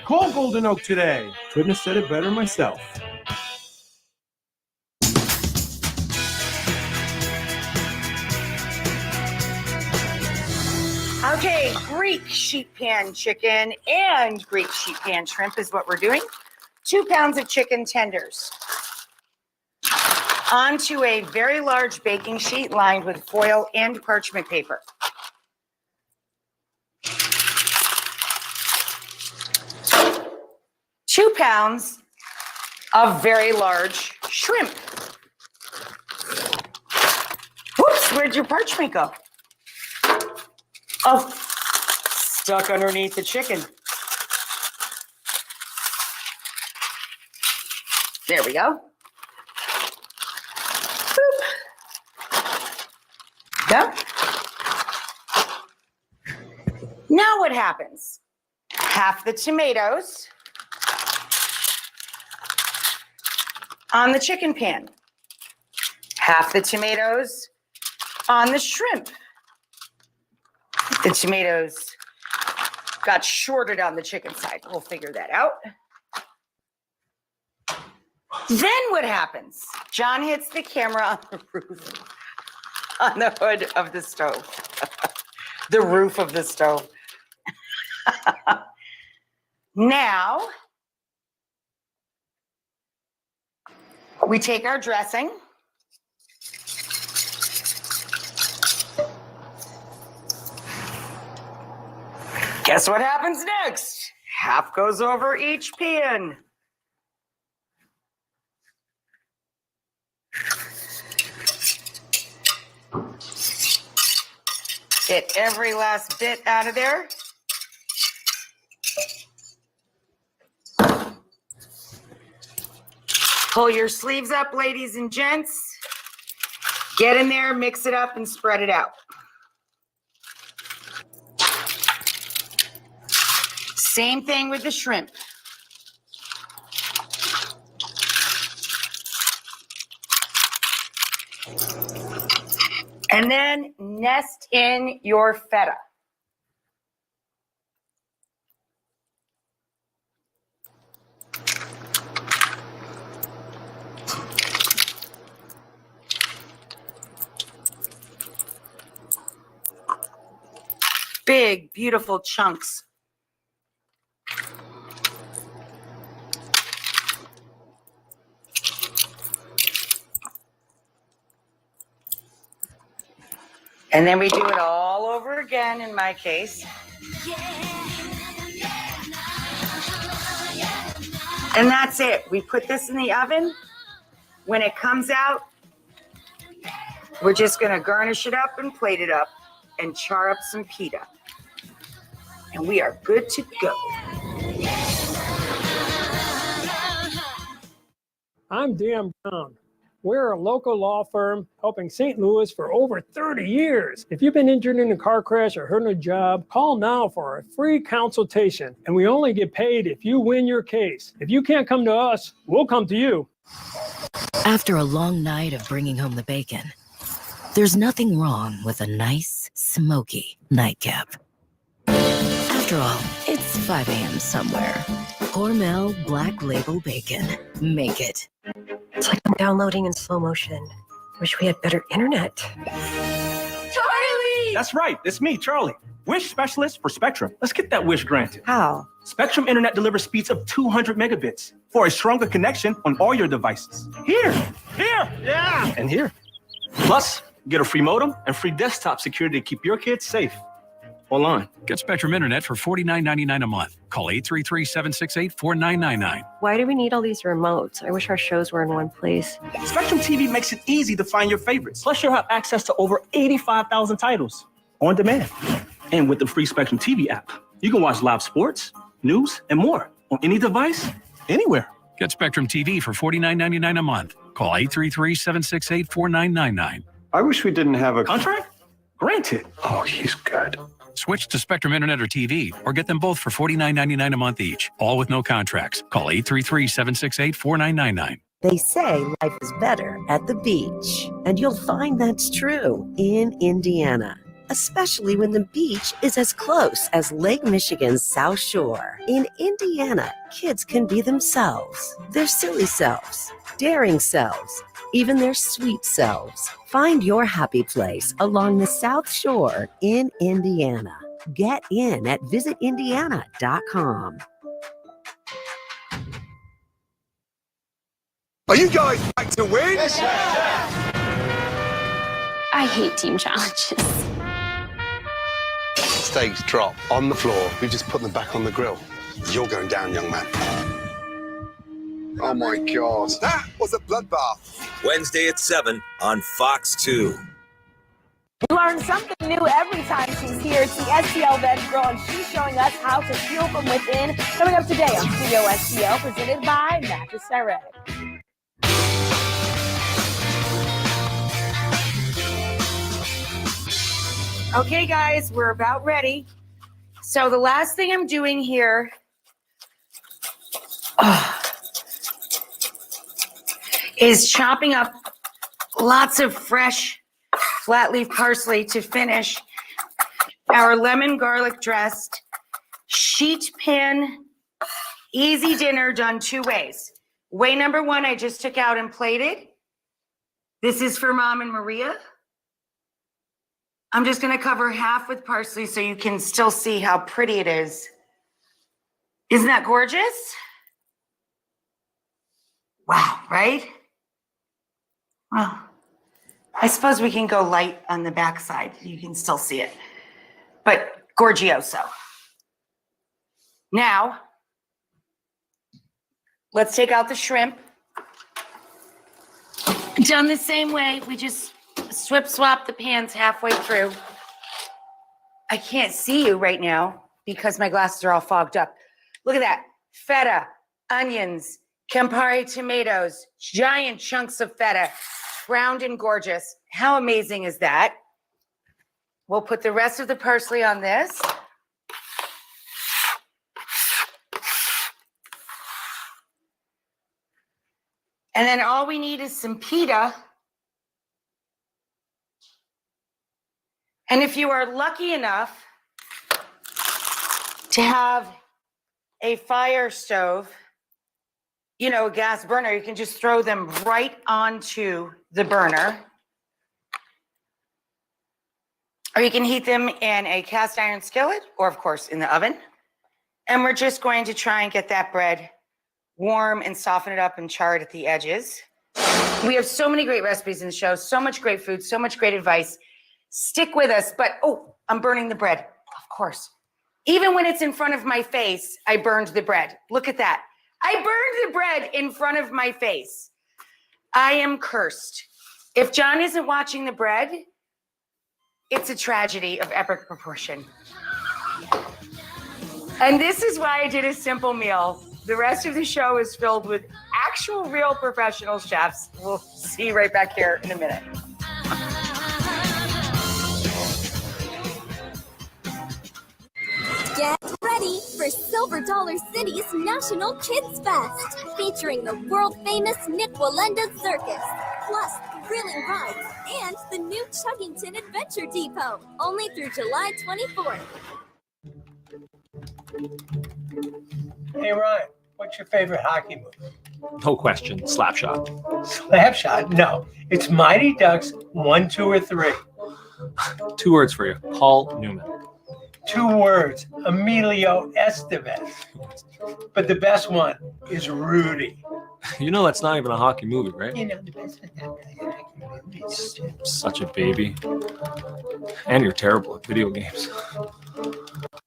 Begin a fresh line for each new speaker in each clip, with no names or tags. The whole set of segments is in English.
Call Golden Oak today. Couldn't have said it better myself.
Okay, Greek sheet pan chicken and Greek sheet pan shrimp is what we're doing. 2 pounds of chicken tenders. Onto a very large baking sheet lined with foil and parchment paper. Two pounds of very large shrimp. Whoops, where'd your parchment go? Oh, stuck underneath the chicken. There we go. Boop. Go. Now what happens? Half the tomatoes on the chicken pan. Half the tomatoes on the shrimp. The tomatoes got shorted on the chicken side. We'll figure that out. Then what happens? John hits the camera on the roof, on the hood of the stove, the roof of the stove. Now, we take our dressing. Guess what happens next? Half goes over each pan. Get every last bit out of there. Pull your sleeves up, ladies and gents. Get in there, mix it up, and spread it out. Same thing with the shrimp. And then nest in your feta. Big, beautiful chunks. And then we do it all over again in my case. And that's it. We put this in the oven. When it comes out, we're just gonna garnish it up and plate it up and char up some pita. And we are good to go.
I'm Dan Brown. We're a local law firm helping St. Louis for over 30 years. If you've been injured in a car crash or hurt on a job, call now for a free consultation. And we only get paid if you win your case. If you can't come to us, we'll come to you.
After a long night of bringing home the bacon, there's nothing wrong with a nice, smoky nightcap. After all, it's 5 a.m. somewhere. Hormel Black Label Bacon. Make it.
It's like I'm downloading in slow motion. Wish we had better internet.
Charlie!
That's right. It's me, Charlie. Wish specialist for Spectrum. Let's get that wish granted.
How?
Spectrum Internet delivers speeds of 200 megabits for a stronger connection on all your devices. Here, yeah, and here. Plus, get a free modem and free desktop security to keep your kids safe online.
Get Spectrum Internet for $49.99 a month. Call 833-768-4999.
Why do we need all these remotes? I wish our shows were in one place.
Spectrum TV makes it easy to find your favorites. Plus, you'll have access to over 85,000 titles on demand. And with the free Spectrum TV app, you can watch live sports, news, and more on any device, anywhere.
Get Spectrum TV for $49.99 a month. Call 833-768-4999.
I wish we didn't have a
Contract? Granted.
Oh, he's good.
Switch to Spectrum Internet or TV, or get them both for $49.99 a month each, all with no contracts. Call 833-768-4999.
They say life is better at the beach, and you'll find that's true in Indiana. especially when the beach is as close as Lake Michigan's South Shore. In Indiana, kids can be themselves, their silly selves, daring selves, even their sweet selves. Find your happy place along the South Shore in Indiana. Get in at visitindiana.com.
Are you guys back to win? Yes,
I hate team challenges.
Steaks drop on the floor. We just put them back on the grill. You're going down, young man. Oh my God. That was a bloodbath.
Wednesday at 7 on Fox 2.
You learn something new every time she's here. It's the STL Veg Girl, and she's showing us how to fuel from within. Coming up today on Studio STL, presented by Mattress Direct.
Okay, guys, we're about ready. So the last thing I'm doing here is chopping up lots of fresh flat leaf parsley to finish our lemon garlic dressed sheet pan easy dinner done 2 ways. Way number 1, I just took out and plated. This is for Mom and Maria. I'm just going to cover half with parsley so you can still see how pretty it is. Isn't that gorgeous? Wow, right? Well, I suppose we can go light on the backside. You can still see it, but gorgioso. Now, let's take out the shrimp. Done the same way, we just swap the pans halfway through. I can't see you right now because my glasses are all fogged up. Look at that. Feta, onions, Campari tomatoes, giant chunks of feta, browned and gorgeous. How amazing is that? We'll put the rest of the parsley on this. And then all we need is some pita. And if you are lucky enough to have a fire stove, you know, a gas burner, you can just throw them right onto the burner. Or you can heat them in a cast iron skillet, or of course in the oven. And we're just going to try and get that bread warm and soften it up and char it at the edges. We have so many great recipes in the show, so much great food, so much great advice. Stick with us, but oh, I'm burning the bread, of course. Even when it's in front of my face, I burned the bread. Look at that. I burned the bread in front of my face. I am cursed. If John isn't watching the bread, it's a tragedy of epic proportion. And this is why I did a simple meal. The rest of the show is filled with actual real professional chefs. We'll see you right back here in a minute.
Get ready for Silver Dollar City's National Kids Fest, featuring the world-famous Nick Wallenda Circus, plus thrilling rides and the new Chuggington Adventure Depot, only through July 24th.
Hey, Ryan, what's your favorite hockey movie?
No question, Slapshot.
Slapshot? No, it's Mighty Ducks 1, 2, or 3.
2 words for you, Paul Newman.
2 words, Emilio Estevez. But the best one is Rudy.
You know that's not even a hockey movie, right?
You know, the best hockey movie is
Such a baby. And you're terrible at video games.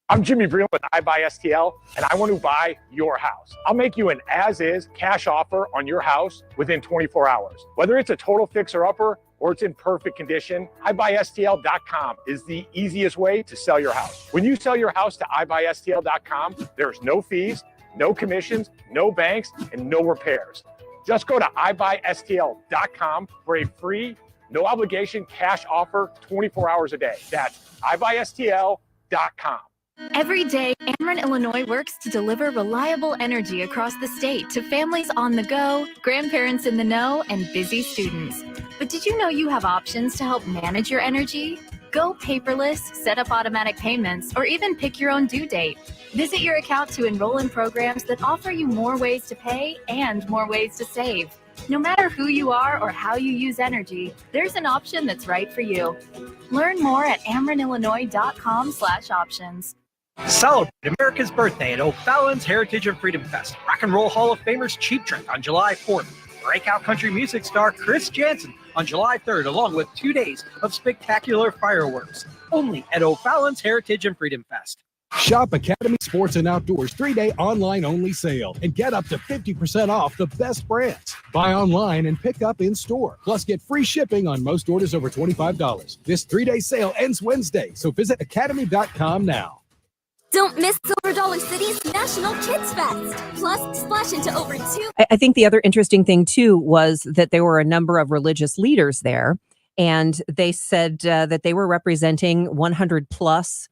I'm Jimmy Breel with iBuySTL, and I want to buy your house. I'll make you an as-is cash offer on your house within 24 hours. Whether it's a total fixer-upper or it's in perfect condition, iBuySTL.com is the easiest way to sell your house. When you sell your house to iBuySTL.com, there's no fees, no commissions, no banks, and no repairs. Just go to iBuySTL.com for a free, no obligation cash offer 24 hours a day. That's iBuySTL.com.
Every day, Ameren Illinois works to deliver reliable energy across the state to families on the go, grandparents in the know, and busy students. But did you know you have options to help manage your energy? Go paperless, set up automatic payments, or even pick your own due date. Visit your account to enroll in programs that offer you more ways to pay and more ways to save. No matter who you are or how you use energy, there's an option that's right for you. Learn more at AmerinIllinois.com/options.
Celebrate America's birthday at O'Fallon's Heritage and Freedom Fest. Rock and Roll Hall of Famers Cheap Trick on July 4th. Breakout country music star Chris Jansen on July 3rd, along with 2 days of spectacular fireworks. Only at O'Fallon's Heritage and Freedom Fest.
Shop Academy Sports and Outdoors 3-day online-only sale and get up to 50% off the best brands. Buy online and pick up in store. Plus, get free shipping on most orders over $25. This 3-day sale ends Wednesday, so visit academy.com now.
Don't miss Silver Dollar City's National Kids Fest. Plus, splash into over 2.
I think the other interesting thing, too, was that there were a number of religious leaders there, and they said that they were representing 100 plus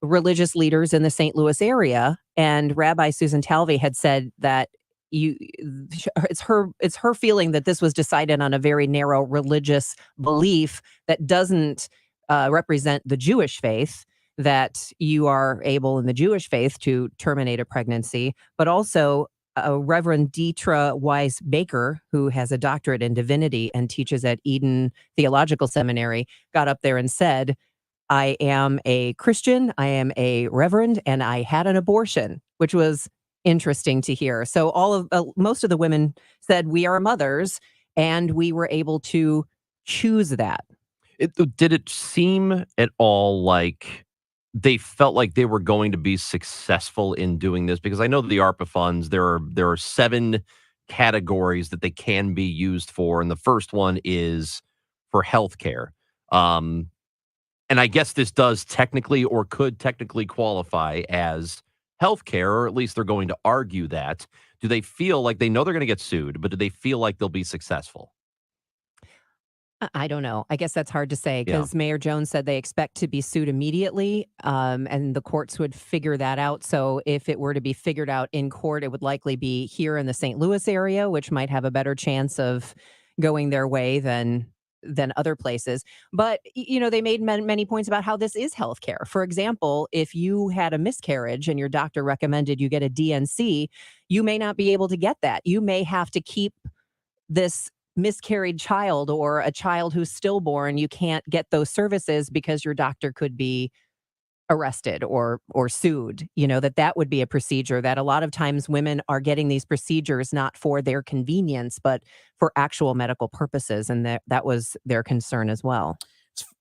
religious leaders in the St. Louis area. And Rabbi Susan Talvey had said that it's her feeling that this was decided on a very narrow religious belief that doesn't represent the Jewish faith, that you are able in the Jewish faith to terminate a pregnancy, but also Reverend Deetra Wise Baker, who has a doctorate in divinity and teaches at Eden Theological Seminary, got up there and said, I am a Christian, I am a reverend, and I had an abortion, which was interesting to hear. So most of the women said we are mothers, and we were able to choose that.
Did it seem at all like they felt like they were going to be successful in doing this? Because I know the ARPA funds, there are 7 categories that they can be used for, and the first one is for healthcare. And I guess this does technically or could technically qualify as healthcare, or at least they're going to argue that. Do they feel like they know they're going to get sued, but do they feel like they'll be successful?
I don't know. I guess that's hard to say because Mayor Jones said they expect to be sued immediately, and the courts would figure that out. So if it were to be figured out in court, it would likely be here in the St. Louis area, which might have a better chance of going their way than other places. But, they made many points about how this is healthcare. For example, if you had a miscarriage and your doctor recommended you get a DNC, you may not be able to get that. You may have to keep this miscarried child or a child who's stillborn. You can't get those services because your doctor could be arrested or sued. That would be a procedure that a lot of times women are getting these procedures not for their convenience, but for actual medical purposes. And that was their concern as well.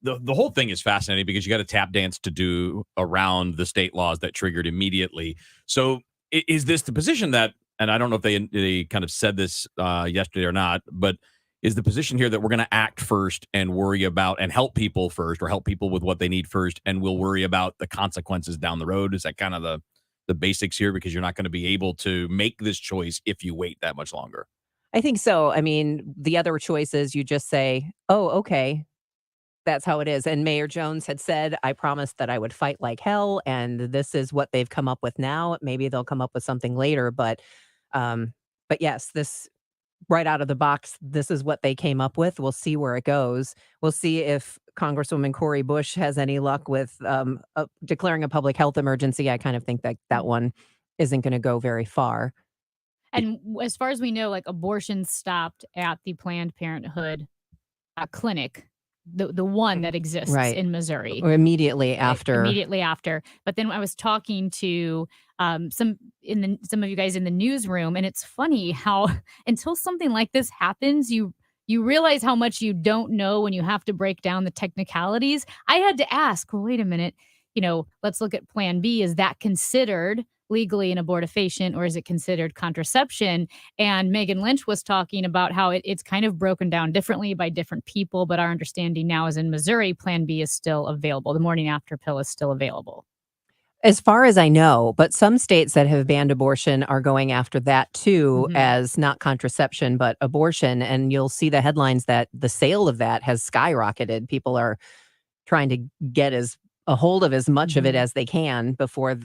The whole thing is fascinating because you got to tap dance to do around the state laws that triggered immediately. So is this the position that, and I don't know if they kind of said this yesterday or not, but is the position here that we're going to act first and worry about and help people first, or help people with what they need first, and we'll worry about the consequences down the road? Is that kind of the basics here? Because you're not going to be able to make this choice if you wait that much longer.
I think so. I mean, the other choice is you just say, oh, okay, that's how it is. And Mayor Jones had said, I promised that I would fight like hell, and this is what they've come up with now. Maybe they'll come up with something later, but yes, this right out of the box, this is what they came up with. We'll see where it goes. We'll see if Congresswoman Cori Bush has any luck with declaring a public health emergency. I kind of think that one isn't going to go very far.
And as far as we know, like, abortion stopped at the Planned Parenthood clinic, the one that exists in Missouri.
Or immediately after.
Immediately after. But then I was talking to some of you guys in the newsroom, and it's funny how until something like this happens, you realize how much you don't know when you have to break down the technicalities. I had to ask, well, wait a minute, let's look at Plan B. Is that considered legally an abortifacient, or is it considered contraception? And Megan Lynch was talking about how it's kind of broken down differently by different people, but our understanding now is in Missouri, Plan B is still available. The morning after pill is still available.
As far as I know, but some states that have banned abortion are going after that too, as not contraception, but abortion. And you'll see the headlines that the sale of that has skyrocketed. People are trying to get a hold of as much of it as they can before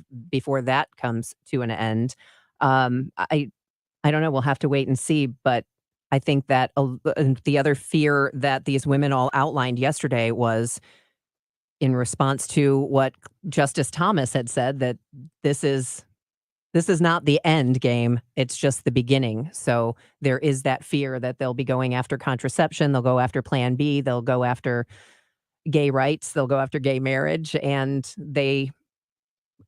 that comes to an end. I don't know. We'll have to wait and see. But I think that the other fear that these women all outlined yesterday was in response to what Justice Thomas had said, that this is not the end game. It's just the beginning. So there is that fear that they'll be going after contraception. They'll go after Plan B. They'll go after gay rights. They'll go after gay marriage. And they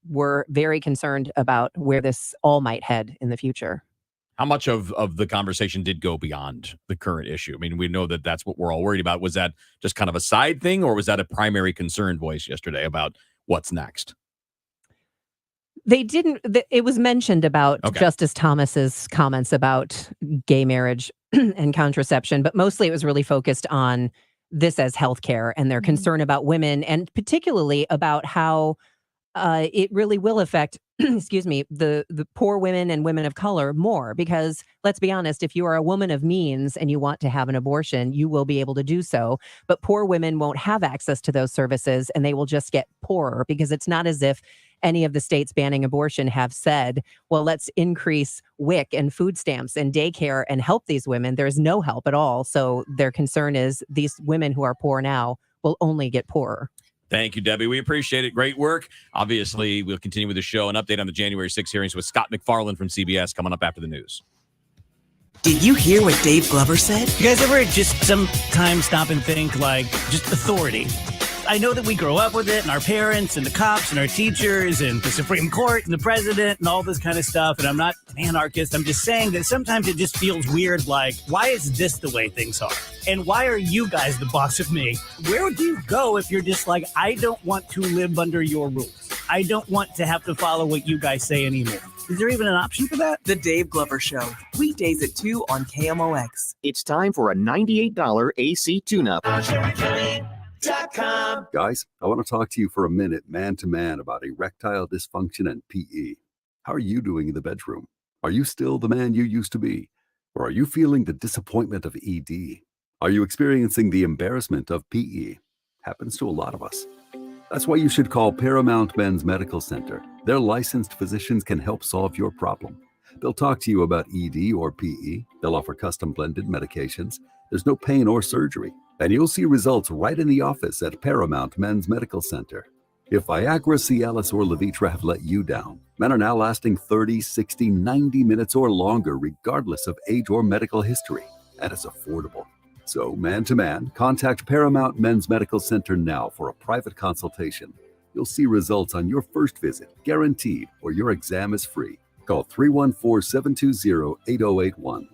were very concerned about where this all might head in the future.
How much of the conversation did go beyond the current issue? I mean, we know that that's what we're all worried about. Was that just kind of a side thing, or was that a primary concern voice yesterday about what's next?
They didn't, it was mentioned about Justice Thomas's comments about gay marriage and contraception, but mostly it was really focused on this as healthcare and their concern about women, and particularly about how it really will affect, excuse me, the poor women and women of color more. Because let's be honest, if you are a woman of means and you want to have an abortion, you will be able to do so. But poor women won't have access to those services, and they will just get poorer, because it's not as if any of the states banning abortion have said, well, let's increase WIC and food stamps and daycare and help these women. There's no help at all. So their concern is these women who are poor now will only get poorer.
Thank you, Debbie. We appreciate it. Great work. Obviously, we'll continue with the show. An update on the January 6th hearings with Scott McFarland from CBS coming up after the news.
Did you hear what Dave Glover said?
You guys ever just sometimes stop and think, like, just authority? I know that we grow up with it, and our parents and the cops and our teachers and the Supreme Court and the president and all this kind of stuff. And I'm not an anarchist. I'm just saying that sometimes it just feels weird. Like, why is this the way things are? And why are you guys the boss of me? Where would you go if you're just like, I don't want to live under your rules. I don't want to have to follow what you guys say anymore. Is there even an option for that?
The Dave Glover Show. Weekdays at 2 on KMOX.
It's time for a $98 AC tune-up.
Guys, I want to talk to you for a minute, man to man, about erectile dysfunction and PE. How are you doing in the bedroom? Are you still the man you used to be? Or are you feeling the disappointment of ED? Are you experiencing the embarrassment of PE? Happens to a lot of us. That's why you should call Paramount Men's Medical Center. Their licensed physicians can help solve your problem. They'll talk to you about ED or PE. They'll offer custom blended medications. There's no pain or surgery. And you'll see results right in the office at Paramount Men's Medical Center. If Viagra, Cialis, or Levitra have let you down, men are now lasting 30, 60, 90 minutes or longer, regardless of age or medical history. And it's affordable. So, man to man, contact Paramount Men's Medical Center now for a private consultation. You'll see results on your first visit, guaranteed, or your exam is free. Call 314-720-8081.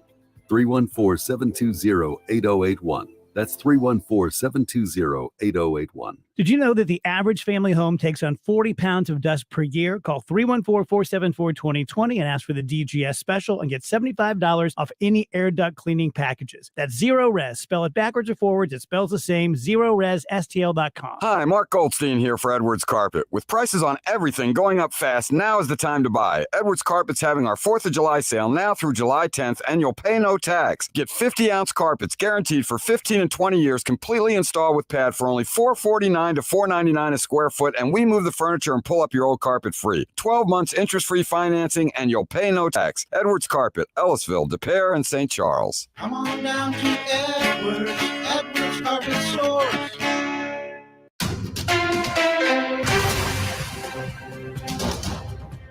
314-720-8081. That's 314-720-8081.
Did you know that the average family home takes on 40 pounds of dust per year? Call 314-474-2020 and ask for the DGS special and get $75 off any air duct cleaning packages. That's Zero Res. Spell it backwards or forwards. It spells the same. ZeroResSTL.com.
Hi, Mark Goldstein here for Edwards Carpet. With prices on everything going up fast, now is the time to buy. Edwards Carpet's having our 4th of July sale now through July 10th, and you'll pay no tax. Get 50-ounce carpets guaranteed for 15 and 20 years, completely installed with pad for only $449 to $499 a square foot, and we move the furniture and pull up your old carpet free. 12 months interest-free financing, and you'll pay no tax. Edwards Carpet, Ellisville, De Pere, and St. Charles.
Come on down to Edwards Carpet Stores.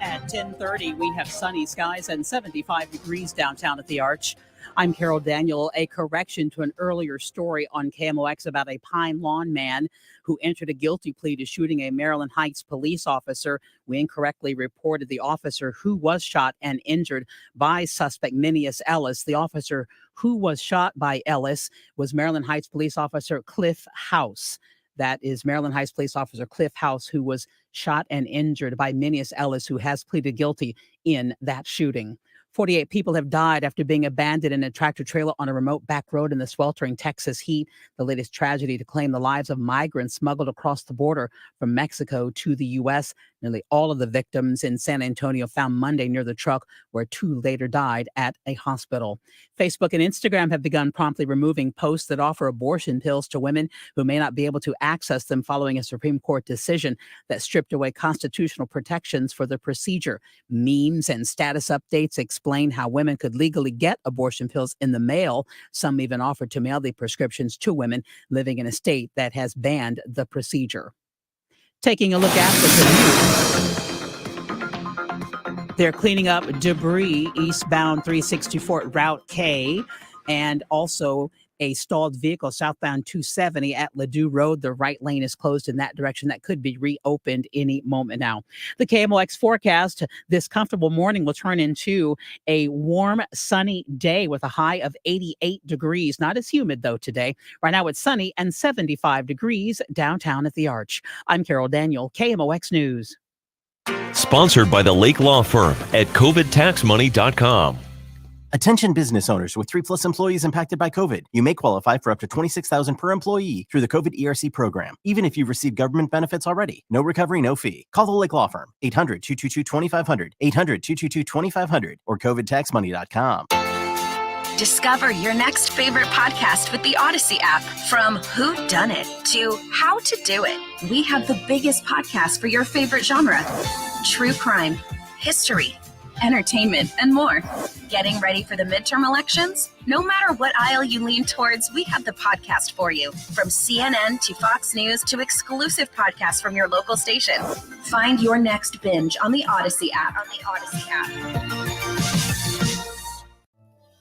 At 10:30, we have sunny skies and 75 degrees downtown at the Arch. I'm Carol Daniel. A correction to an earlier story on KMOX about a Pine Lawn man who entered a guilty plea to shooting a Maryland Heights police officer. We incorrectly reported the officer who was shot and injured by suspect Minius Ellis. The officer who was shot by Ellis was Maryland Heights police officer Cliff House. That is Maryland Heights police officer Cliff House, who was shot and injured by Minius Ellis, who has pleaded guilty in that shooting. 48 people have died after being abandoned in a tractor trailer on a remote back road in the sweltering Texas heat. The latest tragedy to claim the lives of migrants smuggled across the border from Mexico to the U.S. Nearly all of the victims in San Antonio found Monday near the truck, where 2 later died at a hospital. Facebook and Instagram have begun promptly removing posts that offer abortion pills to women who may not be able to access them following a Supreme Court decision that stripped away constitutional protections for the procedure. Memes and status updates explain how women could legally get abortion pills in the mail. Some even offered to mail the prescriptions to women living in a state that has banned the procedure. Taking a look at the news. They're cleaning up debris eastbound 364 Route K, and also a stalled vehicle southbound 270 at Ladue Road. The right lane is closed in that direction. That could be reopened any moment now. The KMOX forecast: this comfortable morning will turn into a warm, sunny day with a high of 88 degrees. Not as humid, though, today. Right now it's sunny and 75 degrees downtown at the Arch. I'm Carol Daniel, KMOX News.
Sponsored by the Lake Law Firm at covidtaxmoney.com.
Attention business owners with 3+ employees impacted by COVID. You may qualify for up to $26,000 per employee through the COVID ERC program, even if you've received government benefits already. No recovery, no fee. Call the Lake Law Firm, 800-222-2500, 800-222-2500, or covidtaxmoney.com.
Discover your next favorite podcast with the Odyssey app. From Who Done It to How to Do It, we have the biggest podcast for your favorite genre: true crime, history, entertainment, and more. Getting ready for the midterm elections? No matter what aisle you lean towards, we have the podcast for you. From CNN to Fox News to exclusive podcasts from your local station. Find your next binge on the Odyssey app.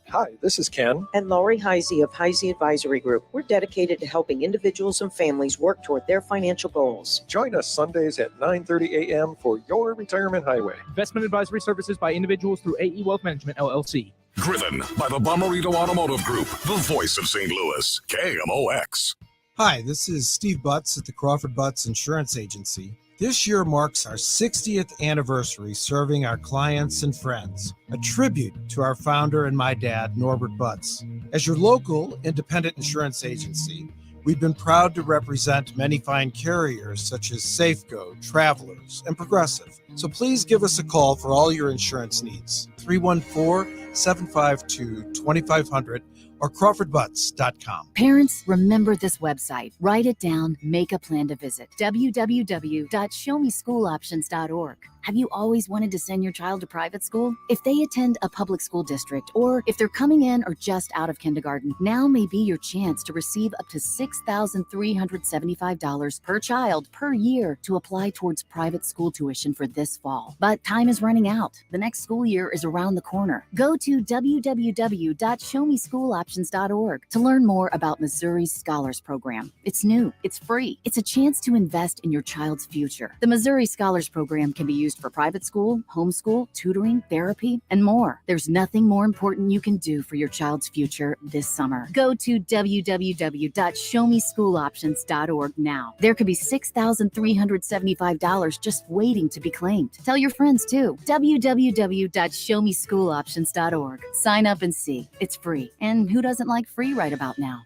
Hi, this is Ken.
And Laurie Heisey of Heisey Advisory Group. We're dedicated to helping individuals and families work toward their financial goals.
Join us Sundays at 9:30 a.m. for Your Retirement Highway.
Investment advisory services by individuals through AE Wealth Management, LLC.
Driven by the Bomarito Automotive Group, the voice of St. Louis, KMOX.
Hi, this is Steve Butts at the Crawford Butts Insurance Agency. This year marks our 60th anniversary serving our clients and friends, a tribute to our founder and my dad, Norbert Butts. As your local independent insurance agency, we've been proud to represent many fine carriers such as Safeco, Travelers, and Progressive. So please give us a call for all your insurance needs. 314-752-2500 or crawfordbutts.com.
Parents, remember this website. Write it down, make a plan to visit. www.showmeschooloptions.org. Have you always wanted to send your child to private school? If they attend a public school district, or if they're coming in or just out of kindergarten, now may be your chance to receive up to $6,375 per child per year to apply towards private school tuition for this fall. But time is running out. The next school year is around the corner. Go to www.showmeschooloptions.org to learn more about Missouri's Scholars Program. It's new, it's free, it's a chance to invest in your child's future. The Missouri Scholars Program can be used for private school, homeschool, tutoring, therapy, and more. There's nothing more important you can do for your child's future this summer. Go to www.showmeschooloptions.org now. There could be $6,375 just waiting to be claimed. Tell your friends too. www.showmeschooloptions.org. Sign up and see. It's free. And who doesn't like free right about now?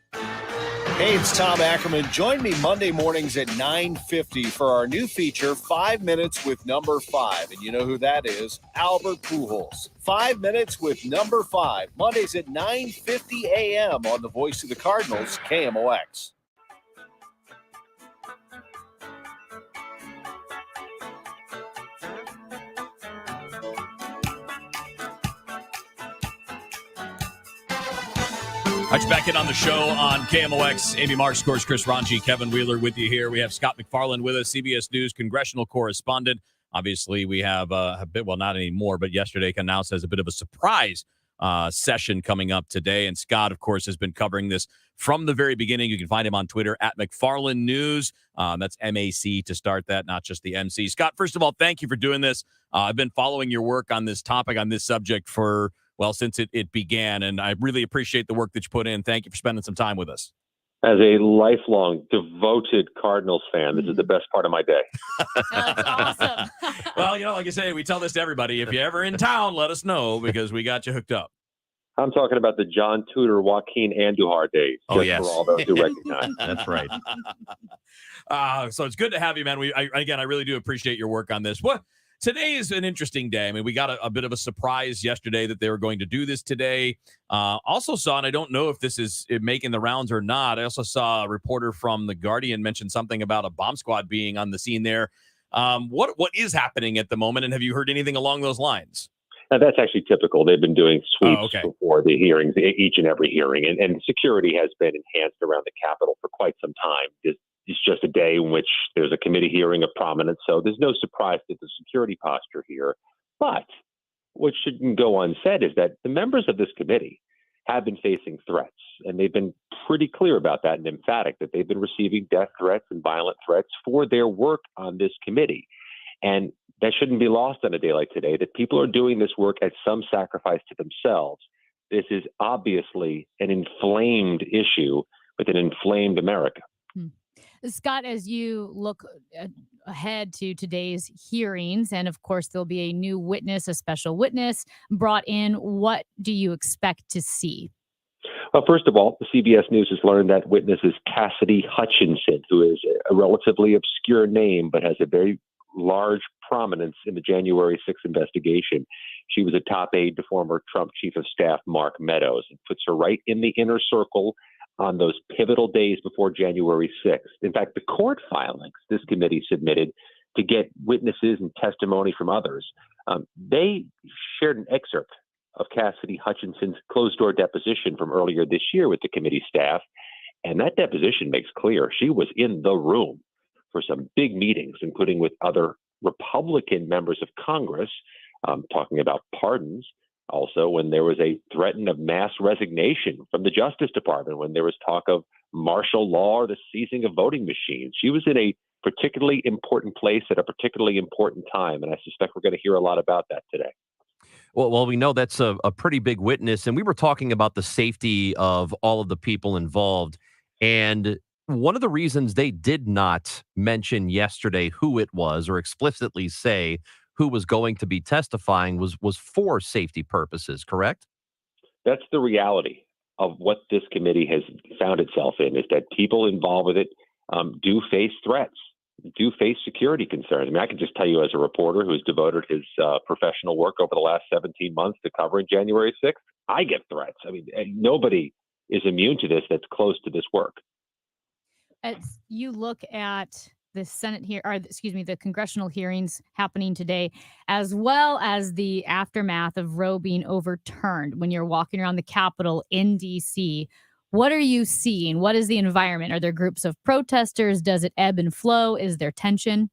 Hey, it's Tom Ackerman. Join me Monday mornings at 9:50 for our new feature, 5 Minutes with Number 5. And you know who that is? Albert Pujols. 5 Minutes with Number 5. Mondays at 9:50 a.m. on the Voice of the Cardinals, KMOX.
All right, back in on the show on KMOX. Amy Marks, of course, Chris Ranji, Kevin Wheeler with you here. We have Scott McFarland with us, CBS News congressional correspondent. Obviously, we have a bit, well, not anymore, but yesterday announced as a bit of a surprise session coming up today. And Scott, of course, has been covering this from the very beginning. You can find him on Twitter at McFarland News. That's MAC to start that, not just the MC. Scott, first of all, thank you for doing this. I've been following your work on this topic, on this subject for since it began, and I really appreciate the work that you put in. Thank you for spending some time with us.
As a lifelong, devoted Cardinals fan, this is the best part of my day.
That's awesome.
Well, like I say, we tell this to everybody. If you're ever in town, let us know because we got you hooked up.
I'm talking about the John Tudor, Joaquin Andujar days.
Oh, yes.
For all those who recognize.
That's right.
So it's good to have you, man. I really do appreciate your work on this. Today is an interesting day. I mean, we got a bit of a surprise yesterday that they were going to do this today. Also saw, and I don't know if this is making the rounds or not, I also saw a reporter from The Guardian mention something about a bomb squad being on the scene there. What is happening at the moment, and have you heard anything along those lines?
Now, that's actually typical. They've been doing sweeps before the hearings, each and every hearing, and security has been enhanced around the Capitol for quite some time. it's just a day in which there's a committee hearing of prominence. So there's no surprise to the security posture here. But what shouldn't go unsaid is that the members of this committee have been facing threats, and they've been pretty clear about that and emphatic that they've been receiving death threats and violent threats for their work on this committee. And that shouldn't be lost on a day like today, that people are doing this work at some sacrifice to themselves. This is obviously an inflamed issue with an inflamed America.
Scott, as you look ahead to today's hearings, and of course, there'll be a new witness, a special witness brought in. What do you expect to see?
Well, first of all, the CBS News has learned that witness is Cassidy Hutchinson, who is a relatively obscure name, but has a very large prominence in the January 6th investigation. She was a top aide to former Trump Chief of Staff Mark Meadows. It puts her right in the inner circle on those pivotal days before January 6th. In fact, the court filings this committee submitted to get witnesses and testimony from others, they shared an excerpt of Cassidy Hutchinson's closed-door deposition from earlier this year with the committee staff, and that deposition makes clear she was in the room for some big meetings, including with other Republican members of Congress, talking about pardons. Also, when there was a threat of mass resignation from the Justice Department, when there was talk of martial law or the seizing of voting machines. She was in a particularly important place at a particularly important time, and I suspect we're going to hear a lot about that today.
Well, we know that's a pretty big witness, and we were talking about the safety of all of the people involved, and one of the reasons they did not mention yesterday who it was or explicitly say who was going to be testifying was for safety purposes, correct?
That's the reality of what this committee has found itself in, is that people involved with it do face threats, do face security concerns. I mean, I can just tell you as a reporter who's devoted his professional work over the last 17 months to covering January 6th, I get threats. I mean, nobody is immune to this that's close to this work.
As you look at the Senate here, or excuse me, the congressional hearings happening today, as well as the aftermath of Roe being overturned, when you're walking around the Capitol in DC, what are you seeing? What is the environment? Are there groups of protesters? Does it ebb and flow? Is there tension?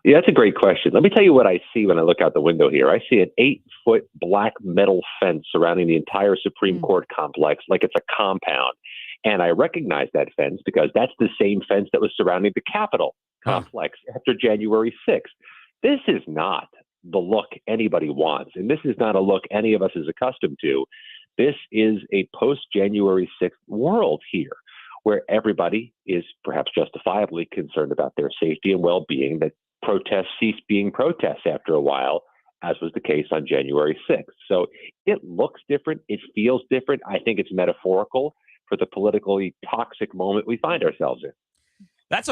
Yeah, that's a great question. Let me tell you what I see when I look out the window here. I see an 8-foot black metal fence surrounding the entire Supreme Court complex like it's a compound. And I recognize that fence because that's the same fence that was surrounding the Capitol complex after January 6th. This is not the look anybody wants, and this is not a look any of us is accustomed to. This is a post-January 6th world here, where everybody is perhaps justifiably concerned about their safety and well-being, that protests cease being protests after a while, as was the case on January 6th. So it looks different. It feels different. I think it's metaphorical for the politically toxic moment we find ourselves in.
That's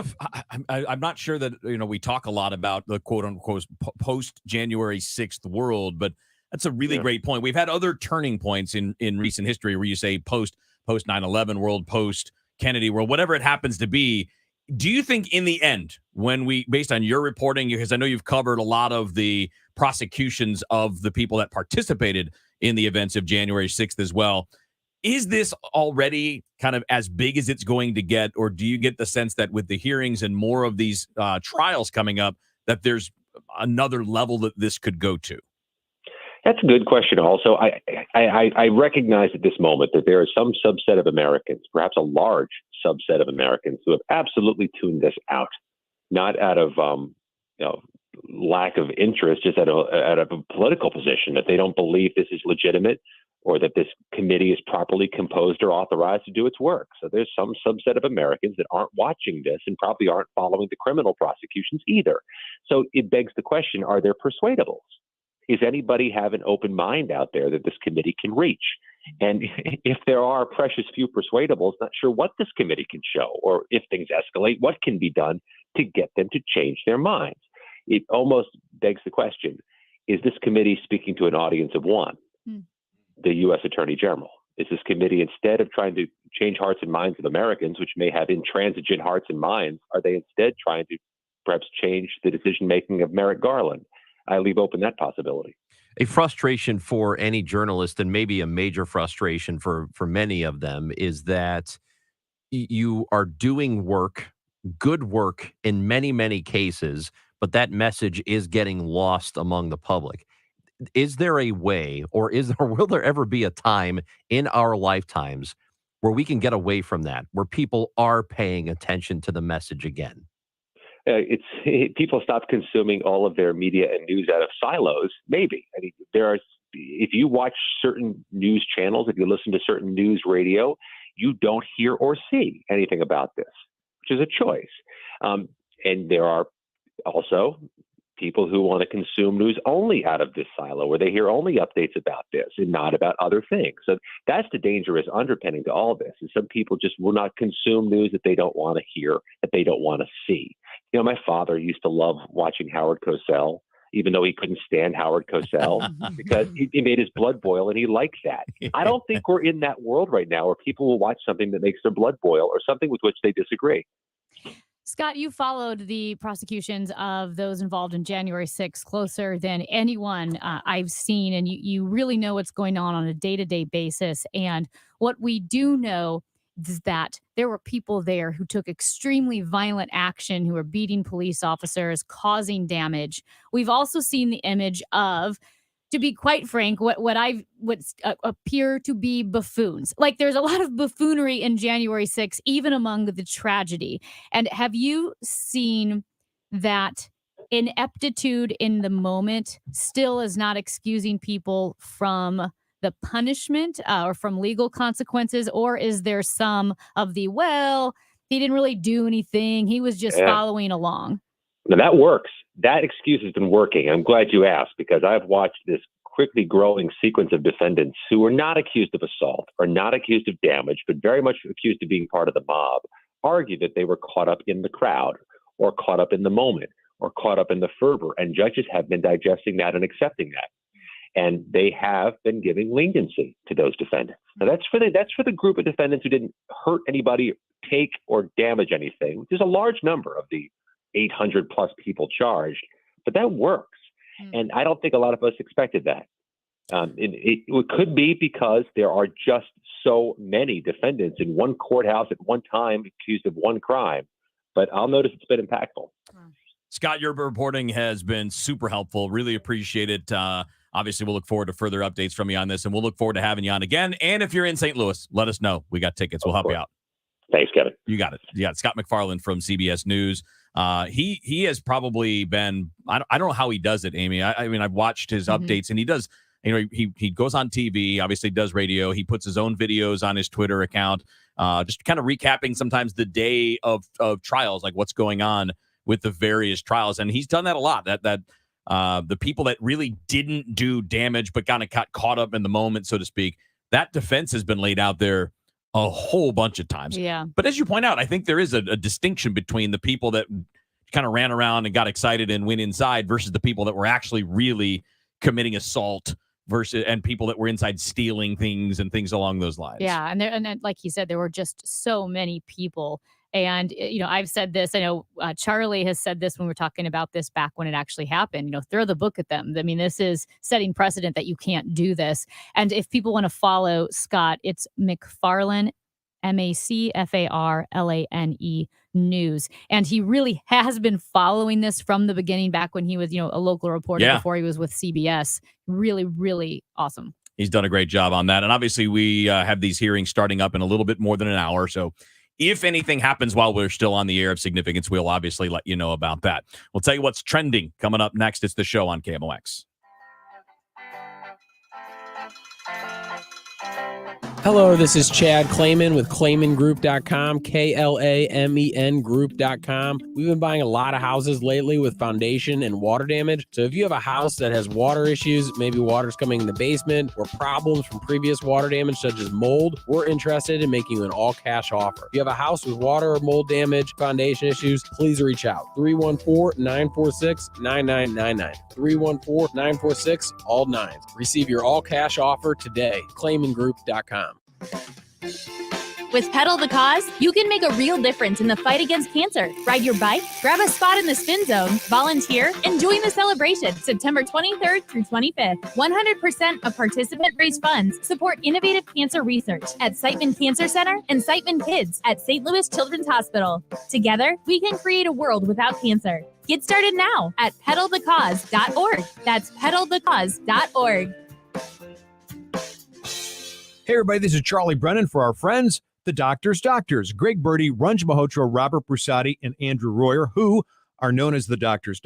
I'm not sure that, we talk a lot about the quote unquote post January 6th world, but that's a really great point. We've had other turning points in recent history where you say post 9/11 world, post Kennedy world, whatever it happens to be. Do you think in the end, when based on your reporting, because I know you've covered a lot of the prosecutions of the people that participated in the events of January 6th as well, is this already kind of as big as it's going to get, or do you get the sense that with the hearings and more of these trials coming up, that there's another level that this could go to?
That's a good question. Also, I recognize at this moment that there is some subset of Americans, perhaps a large subset of Americans, who have absolutely tuned this out, not out of lack of interest, just out of a political position, that they don't believe this is legitimate or that this committee is properly composed or authorized to do its work. So there's some subset of Americans that aren't watching this and probably aren't following the criminal prosecutions either. So it begs the question, are there persuadables? Is anybody have an open mind out there that this committee can reach? And if there are precious few persuadables, not sure what this committee can show, or if things escalate, what can be done to get them to change their minds? It almost begs the question, is this committee speaking to an audience of one? The U.S. Attorney General? Is this committee, instead of trying to change hearts and minds of Americans, which may have intransigent hearts and minds, are they instead trying to perhaps change the decision-making of Merrick Garland? I leave open that possibility.
A frustration for any journalist, and maybe a major frustration for many of them, is that you are doing work good work in many, many cases, but that message is getting lost among the public. Is there a way, or will there ever be a time in our lifetimes where we can get away from that, where people are paying attention to the message again?
People stop consuming all of their media and news out of silos. Maybe. I mean, if you watch certain news channels, if you listen to certain news radio, you don't hear or see anything about this, which is a choice. And there are also people who want to consume news only out of this silo, where they hear only updates about this and not about other things. So that's the dangerous underpinning to all this. Is some people just will not consume news that they don't want to hear, that they don't want to see. You know, my father used to love watching Howard Cosell, even though he couldn't stand Howard Cosell because he made his blood boil and he liked that. I don't think we're in that world right now where people will watch something that makes their blood boil or something with which they disagree.
Scott, you followed the prosecutions of those involved in January 6th closer than anyone I've seen, and you really know what's going on a day-to-day basis. And what we do know is that there were people there who took extremely violent action, who were beating police officers, causing damage. We've also seen the image of, to be quite frank, what appear to be buffoons. Like, there's a lot of buffoonery in January 6th, even among the tragedy. And have you seen that ineptitude in the moment still is not excusing people from the punishment or from legal consequences? Or is there some of the, well, he didn't really do anything, he was just following along?
Now that works. That excuse has been working. I'm glad you asked, because I've watched this quickly growing sequence of defendants who are not accused of assault or not accused of damage, but very much accused of being part of the mob, argue that they were caught up in the crowd or caught up in the moment or caught up in the fervor. And judges have been digesting that and accepting that. And they have been giving leniency to those defendants. Now that's for the group of defendants who didn't hurt anybody, take or damage anything. There's a large number of the 800 plus people charged, but that works. And I don't think a lot of us expected that. It could be because there are just so many defendants in one courthouse at one time accused of one crime, but I'll notice it's been impactful.
Scott, your reporting has been super helpful. Really appreciate it. Obviously, we'll look forward to further updates from you on this, and we'll look forward to having you on again. And if you're in St. Louis, let us know. We got tickets. We'll help you out.
Thanks, Kevin.
You got it. Yeah, Scott McFarland from CBS News. He has probably been, I don't know how he does it, Amy. I mean, I've watched his updates, and he does, you know, he goes on TV, obviously does radio. He puts his own videos on his Twitter account, just kind of recapping sometimes the day of trials, like what's going on with the various trials. And he's done that a lot, that the people that really didn't do damage, but kind of got caught up in the moment, so to speak, that defense has been laid out there a whole bunch of times.
Yeah.
But as you point out, I think there is a distinction between the people that kind of ran around and got excited and went inside versus the people that were actually really committing assault and people that were inside stealing things and things along those lines.
Yeah. And like you said, there were just so many people. And, you know, I've said this, I know Charlie has said this when we were talking about this back when it actually happened, you know, throw the book at them. I mean, this is setting precedent that you can't do this. And if people want to follow Scott, it's McFarlane, McFarlane News. And he really has been following this from the beginning, back when he was, you know, a local reporter before he was with CBS. Really, really awesome.
He's done a great job on that. And obviously we have these hearings starting up in a little bit more than an hour. So if anything happens while we're still on the air of significance, we'll obviously let you know about that. We'll tell you what's trending coming up next. It's the show on KMOX.
Hello, this is Chad Clayman with ClaymanGroup.com, KLAMEN Group.com. We've been buying a lot of houses lately with foundation and water damage. So if you have a house that has water issues, maybe water's coming in the basement or problems from previous water damage such as mold, we're interested in making you an all-cash offer. If you have a house with water or mold damage, foundation issues, please reach out. 314-946-9999. 314-946, all nines. Receive your all-cash offer today. ClaymanGroup.com.
With Pedal the Cause, you can make a real difference in the fight against cancer. Ride your bike, grab a spot in the spin zone, volunteer, and join the celebration September 23rd through 25th. 100% of participant raised funds support innovative cancer research at Siteman Cancer Center and Siteman Kids at St. Louis Children's Hospital. Together, we can create a world without cancer. Get started now at pedalthecause.org. That's pedalthecause.org.
Hey, everybody, this is Charlie Brennan for our friends, the Doctors. Greg Birdie, Ranj Malhotra, Robert Brusati, and Andrew Royer, who are known as the Doctors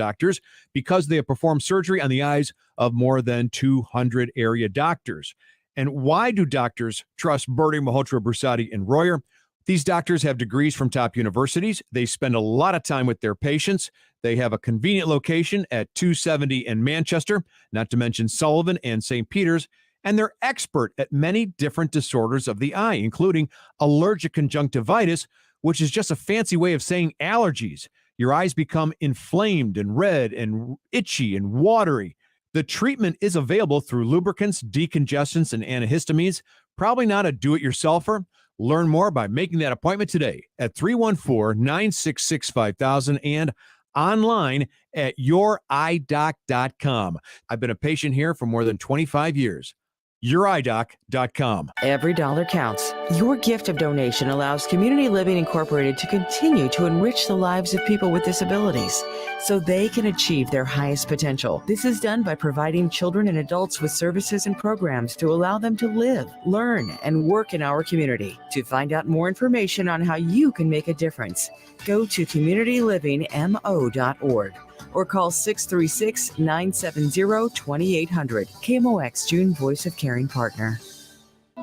because they have performed surgery on the eyes of more than 200 area doctors. And why do doctors trust Birdie, Malhotra, Brusati, and Royer? These doctors have degrees from top universities. They spend a lot of time with their patients. They have a convenient location at 270 in Manchester, not to mention Sullivan and St. Peter's. And they're expert at many different disorders of the eye, including allergic conjunctivitis, which is just a fancy way of saying allergies. Your eyes become inflamed and red and itchy and watery. The treatment is available through lubricants, decongestants, and antihistamines. Probably not a do-it-yourselfer. Learn more by making that appointment today at 314-966-5000 and online at youridoc.com. I've been a patient here for more than 25 years. youridoc.com.
Every dollar counts. Your gift of donation allows Community Living Incorporated to continue to enrich the lives of people with disabilities so they can achieve their highest potential. This is done by providing children and adults with services and programs to allow them to live, learn, and work in our community. To find out more information on how you can make a difference, go to communitylivingmo.org. or call 636-970-2800. KMOX, June Voice of Caring Partner.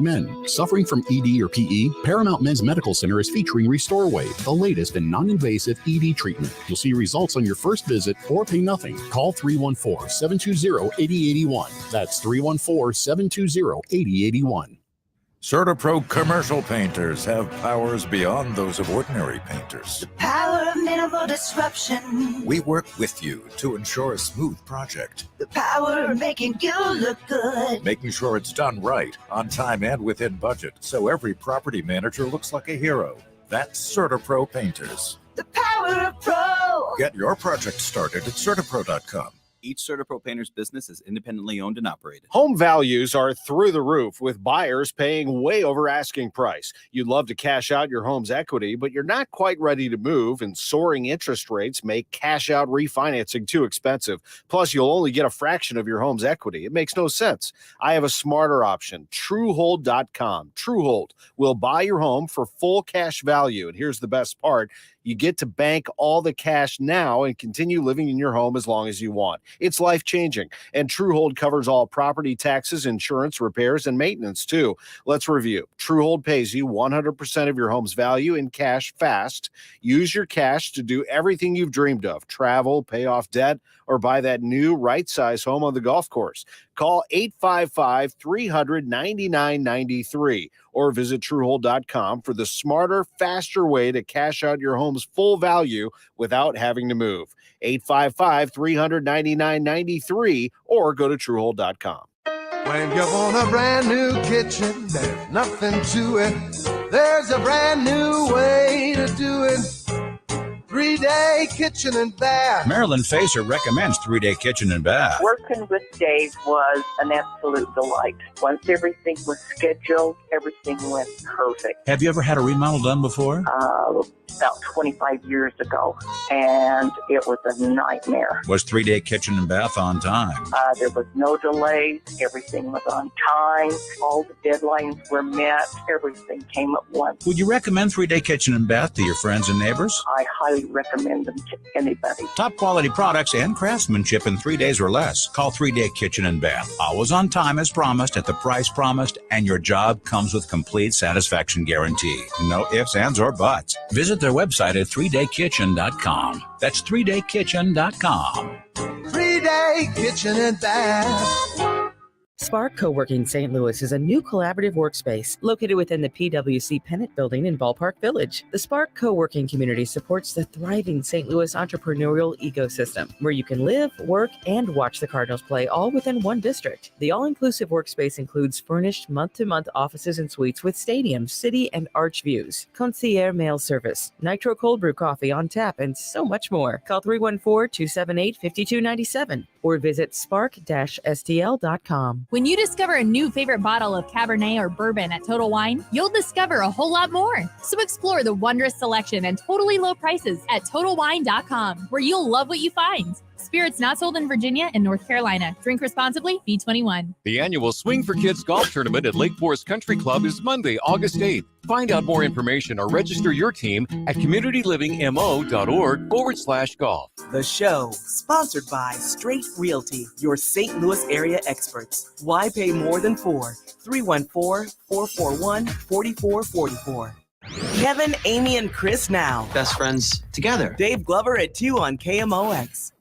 Men suffering from ED or PE, Paramount Men's Medical Center is featuring Restore Wave, the latest in non-invasive ED treatment. You'll see results on your first visit or pay nothing. Call 314-720-8081. That's 314-720-8081.
CertaPro commercial painters have powers beyond those of ordinary painters.
Power of minimal disruption.
We work with you to ensure a smooth project.
The power of making you look good.
Making sure it's done right, on time and within budget, so every property manager looks like a hero. That's CertaPro Painters.
The power of pro.
Get your project started at CertaPro.com.
Each CertaPro Painters business is independently owned and operated.
Home values are through the roof with buyers paying way over asking price. You'd love to cash out your home's equity, but you're not quite ready to move, and soaring interest rates make cash out refinancing too expensive. Plus, you'll only get a fraction of your home's equity. It makes no sense. I have a smarter option, Truehold.com. Truehold will buy your home for full cash value. And here's the best part. You get to bank all the cash now and continue living in your home as long as you want. It's life-changing. And Truehold covers all property taxes, insurance, repairs, and maintenance, too. Let's review. Truehold pays you 100% of your home's value in cash fast. Use your cash to do everything you've dreamed of. Travel, pay off debt, or buy that new right-size home on the golf course. Call 855-300-9993 or visit Truehold.com for the smarter, faster way to cash out your home's full value without having to move. 855-300-9993 or go to Truehold.com.
When you want a brand new kitchen, there's nothing to it. There's a brand new way to do it. 3-Day Kitchen and Bath.
Marilyn Facer recommends 3-Day Kitchen and Bath.
Working with Dave was an absolute delight. Once everything was scheduled, everything went perfect.
Have you ever had a remodel done before?
About 25 years ago, and it was a nightmare.
Was 3-Day Kitchen and Bath on time?
There was no delays. Everything was on time. All the deadlines were met. Everything came at once.
Would you recommend 3-Day Kitchen and Bath to your friends and neighbors?
I highly recommend them to anybody.
Top quality products and craftsmanship in 3 days or less. Call 3-Day Kitchen and Bath. Always on time as promised, at the price promised, and your job comes with complete satisfaction guarantee. No ifs, ands, or buts. Visit their website at 3daykitchen.com. That's 3daykitchen.com.
3-Day Kitchen and Bath.
Spark Co-working St. Louis is a new collaborative workspace located within the PwC Pennant Building in Ballpark Village. The Spark Co-working community supports the thriving St. Louis entrepreneurial ecosystem, where you can live, work, and watch the Cardinals play all within one district. The all-inclusive workspace includes furnished month-to-month offices and suites with stadium, city, and arch views, concierge mail service, nitro cold brew coffee on tap, and so much more. Call 314-278-5297 or visit spark-stl.com.
When you discover a new favorite bottle of Cabernet or bourbon at Total Wine, you'll discover a whole lot more. So explore the wondrous selection and totally low prices at TotalWine.com, where you'll love what you find. Spirits not sold in Virginia and North Carolina. Drink responsibly. B21.
The annual Swing for Kids golf tournament at Lake Forest Country Club is Monday, August 8th. Find out more information or register your team at communitylivingmo.org/golf.
The show, sponsored by Straight Realty, your St. Louis area experts. Why pay more than 4? 314-441-4444. Kevin, Amy, and Chris now.
Best friends together.
Dave Glover at 2 on KMOX.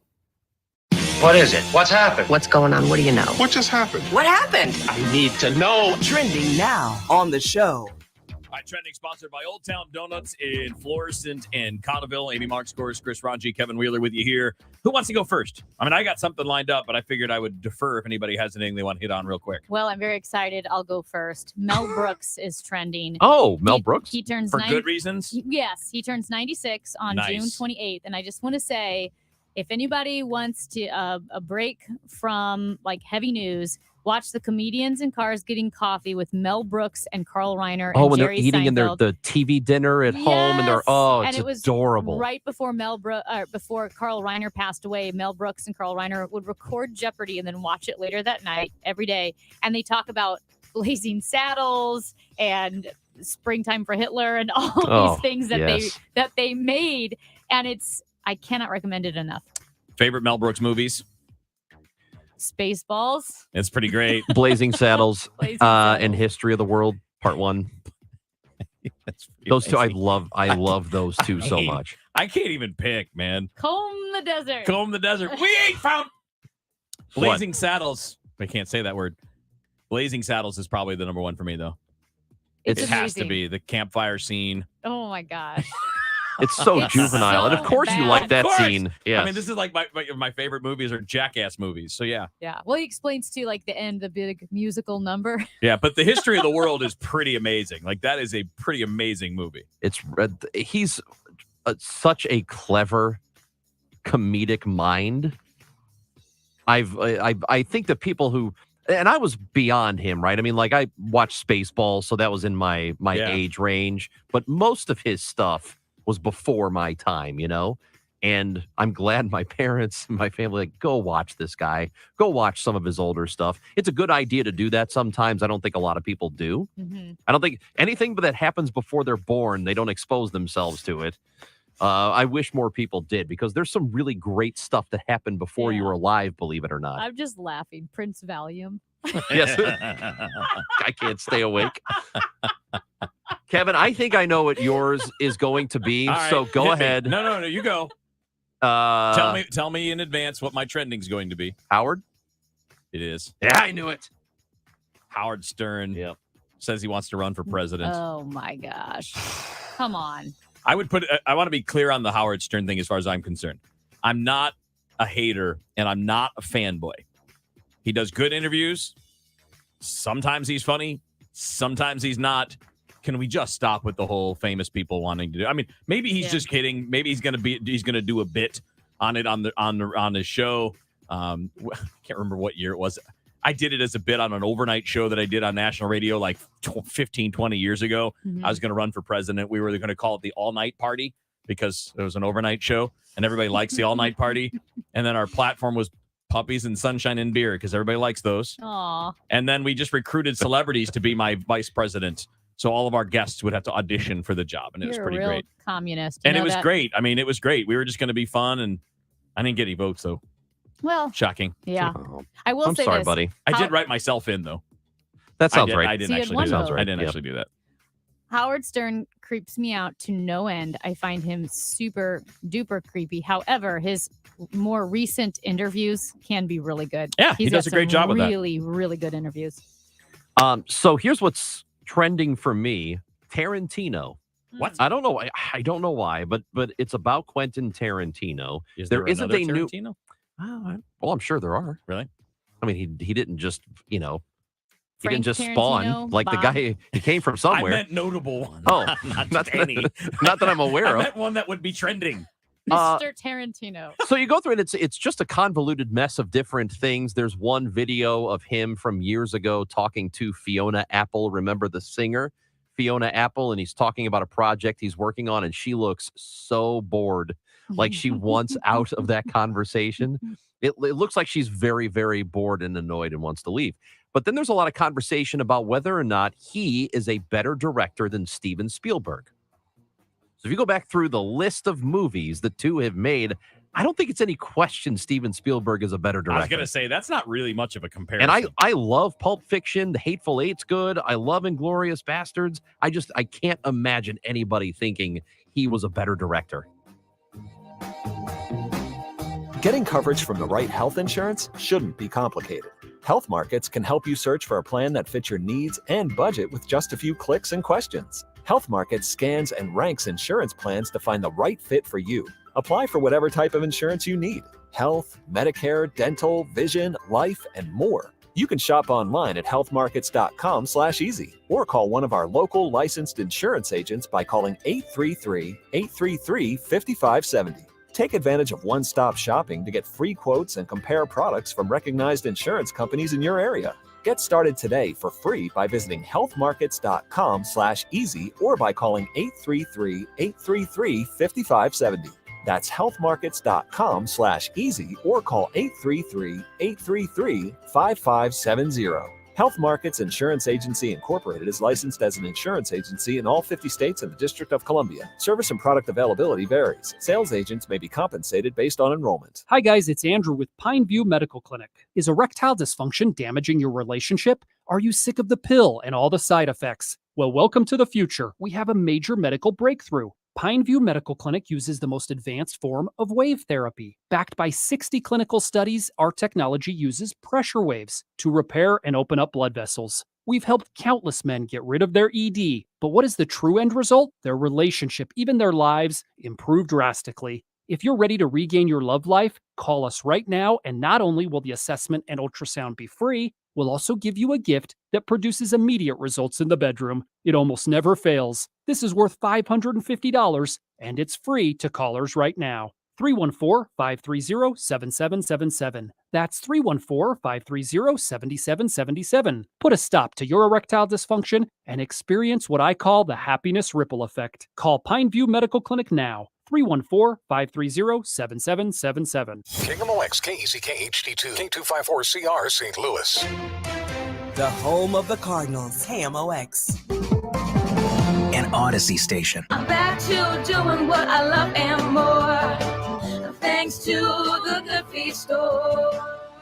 What is it? What's happened?
What's going on? What do you know?
What just happened?
What happened?
I need to know.
Trending now on the show.
All right, trending sponsored by Old Town Donuts in Florissant and Connellville. Amy Mark Scores, Chris Ranji, Kevin Wheeler with you here. Who wants to go first? I mean, I got something lined up, but I figured I would defer if anybody has anything they want to hit on real quick.
Well, I'm very excited. I'll go first. Mel Brooks is trending.
Oh, Mel Brooks?
He turns
For good reasons?
Yes, he turns 96 on
Nice.
June 28th. And I just want to say, if anybody wants to a break from like heavy news, watch the Comedians in Cars Getting Coffee with Mel Brooks and Carl Reiner.
Oh,
and
when
Jerry
they're eating in Seinfeld. the TV dinner at home, and they're
And
it's
it was
adorable.
Right before before Carl Reiner passed away, Mel Brooks and Carl Reiner would record Jeopardy and then watch it later that night every day. And they talk about Blazing Saddles and Springtime for Hitler and all these things that they made. And I cannot recommend it enough.
Favorite Mel Brooks movies?
Spaceballs.
It's pretty great.
Blazing Saddles,
Blazing
and History of the World, Part 1. Those two,
amazing.
I love those two so much.
I can't even pick, man.
Comb the Desert.
Comb the Desert. We ain't found Blazing Saddles. I can't say that word. Blazing Saddles is probably the number one for me, though.
It
has to
amazing.
be the campfire scene.
Oh my gosh.
It's so
It's
juvenile, and of
so
course you like
bad.
that
Of course.
scene. Yeah,
I mean, this is like my favorite movies are Jackass movies. So yeah.
Yeah. Well, he explains too, like the end, the big musical number.
Yeah, but the history of the world is pretty amazing. Like that is a pretty amazing movie.
he's such a clever comedic mind. I think the people who, and I was beyond him, right? I mean, like I watched Spaceballs, so that was in my age range. But most of his stuff was before my time, you know. And I'm glad my parents and my family like, go watch this guy. Go watch some of his older stuff. It's a good idea to do that sometimes. I don't think a lot of people do.
Mm-hmm.
I don't think anything that happens before they're born, they don't expose themselves to it. I wish more people did, because there's some really great stuff that happened before you were alive, believe it or not.
I'm just laughing. Prince Valium.
Yes. I can't stay awake. Kevin, I think I know what yours is going to be.
All right,
so go
hit me.
ahead.
No, you go. Tell me in advance what my trending's going to be.
Howard?
It is.
Yeah, I knew it.
Howard Stern says he wants to run for president.
Oh my gosh. Come on.
I want to be clear on the Howard Stern thing as far as I'm concerned. I'm not a hater and I'm not a fanboy. He does good interviews. Sometimes he's funny. Sometimes he's not. Can we just stop with the whole famous people wanting to do? I mean, maybe he's just kidding. Maybe he's gonna do a bit on it on his show. I can't remember what year it was. I did it as a bit on an overnight show that I did on national radio like 15, 20 years ago.
Mm-hmm.
I was going to run for president. We were going to call it the all-night party because it was an overnight show and everybody likes the all-night party. And then our platform was puppies and sunshine and beer because everybody likes those.
Aw.
And then we just recruited celebrities to be my vice president. So all of our guests would have to audition for the job. And it was
You're
pretty
a real
great.
Communist.
And it was great. I mean, it was great. We were just going to be fun. And I didn't get any votes, though.
Well,
Shocking.
yeah. I will
I'm
say
sorry,
this.
buddy. I did write myself in, though.
That sounds right.
I didn't
So you had
actually
one
do that.
vote.
I didn't
Yep.
actually do that.
Howard Stern creeps me out to no end. I find him super duper creepy. However, his more recent interviews can be really good.
Yeah, he does a great job with that.
Really, really good interviews.
So here's what's trending for me: Tarantino.
What?
I don't know. I don't know why, but it's about Quentin Tarantino.
Is
there
there
isn't
another
a new.
Tarantino?
Well, I'm sure there are.
Really?
I mean, he didn't just he
Frank
didn't just spawn
Tarantino,
like the
Bob.
guy. He came from somewhere.
I meant notable one.
Oh,
not
not
just any.
not that I'm aware
I
of.
meant one that would be trending.
Mr. Tarantino.
So you go through it, it's just a convoluted mess of different things. There's one video of him from years ago talking to Fiona Apple. Remember the singer, Fiona Apple? And he's talking about a project he's working on, and she looks so bored, like she wants out of that conversation. It looks like she's very, very bored and annoyed and wants to leave. But then there's a lot of conversation about whether or not he is a better director than Steven Spielberg. So if you go back through the list of movies the two have made, I don't think it's any question Steven Spielberg is a better director.
I was going to say, that's not really much of a comparison.
And I love Pulp Fiction. The Hateful Eight's good. I love Inglourious Bastards. I can't imagine anybody thinking he was a better director.
Getting coverage from the right health insurance shouldn't be complicated. Health Markets can help you search for a plan that fits your needs and budget with just a few clicks and questions. Health Markets scans and ranks insurance plans to find the right fit for you. Apply for whatever type of insurance you need: health, Medicare, dental, vision, life, and more. You can shop online at healthmarkets.com/easy or call one of our local licensed insurance agents by calling 833-833-5570. Take advantage of one-stop shopping to get free quotes and compare products from recognized insurance companies in your area. Get started today for free by visiting healthmarkets.com/easy or by calling 833-833-5570. That's healthmarkets.com/easy or call 833-833-5570. Health Markets Insurance Agency Incorporated is licensed as an insurance agency in all 50 states and the District of Columbia. Service and product availability varies. Sales agents may be compensated based on enrollment.
Hi guys, it's Andrew with Pineview Medical Clinic. Is erectile dysfunction damaging your relationship? Are you sick of the pill and all the side effects? Well, welcome to the future. We have a major medical breakthrough. Pineview Medical Clinic uses the most advanced form of wave therapy. Backed by 60 clinical studies, our technology uses pressure waves to repair and open up blood vessels. We've helped countless men get rid of their ED, but what is the true end result? Their relationship, even their lives, improve drastically. If you're ready to regain your love life, call us right now, and not only will the assessment and ultrasound be free, we'll also give you a gift that produces immediate results in the bedroom. It almost never fails. This is worth $550, and it's free to callers right now. 314-530-7777. That's 314-530-7777. Put a stop to your erectile dysfunction and experience what I call the happiness ripple effect. Call Pineview Medical Clinic now. 314-530-7777.
KMOX, KECK HD2, K254CR St. Louis.
The home of the Cardinals, KMOX.
An Odyssey station.
I'm back to doing what I love and more. Thanks to the Good Feet store.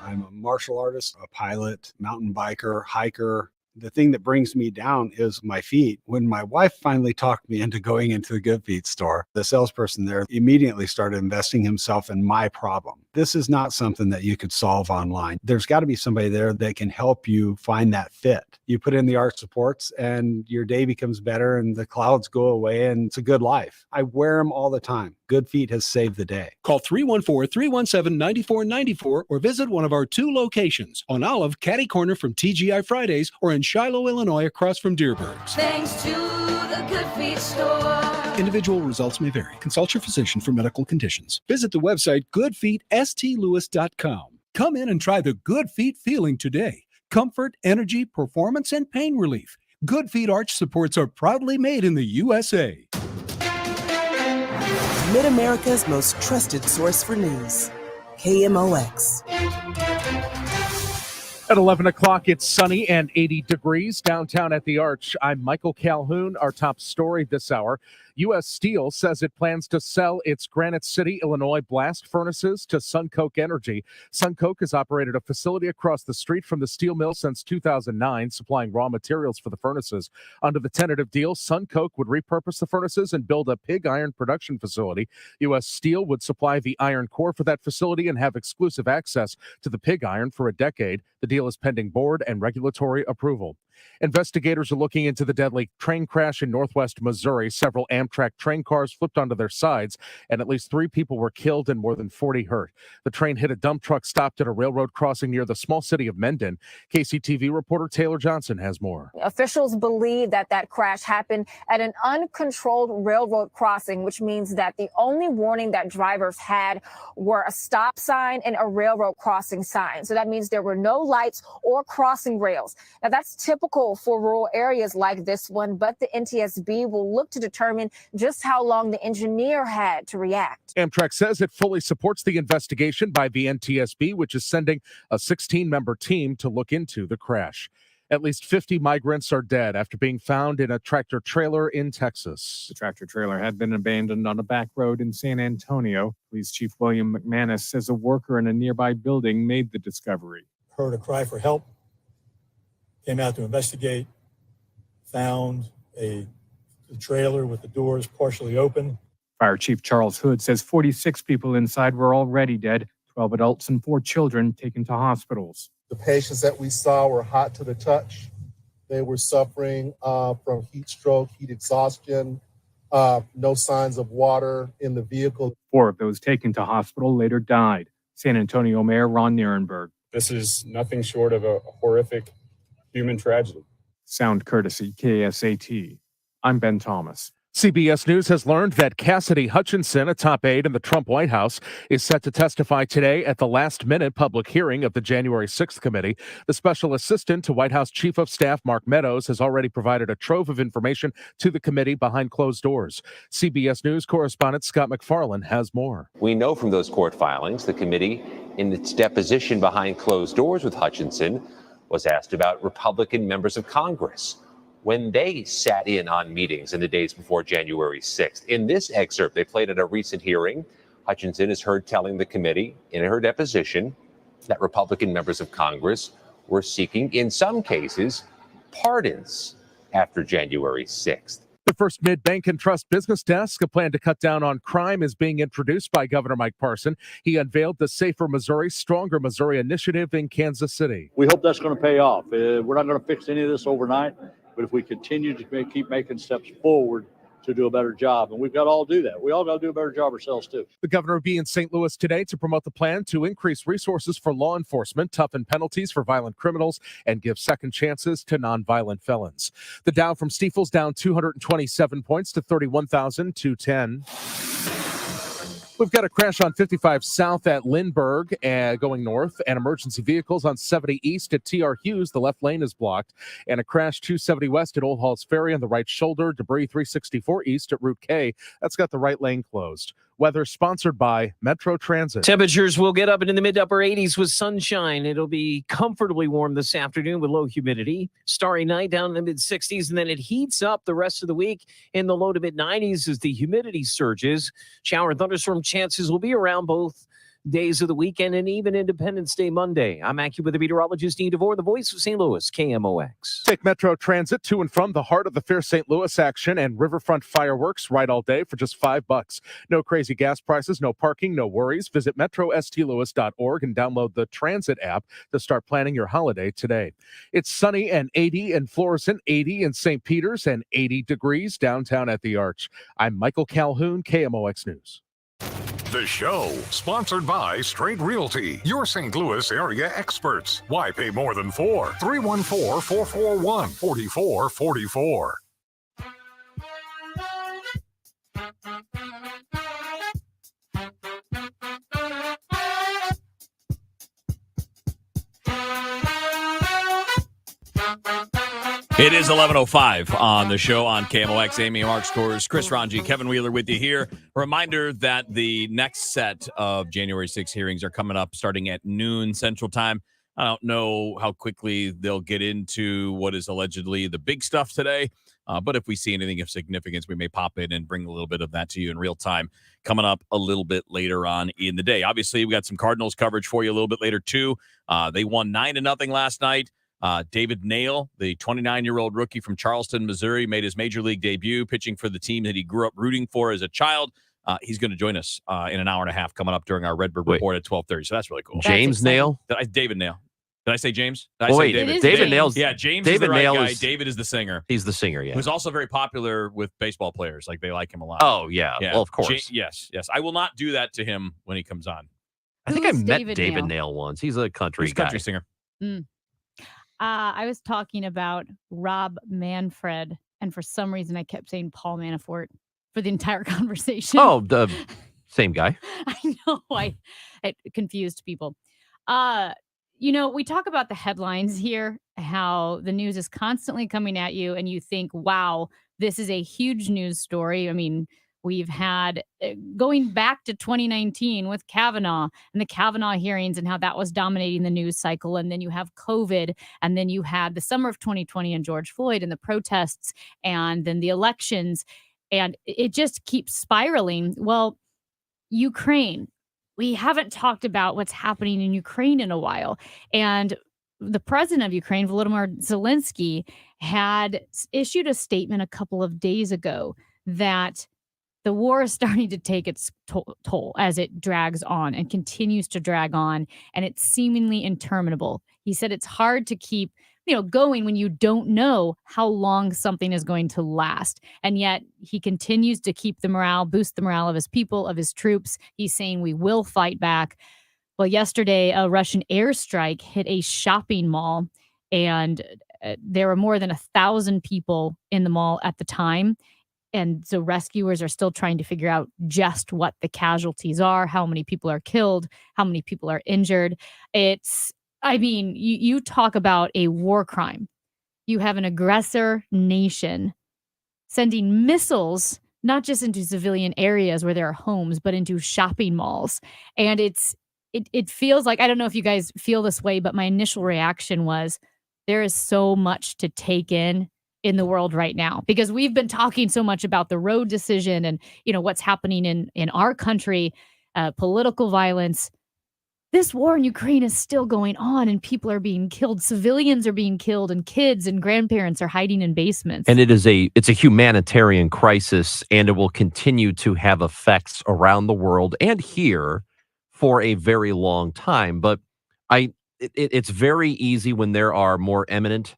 I'm a martial artist, a pilot, mountain biker, hiker. The thing that brings me down is my feet. When my wife finally talked me into going into the Good Feet store, the salesperson there immediately started investing himself in my problem. This is not something that you could solve online. There's got to be somebody there that can help you find that fit. You put in the arch supports and your day becomes better and the clouds go away and it's a good life. I wear them all the time. Good Feet has saved the day.
Call 314-317-9494 or visit one of our 2 locations on Olive, Catty Corner from TGI Fridays, or in Shiloh, Illinois, across from Deerbergs.
Thanks to the Good Feet store.
Individual results may vary. Consult your physician for medical conditions. Visit the website goodfeetstlewis.com. Come in and try the Good Feet feeling today. Comfort, energy, performance, and pain relief. Good Feet arch supports are proudly made in the USA.
Mid-America's most trusted source for news. KMOX.
At 11 o'clock, it's sunny and 80 degrees downtown at the Arch. I'm Michael Calhoun. Our top story this hour. U.S. Steel says it plans to sell its Granite City, Illinois blast furnaces to SunCoke Energy. SunCoke has operated a facility across the street from the steel mill since 2009, supplying raw materials for the furnaces. Under the tentative deal, SunCoke would repurpose the furnaces and build a pig iron production facility. U.S. Steel would supply the iron core for that facility and have exclusive access to the pig iron for a decade. The deal is pending board and regulatory approval. Investigators are looking into the deadly train crash in northwest Missouri. Several Amtrak train cars flipped onto their sides, and at least 3 people were killed and more than 40 hurt. The train hit a dump truck stopped at a railroad crossing near the small city of Mendon. KCTV reporter Taylor Johnson has more.
Officials believe that crash happened at an uncontrolled railroad crossing, which means that the only warning that drivers had were a stop sign and a railroad crossing sign. So that means there were no lights or crossing rails. Now, that's typical for rural areas like this one, but the NTSB will look to determine just how long the engineer had to react.
Amtrak says it fully supports the investigation by the NTSB, which is sending a 16-member team to look into the crash. At least 50 migrants are dead after being found in a tractor trailer in Texas.
The tractor trailer had been abandoned on a back road in San Antonio. Police Chief William McManus says a worker in a nearby building made the discovery.
Heard a cry for help, came out to investigate, found a trailer with the doors partially open.
Fire Chief Charles Hood says 46 people inside were already dead, 12 adults and 4 children taken to hospitals.
The patients that we saw were hot to the touch. They were suffering from heat stroke, heat exhaustion, no signs of water in the vehicle.
4 of those taken to hospital later died. San Antonio Mayor Ron Nierenberg.
This is nothing short of a horrific human tragedy.
Sound courtesy KSAT. I'm Ben Thomas.
CBS News has learned that Cassidy Hutchinson, a top aide in the Trump White House, is set to testify today at the last-minute public hearing of the January 6th committee. The special assistant to White House Chief of Staff Mark Meadows has already provided a trove of information to the committee behind closed doors. CBS News correspondent Scott McFarland has more.
We know from those court filings the committee, in its deposition behind closed doors with Hutchinson, was asked about Republican members of Congress when they sat in on meetings in the days before January 6th. In this excerpt they played at a recent hearing, Hutchinson is heard telling the committee in her deposition that Republican members of Congress were seeking, in some cases, pardons after January 6th.
The first mid-bank and trust business desk, a plan to cut down on crime, is being introduced by Governor Mike Parson. He unveiled the Safer Missouri, Stronger Missouri initiative in Kansas City.
We hope that's going to pay off. We're not going to fix any of this overnight, but if we continue to keep making steps forward to do a better job, and we've got to all do that. We all got to do a better job ourselves, too.
The governor will be in St. Louis today to promote the plan to increase resources for law enforcement, toughen penalties for violent criminals, and give second chances to nonviolent felons. The Dow from Stifel's down 227 points to 31,210. We've got a crash on 55 South at Lindbergh going north, and emergency vehicles on 70 East at T.R. Hughes. The left lane is blocked, and a crash 270 West at Old Halls Ferry on the right shoulder. Debris 364 East at Route K. That's got the right lane closed. Weather sponsored by Metro Transit.
Temperatures will get up into the mid-upper 80s with sunshine. It'll be comfortably warm this afternoon with low humidity. Starry night down in the mid-60s, and then it heats up the rest of the week in the low to mid-90s as the humidity surges. Shower and thunderstorm chances will be around both days of the weekend and even Independence Day Monday. I'm AccuWeather meteorologist Dean DeVore, the voice of St. Louis, KMOX.
Take Metro Transit to and from the heart of the Fair St. Louis action and riverfront fireworks right all day for just $5. No crazy gas prices, no parking, no worries. Visit metrostlouis.org and download the Transit app to start planning your holiday today. It's sunny and 80 in Florissant, 80 in St. Peters, and 80 degrees downtown at the Arch. I'm Michael Calhoun, KMOX News.
The show, sponsored by Straight Realty, your St. Louis area experts. Why pay more than 4? 314-441-4444.
It is 11:05 on the show on KMOX. Amy Mark scores. Chris Ranji, Kevin Wheeler with you here. Reminder that the next set of January 6 hearings are coming up starting at noon Central Time. I don't know how quickly they'll get into what is allegedly the big stuff today. But if we see anything of significance, we may pop in and bring a little bit of that to you in real time coming up a little bit later on in the day. Obviously, we got some Cardinals coverage for you a little bit later, too. They won 9-0 last night. David Nail, the 29-year-old rookie from Charleston, Missouri, made his major league debut pitching for the team that he grew up rooting for as a child. He's going to join us in an hour and a half coming up during our Redbird Report at 12:30. So that's really cool.
James Nail?
David Nail. Did I say James? Did I
Well,
say
wait,
David?
David Nail's.
Yeah, James
David
is the right
Nail
guy.
is-
David is the singer.
He's the singer, yeah.
Who's also very popular with baseball players. Like, they like him a lot.
Oh, yeah. Well, of course.
Yes. I will not do that to him when he comes on.
I think I
Who's
met
David
David
Nail?
Nail once. He's a country
He's a
guy.
country singer.
I was talking about Rob Manfred, and for some reason I kept saying Paul Manafort for the entire conversation.
Oh, the same guy.
I know. I confused people. We talk about the headlines here, how the news is constantly coming at you, and you think, wow, this is a huge news story. I mean, we've had going back to 2019 with Kavanaugh and the Kavanaugh hearings and how that was dominating the news cycle. And then you have COVID, and then you had the summer of 2020 and George Floyd and the protests, and then the elections, and it just keeps spiraling. Well, Ukraine. We haven't talked about what's happening in Ukraine in a while. And the president of Ukraine, Volodymyr Zelensky, had issued a statement a couple of days ago that the war is starting to take its toll as it drags on and continues to drag on, and it's seemingly interminable. He said it's hard to keep going when you don't know how long something is going to last. And yet he continues to keep boost the morale of his people, of his troops. He's saying we will fight back. Well, yesterday, a Russian airstrike hit a shopping mall, and there were more than 1,000 people in the mall at the time. And so rescuers are still trying to figure out just what the casualties are, how many people are killed, how many people are injured. You talk about a war crime. You have an aggressor nation sending missiles, not just into civilian areas where there are homes, but into shopping malls. And it feels like, I don't know if you guys feel this way, but my initial reaction was there is so much to take in the world right now, because we've been talking so much about the road decision and, what's happening in our country, political violence. This war in Ukraine is still going on, and people are being killed. Civilians are being killed, and kids and grandparents are hiding in basements.
And it's a humanitarian crisis, and it will continue to have effects around the world and here for a very long time. But it's very easy when there are more imminent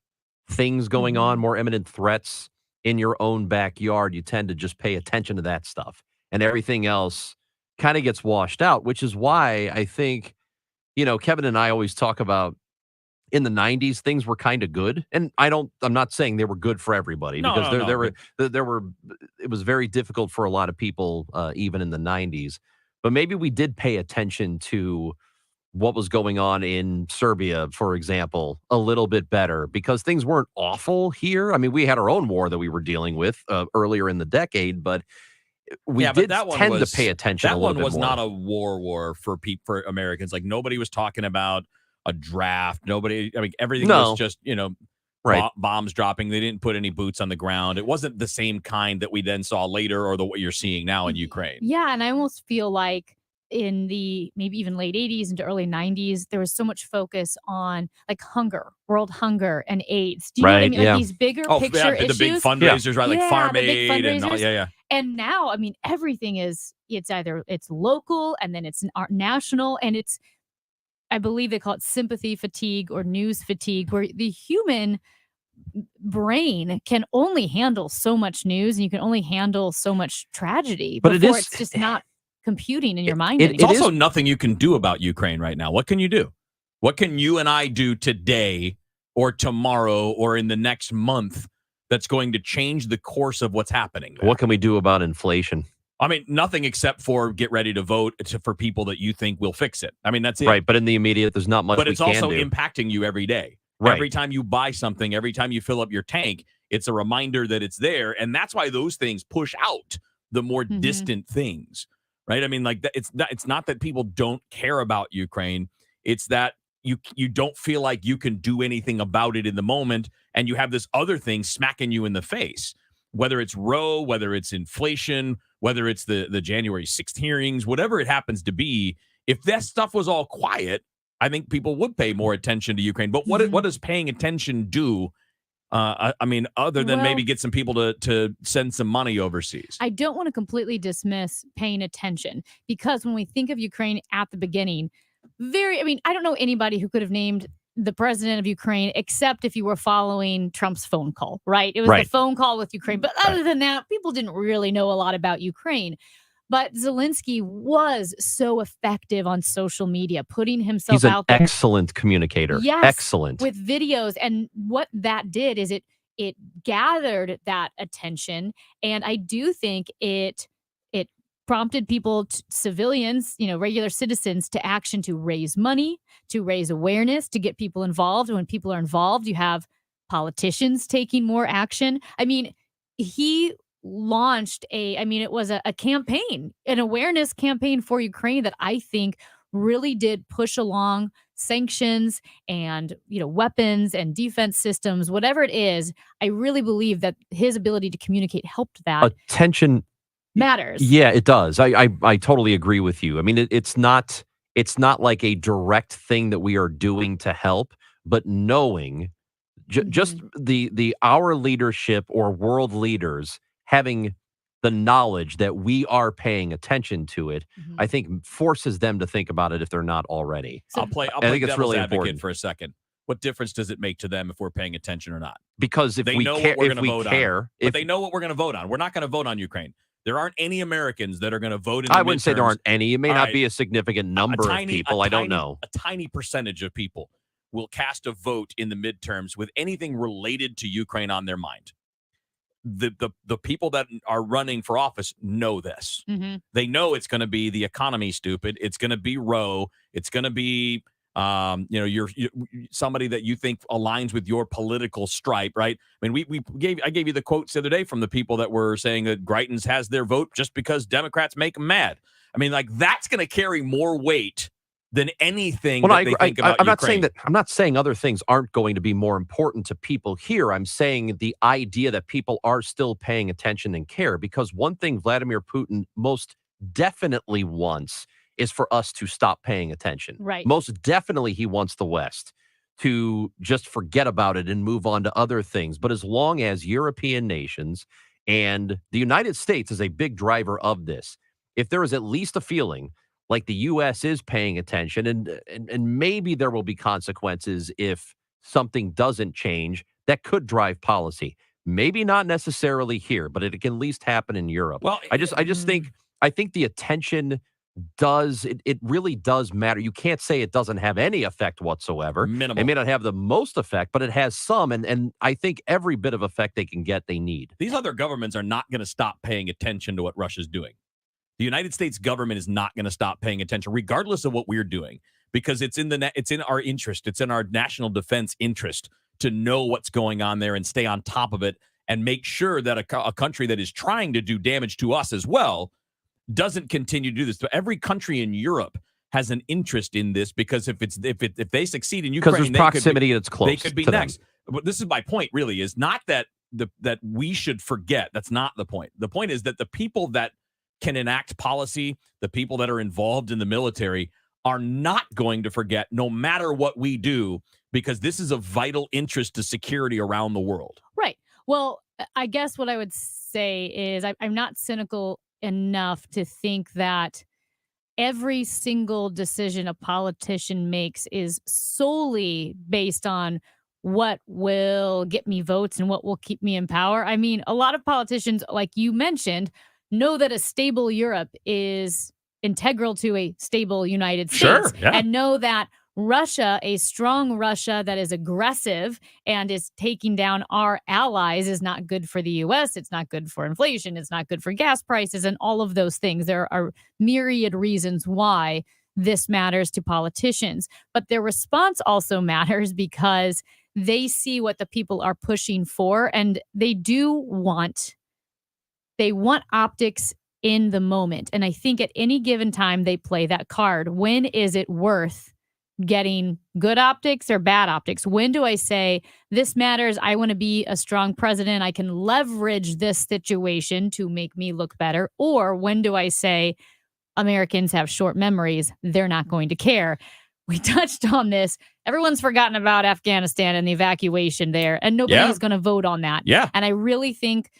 things going on, more imminent threats in your own backyard. You tend to just pay attention to that stuff, and everything else kind of gets washed out, which is why I think, Kevin and I always talk about in the 90s, things were kind of good. And I'm not saying they were good for everybody, because it was very difficult for a lot of people, even in the 90s. But maybe we did pay attention to what was going on in Serbia, for example, a little bit better, because things weren't awful here. I mean, we had our own war that we were dealing with earlier in the decade, but we did tend to pay attention a little bit more.
That one was not a war for Americans. Like, nobody was talking about a draft. Everything was just,
right.
Bombs dropping. They didn't put any boots on the ground. It wasn't the same kind that we then saw later, or what you're seeing now in Ukraine.
Yeah, and I almost feel like in the maybe even late 80s into early 90s, there was so much focus on like hunger, world hunger, and AIDS. Do you know what I mean? Like these bigger picture issues.
The big fundraisers, right? Like Farm
the big
Aid and all, yeah.
And now, everything it's local, and then it's national, and I believe they call it sympathy fatigue or news fatigue, where the human brain can only handle so much news, and you can only handle so much tragedy.
But
it's just not computing in your mind
It's
anymore.
also nothing you can do about Ukraine right now. What can you do? What can you and I do today or tomorrow or in the next month that's going to change the course of what's happening there?
What can we do about inflation?
Nothing except for get ready to vote for people that you think will fix it. That's it.
Right, but in the immediate, there's not much
But
we
it's
can
also
do.
impacting you every day.
Right.
Every time you buy something, every time you fill up your tank, it's a reminder that it's there. And that's why those things push out the more distant things, right? It's not that people don't care about Ukraine. It's that, you don't feel like you can do anything about it in the moment, and you have this other thing smacking you in the face, whether it's Roe, whether it's inflation, whether it's the January 6th hearings, whatever it happens to be. If that stuff was all quiet, I think people would pay more attention to Ukraine. But what does paying attention do? I mean, other than maybe get some people to send some money overseas.
I don't want to completely dismiss paying attention, because when we think of Ukraine at the beginning, I don't know anybody who could have named the president of Ukraine, except if you were following Trump's phone call, right? It was the phone call with Ukraine. But other than that, people didn't really know a lot about Ukraine. But Zelensky was so effective on social media, putting himself
He's an
out there.
excellent communicator.
Yes,
Excellent.
with videos. And what that did is it gathered that attention. And I do think it prompted people, civilians, regular citizens, to action, to raise money, to raise awareness, to get people involved. When people are involved, you have politicians taking more action. I mean, he launched it was a campaign, an awareness campaign for Ukraine that I think really did push along sanctions and, weapons and defense systems, whatever it is. I really believe that his ability to communicate helped that.
Attention
matters.
Yeah, it does. I totally agree with you. I mean, it's not like a direct thing that we are doing to help, but knowing just our leadership or world leaders having the knowledge that we are paying attention to it, I think forces them to think about it if they're not already.
I'll play
I think it's
devil's
really
advocate
important.
for a second. What difference does it make to them if we're paying attention or not?
Because if
they
we
know
care,
what we're
if
going to
we
vote
care,
on, but they know what we're going to vote on. We're not going to vote on Ukraine. There aren't any Americans that are going to vote in the
I wouldn't say there
midterms.
aren't any. It may
All
not
right.
be a significant number of people. I don't know.
A tiny percentage of people will cast a vote in the midterms with anything related to Ukraine on their mind. The people that are running for office know this. They know it's going to be the economy, stupid. It's going to be Roe. It's going to be you're somebody that you think aligns with your political stripe, right? I mean, I gave you the quotes the other day from the people that were saying that Greitens has their vote just because Democrats make them mad. I mean, like, that's going to carry more weight than anything that they think about Ukraine.
I'm not saying other things aren't going to be more important to people here. I'm saying the idea that people are still paying attention and care, because one thing Vladimir Putin most definitely wants is for us to stop paying attention.
Right.
Most definitely he wants the West to just forget about it and move on to other things. But as long as European nations and the United States is a big driver of this, if there is at least a feeling like the U.S. is paying attention, and maybe there will be consequences if something doesn't change that could drive policy. Maybe not necessarily here, but it can at least happen in Europe.
Well,
I think the attention it really does matter. You can't say it doesn't have any effect whatsoever.
Minimal.
It may not have the most effect, but it has some, and I think every bit of effect they can get, they need.
These other governments are not going to stop paying attention to what Russia's doing. The United States government is not going to stop paying attention, regardless of what we're doing, because it's in our interest. It's in our national defense interest to know what's going on there and stay on top of it and make sure that a country that is trying to do damage to us as well doesn't continue to do this. So every country in Europe has an interest in this, because if they succeed in Ukraine,
because there's proximity, it's close.
They could be
to
next.
them.
But this is my point. Really, is not that that we should forget. That's not the point. The point is that the people that can enact policy, the people that are involved in the military, are not going to forget, no matter what we do, because this is a vital interest to security around the world.
Right. Well, I guess what I would say is I'm not cynical enough to think that every single decision a politician makes is solely based on what will get me votes and what will keep me in power. I mean, a lot of politicians, like you mentioned, know that a stable Europe is integral to a stable United States.
Sure, yeah.
And know that Russia, a strong Russia that is aggressive and is taking down our allies, is not good for the U.S. It's not good for inflation. It's not good for gas prices and all of those things. There are myriad reasons why this matters to politicians. But their response also matters because they see what the people are pushing for, and they want optics in the moment. And I think at any given time they play that card. When is it worth getting good optics or bad optics? When do I say this matters? I want to be a strong president. I can leverage this situation to make me look better. Or when do I say Americans have short memories? They're not going to care. We touched on this. Everyone's forgotten about Afghanistan and the evacuation there, and nobody's going to vote on that.
Yeah.
And I really think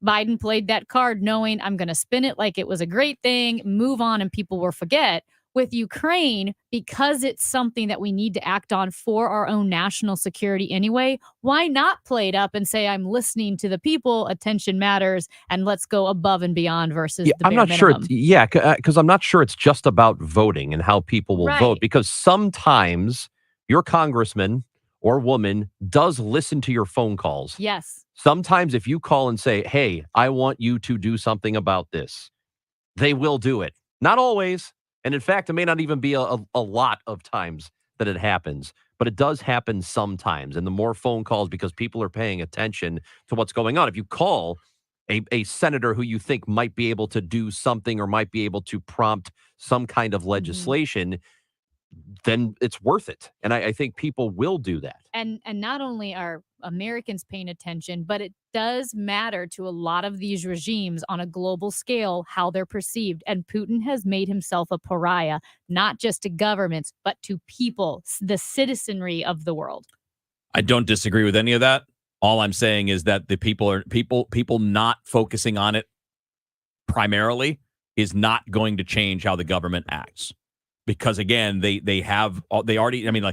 Biden played that card knowing I'm going to spin it like it was a great thing, move on, and people will forget. With Ukraine, because it's something that we need to act on for our own national security anyway, why not play it up and say, I'm listening to the people, attention matters, and let's go above and beyond versus the bare
I'm not
minimum.
sure. Because I'm not sure it's just about voting and how people will vote, because sometimes your congressman or woman does listen to your phone calls.
Yes.
Sometimes if you call and say, hey, I want you to do something about this, they will do it. Not always. And in fact, it may not even be a lot of times that it happens, but it does happen sometimes. And the more phone calls, because people are paying attention to what's going on. If you call a senator who you think might be able to do something or might be able to prompt some kind of legislation, then it's worth it. And I think people will do that.
And not only are Americans paying attention, but it does matter to a lot of these regimes on a global scale how they're perceived. And Putin has made himself a pariah, not just to governments, but to people, the citizenry of the world.
I don't disagree with any of that. All I'm saying is that the people not focusing on it primarily is not going to change how the government acts. Because again, they already,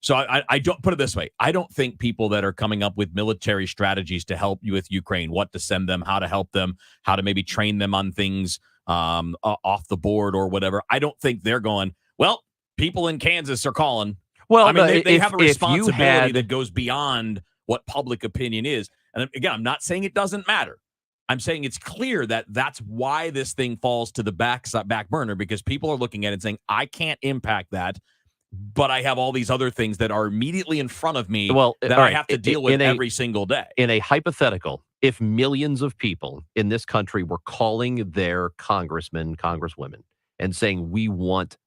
so I don't put it this way. I don't think people that are coming up with military strategies to help you with Ukraine, what to send them, how to help them, how to maybe train them on things off the board or whatever. I don't think they're going, well, people in Kansas are calling.
Well,
I mean, they have a
if you
responsibility that goes beyond what public opinion is. And again, I'm not saying it doesn't matter. I'm saying it's clear that that's why this thing falls to the back burner, because people are looking at it and saying, I can't impact that, but I have all these other things that are immediately in front of me that I have to deal with every single day.
In a hypothetical, if millions of people in this country were calling their congressmen, congresswomen, and saying,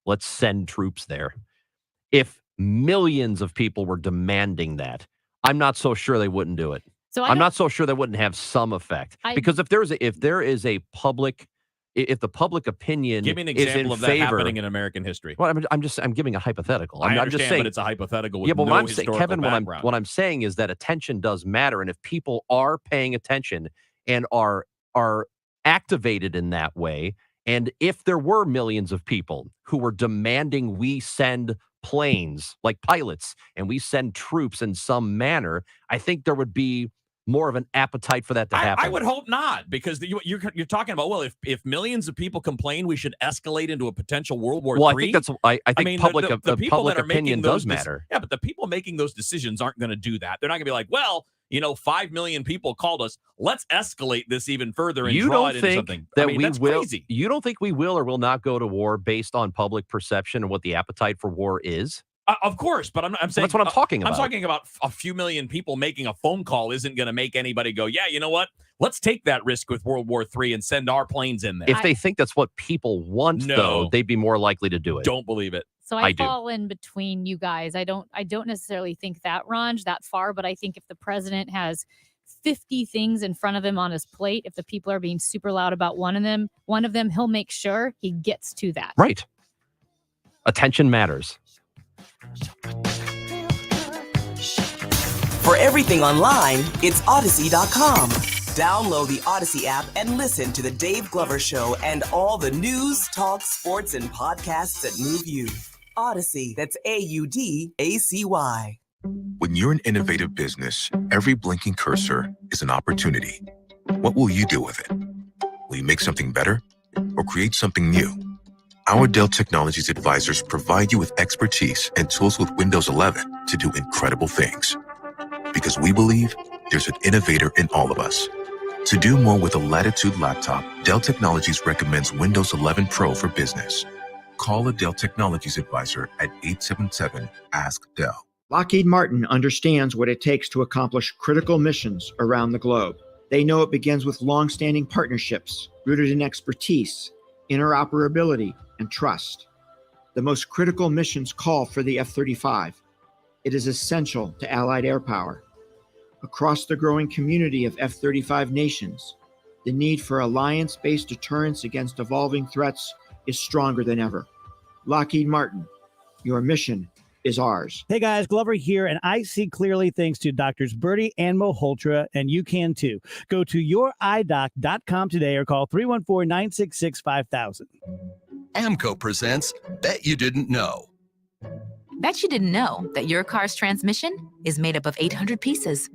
let's send troops there. If millions of people were demanding that, I'm not so sure they wouldn't do it.
So
I'm not so sure that wouldn't have some effect, because if the public opinion
Give me an
is in
example of that
favor,
happening in American history.
well, I'm giving a hypothetical.
I
I'm
understand,
just saying,
but it's a hypothetical with
yeah, but
no
what I'm saying,
historical
Kevin,
background.
what I'm saying is that attention does matter, and if people are paying attention and are activated in that way, and if there were millions of people who were demanding we send planes like pilots and we send troops in some manner, I think there would be more of an appetite for that to happen.
I would hope not, because you're talking about, well, if millions of people complain, we should escalate into a potential World War III.
Well, I think that's. I think public
public
opinion does matter.
Yeah, but the people making those decisions aren't going to do that. They're not going to be like, well, 5 million people called us. Let's escalate this even further and draw it into something. That's crazy.
You don't think we will or will not go to war based on public perception and what the appetite for war is?
Of course, but I'm saying
that's what I'm talking about.
I'm talking about a few million people making a phone call isn't going to make anybody go, yeah, you know what? Let's take that risk with World War III and send our planes in there.
If they think that's what people want, though, they'd be more likely to do it.
Don't believe it.
So I fall in between you guys. I don't necessarily think that, Ranj, that far, but I think if the president has 50 things in front of him on his plate, if the people are being super loud about one of them, he'll make sure he gets to that.
Right. Attention matters.
For everything online, it's Odyssey.com. Download the Odyssey app and listen to The Dave Glover Show and all the news, talk, sports, and podcasts that move you. Odyssey, that's AUDACY.
When you're an innovative business, every blinking cursor is an opportunity. What will you do with it? Will you make something better or create something new? Our Dell Technologies advisors provide you with expertise and tools with Windows 11 to do incredible things. Because we believe there's an innovator in all of us. To do more with a Latitude laptop, Dell Technologies recommends Windows 11 Pro for business. Call a Dell Technologies advisor at 877-ASK-DELL.
Lockheed Martin understands what it takes to accomplish critical missions around the globe. They know it begins with long-standing partnerships rooted in expertise, interoperability, and trust. The most critical missions call for the F-35. It is essential to Allied air power. Across the growing community of F-35 nations, the need for alliance-based deterrence against evolving threats is stronger than ever. Lockheed Martin, your mission is ours.
Hey guys, Glover here, and I see clearly thanks to Doctors Bertie and Malhotra, and you can too. Go to youridoc.com today or call 314-966-5000.
AMCO presents Bet You Didn't Know.
Bet you didn't know that your car's transmission is made up of 800 pieces.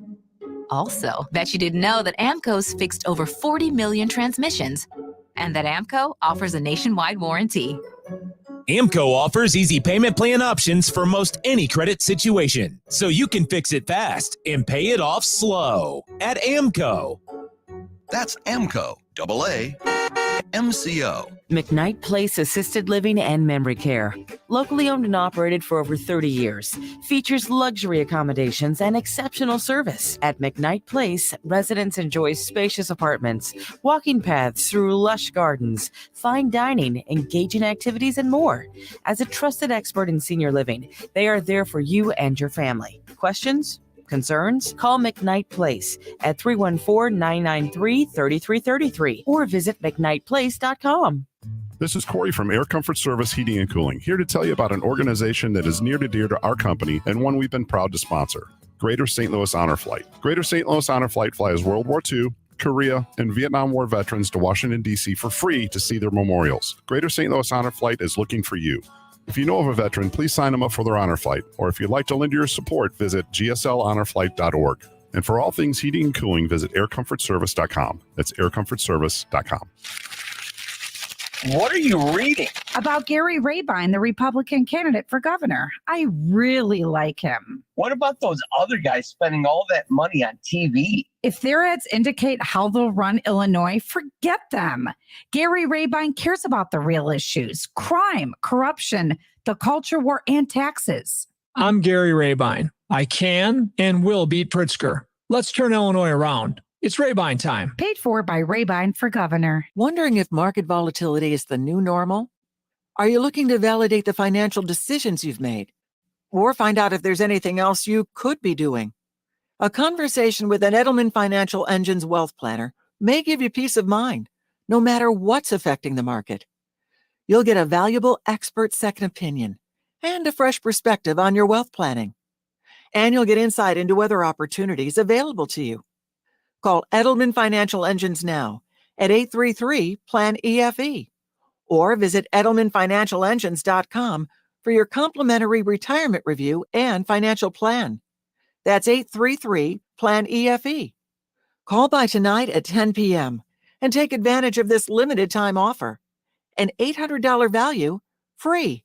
Also, bet you didn't know that AMCO's fixed over 40 million transmissions, and that AMCO offers a nationwide warranty.
AMCO offers easy payment plan options for most any credit situation, so you can fix it fast and pay it off slow at AMCO.
That's AMCO, AA, MCO.
McKnight Place Assisted Living and Memory Care. Locally owned and operated for over 30 years. Features luxury accommodations and exceptional service. At McKnight Place, residents enjoy spacious apartments, walking paths through lush gardens, fine dining, engaging activities, and more. As a trusted expert in senior living, they are there for you and your family. Questions? Concerns? Call McKnight Place at 314-993-3333 or visit McKnightPlace.com.
This is Corey from Air Comfort Service Heating and Cooling, here to tell you about an organization that is near and dear to our company and one we've been proud to sponsor, Greater St. Louis Honor Flight. Greater St. Louis Honor Flight flies World War II, Korea, and Vietnam War veterans to Washington, D.C. for free to see their memorials. Greater St. Louis Honor Flight is looking for you. If you know of a veteran, please sign them up for their honor flight, or if you'd like to lend your support, visit gslhonorflight.org. And for all things heating and cooling, visit aircomfortservice.com. That's aircomfortservice.com.
What are you reading?
About Gary Rabine, the Republican candidate for governor. I really like him.
What about those other guys spending all that money on TV?
If their ads indicate how they'll run Illinois, forget them. Gary Rabine cares about the real issues: crime, corruption, the culture war, and taxes.
I'm Gary Rabine. I can and will beat Pritzker. Let's turn Illinois around. It's Rabine time.
Paid for by Rabine for governor.
Wondering if market volatility is the new normal? Are you looking to validate the financial decisions you've made? Or find out if there's anything else you could be doing? A conversation with an Edelman Financial Engine's wealth planner may give you peace of mind, no matter what's affecting the market. You'll get a valuable expert second opinion and a fresh perspective on your wealth planning. And you'll get insight into other opportunities available to you. Call Edelman Financial Engines now at 833-PLAN-EFE or visit EdelmanFinancialEngines.com for your complimentary retirement review and financial plan. That's 833-PLAN-EFE. Call by tonight at 10 p.m. and take advantage of this limited time offer. An $800 value, free.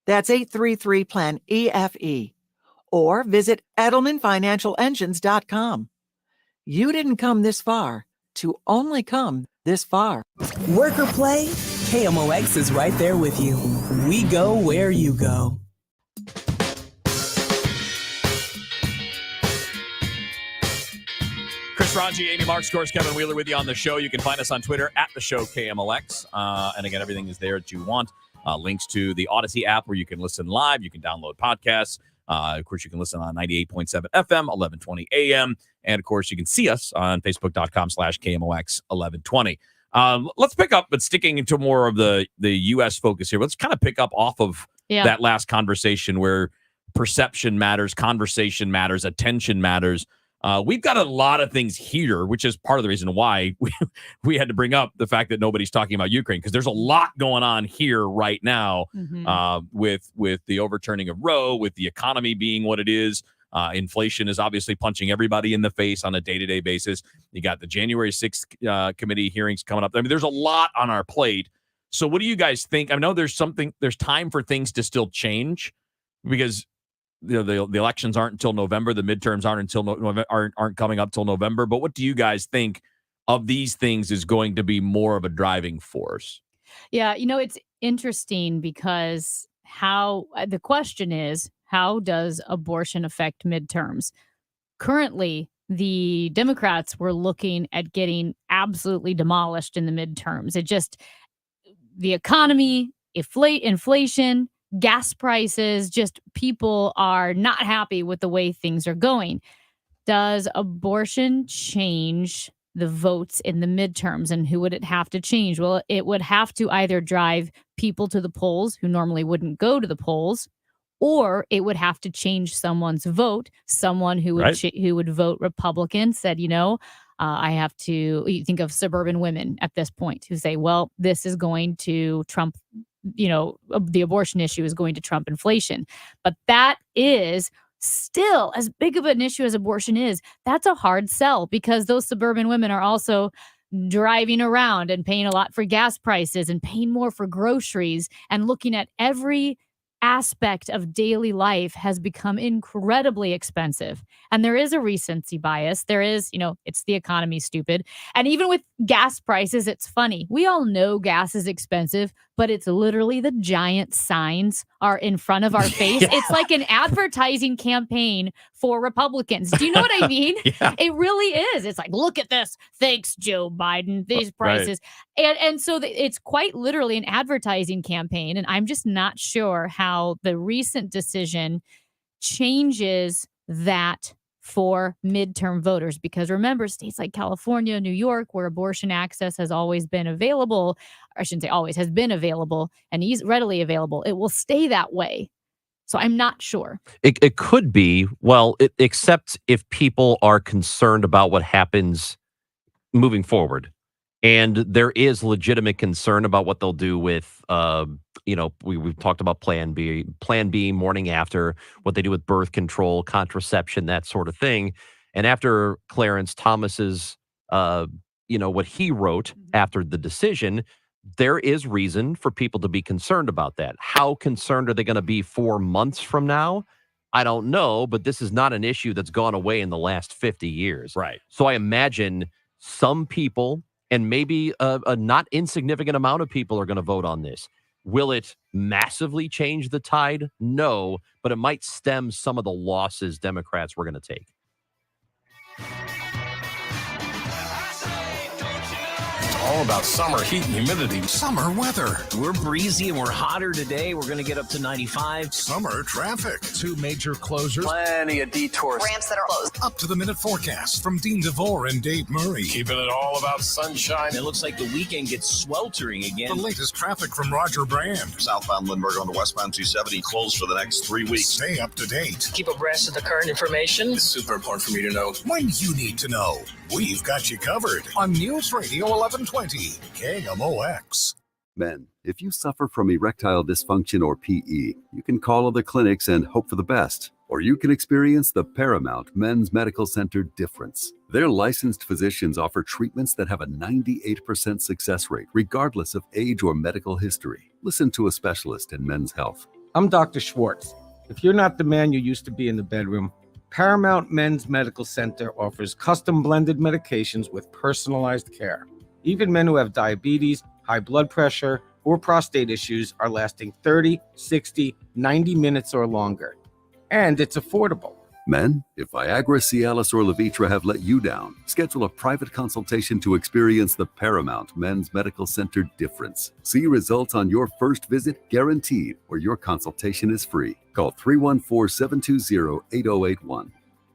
That's 833-PLAN-EFE or visit EdelmanFinancialEngines.com. You didn't come this far to only come this far.
Work or play, KMOX is right there with you. We go where you go.
Chris Ranji, Amy Marks, of course, Kevin Wheeler with you on the show. You can find us on Twitter at the show KMOX. And again, everything is there that you want. Links to the Odyssey app where you can listen live. You can download podcasts. Of course, you can listen on 98.7 FM, 1120 AM. And, of course, you can see us on Facebook.com/KMOX 1120. Let's pick up, but sticking to more of the U.S. focus here, let's kind of pick up off of that last conversation where perception matters, conversation matters, attention matters. We've got a lot of things here, which is part of the reason why we had to bring up the fact that nobody's talking about Ukraine, because there's a lot going on here right now with the overturning of Roe, with the economy being what it is. Inflation is obviously punching everybody in the face on a day-to-day basis. You got the January 6th committee hearings coming up. I mean, there's a lot on our plate. So what do you guys think? I know there's time for things to still change because the elections aren't until November. The midterms aren't coming up till November. But what do you guys think of these things is going to be more of a driving force?
Yeah, it's interesting because the question is, how does abortion affect midterms? Currently, the Democrats were looking at getting absolutely demolished in the midterms. The economy, inflation, gas prices, just people are not happy with the way things are going. Does abortion change the votes in the midterms, and who would it have to change? Well, it would have to either drive people to the polls who normally wouldn't go to the polls, or it would have to change someone's vote. Someone who would who would vote Republican said, I have to. You think of suburban women at this point who say, well, this is going to trump, the abortion issue is going to trump inflation. But that is still, as big of an issue as abortion is, that's a hard sell, because those suburban women are also driving around and paying a lot for gas prices and paying more for groceries, and looking at every aspect of daily life has become incredibly expensive. And there is a recency bias. There is, it's the economy, stupid. And even with gas prices, it's funny. We all know gas is expensive, but it's literally the giant signs are in front of our face.
Yeah.
It's like an advertising campaign for Republicans. Do you know what I mean?
Yeah.
It really is. It's like, look at this. Thanks, Joe Biden. These prices. And so it's quite literally an advertising campaign. And I'm just not sure how the recent decision changes that for midterm voters. Because remember, states like California, New York, where abortion access has always been available, or I shouldn't say always, has been available and readily available, it will stay that way. So I'm not sure.
It could be, except if people are concerned about what happens moving forward. And there is legitimate concern about what they'll do with, we've talked about Plan B, morning after, what they do with birth control, contraception, that sort of thing. And after Clarence Thomas's, what he wrote after the decision, there is reason for people to be concerned about that. How concerned are they going to be 4 months from now? I don't know, but this is not an issue that's gone away in the last 50 years.
Right.
So I imagine some people, and maybe a not insignificant amount of people, are going to vote on this. Will it massively change the tide? No, but it might stem some of the losses Democrats were going to take.
All about summer heat and humidity. Summer weather.
We're breezy and we're hotter today. We're going to get up to 95.
Summer traffic.
2 major closures.
Plenty of detours.
Ramps that are closed.
Up to the minute forecast from Dean DeVore and Dave Murray.
Keeping it all about sunshine.
It looks like the weekend gets sweltering again.
The latest traffic from Roger Brand.
Southbound Lindbergh on the westbound 270 closed for the next 3 weeks.
Stay up to date.
Keep abreast of the current information.
It's super important for me to know.
When you need to know, we've got you covered on News Radio 1120 KMOX.
Men, if you suffer from erectile dysfunction or PE, you can call other clinics and hope for the best. Or you can experience the Paramount Men's Medical Center difference. Their licensed physicians offer treatments that have a 98% success rate, regardless of age or medical history. Listen to a specialist in men's health.
I'm Dr. Schwartz. If you're not the man you used to be in the bedroom, Paramount Men's Medical Center offers custom blended medications with personalized care. Even men who have diabetes, high blood pressure, or prostate issues are lasting 30, 60, 90 minutes or longer. And it's affordable.
Men, if Viagra, Cialis, or Levitra have let you down, schedule a private consultation to experience the Paramount Men's Medical Center difference. See results on your first visit guaranteed, or your consultation is free. Call 314-720-8081.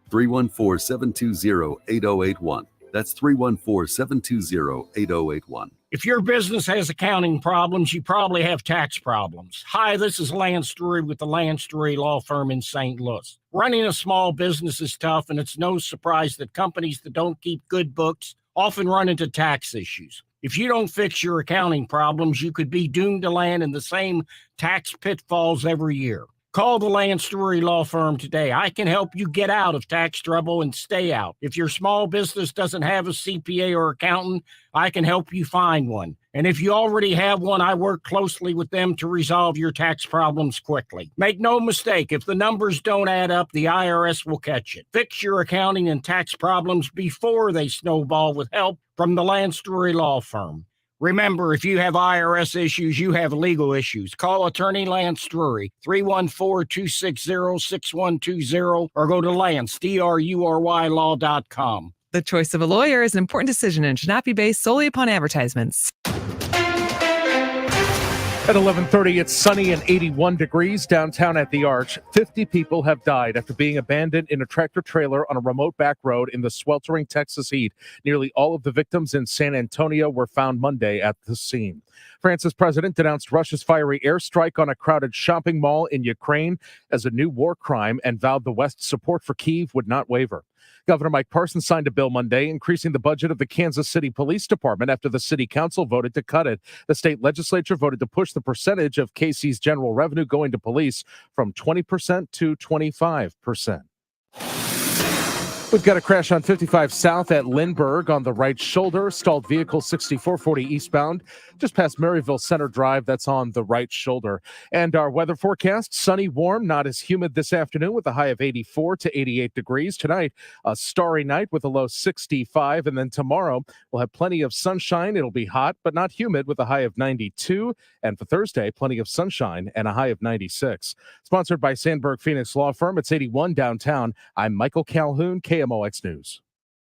314-720-8081. That's 314-720-8081.
If your business has accounting problems, you probably have tax problems. Hi, this is Lance Drury with the Lance Drury Law Firm in St. Louis. Running a small business is tough, and it's no surprise that companies that don't keep good books often run into tax issues. If you don't fix your accounting problems, you could be doomed to land in the same tax pitfalls every year. Call the Lance Drury Law Firm today. I can help you get out of tax trouble and stay out. If your small business doesn't have a CPA or accountant, I can help you find one. And if you already have one, I work closely with them to resolve your tax problems quickly. Make no mistake, if the numbers don't add up, the IRS will catch it. Fix your accounting and tax problems before they snowball with help from the Lance Drury Law Firm. Remember, if you have IRS issues, you have legal issues. Call attorney Lance Drury, 314-260-6120, or go to Lance, DRURYlaw.com.
The choice of a lawyer is an important decision and should not be based solely upon advertisements.
At 11:30, it's sunny and 81 degrees downtown at the Arch. 50 people have died after being abandoned in a tractor-trailer on a remote back road in the sweltering Texas heat. Nearly all of the victims in San Antonio were found Monday at the scene. France's president denounced Russia's fiery airstrike on a crowded shopping mall in Ukraine as a new war crime and vowed the West's support for Kyiv would not waver. Governor Mike Parsons signed a bill Monday increasing the budget of the Kansas City Police Department after the city council voted to cut it. The state legislature voted to push the percentage of KC's general revenue going to police from 20% to 25%. We've got a crash on 55 South at Lindbergh on the right shoulder. Stalled vehicle 6440 eastbound, just past Maryville Center Drive. That's on the right shoulder. And our weather forecast, sunny, warm, not as humid this afternoon with a high of 84 to 88 degrees. Tonight, a starry night with a low 65. And then tomorrow, we'll have plenty of sunshine. It'll be hot, but not humid with a high of 92. And for Thursday, plenty of sunshine and a high of 96. Sponsored by Sandberg Phoenix Law Firm. It's 81 downtown. I'm Michael Calhoun, KMOX News.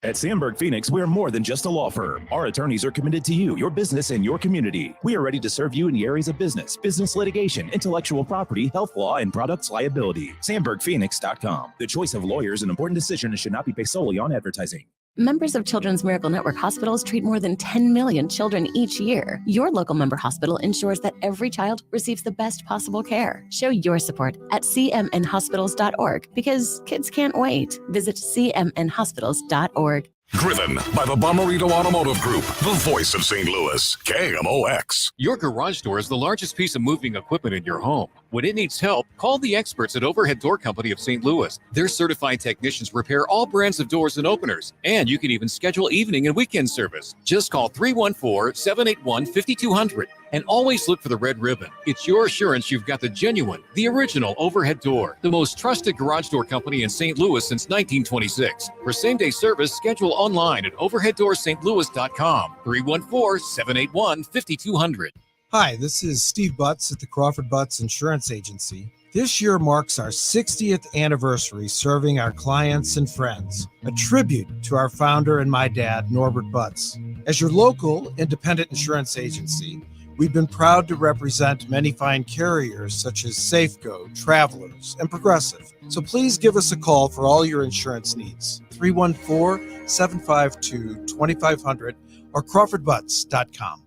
At Sandberg Phoenix, we're more than just a law firm. Our attorneys are committed to you, your business, and your community. We are ready to serve you in the areas of business litigation, intellectual property, health law, and products liability. SandbergPhoenix.com. The choice of lawyers an important decision and should not be based solely on advertising.
Members of Children's Miracle Network hospitals treat more than 10 million children each year. Your local member hospital ensures that every child receives the best possible care. Show your support at cmnhospitals.org because kids can't wait. Visit cmnhospitals.org.
Driven by the Bomarito Automotive Group, the voice of St. Louis, KMOX.
Your garage door is the largest piece of moving equipment in your home. When it needs help, call the experts at Overhead Door Company of St. Louis. Their certified technicians repair all brands of doors and openers, and you can even schedule evening and weekend service. Just call 314-781-5200 and always look for the red ribbon. It's your assurance you've got the genuine, the original Overhead Door, the most trusted garage door company in St. Louis since 1926. For same-day service, schedule online at overheaddoorsstlouis.com. 314-781-5200.
Hi, this is Steve Butts at the Crawford Butts Insurance Agency. This year marks our 60th anniversary serving our clients and friends, a tribute to our founder and my dad, Norbert Butts. As your local independent insurance agency, we've been proud to represent many fine carriers such as Safeco, Travelers, and Progressive. So please give us a call for all your insurance needs. 314-752-2500 or crawfordbutts.com.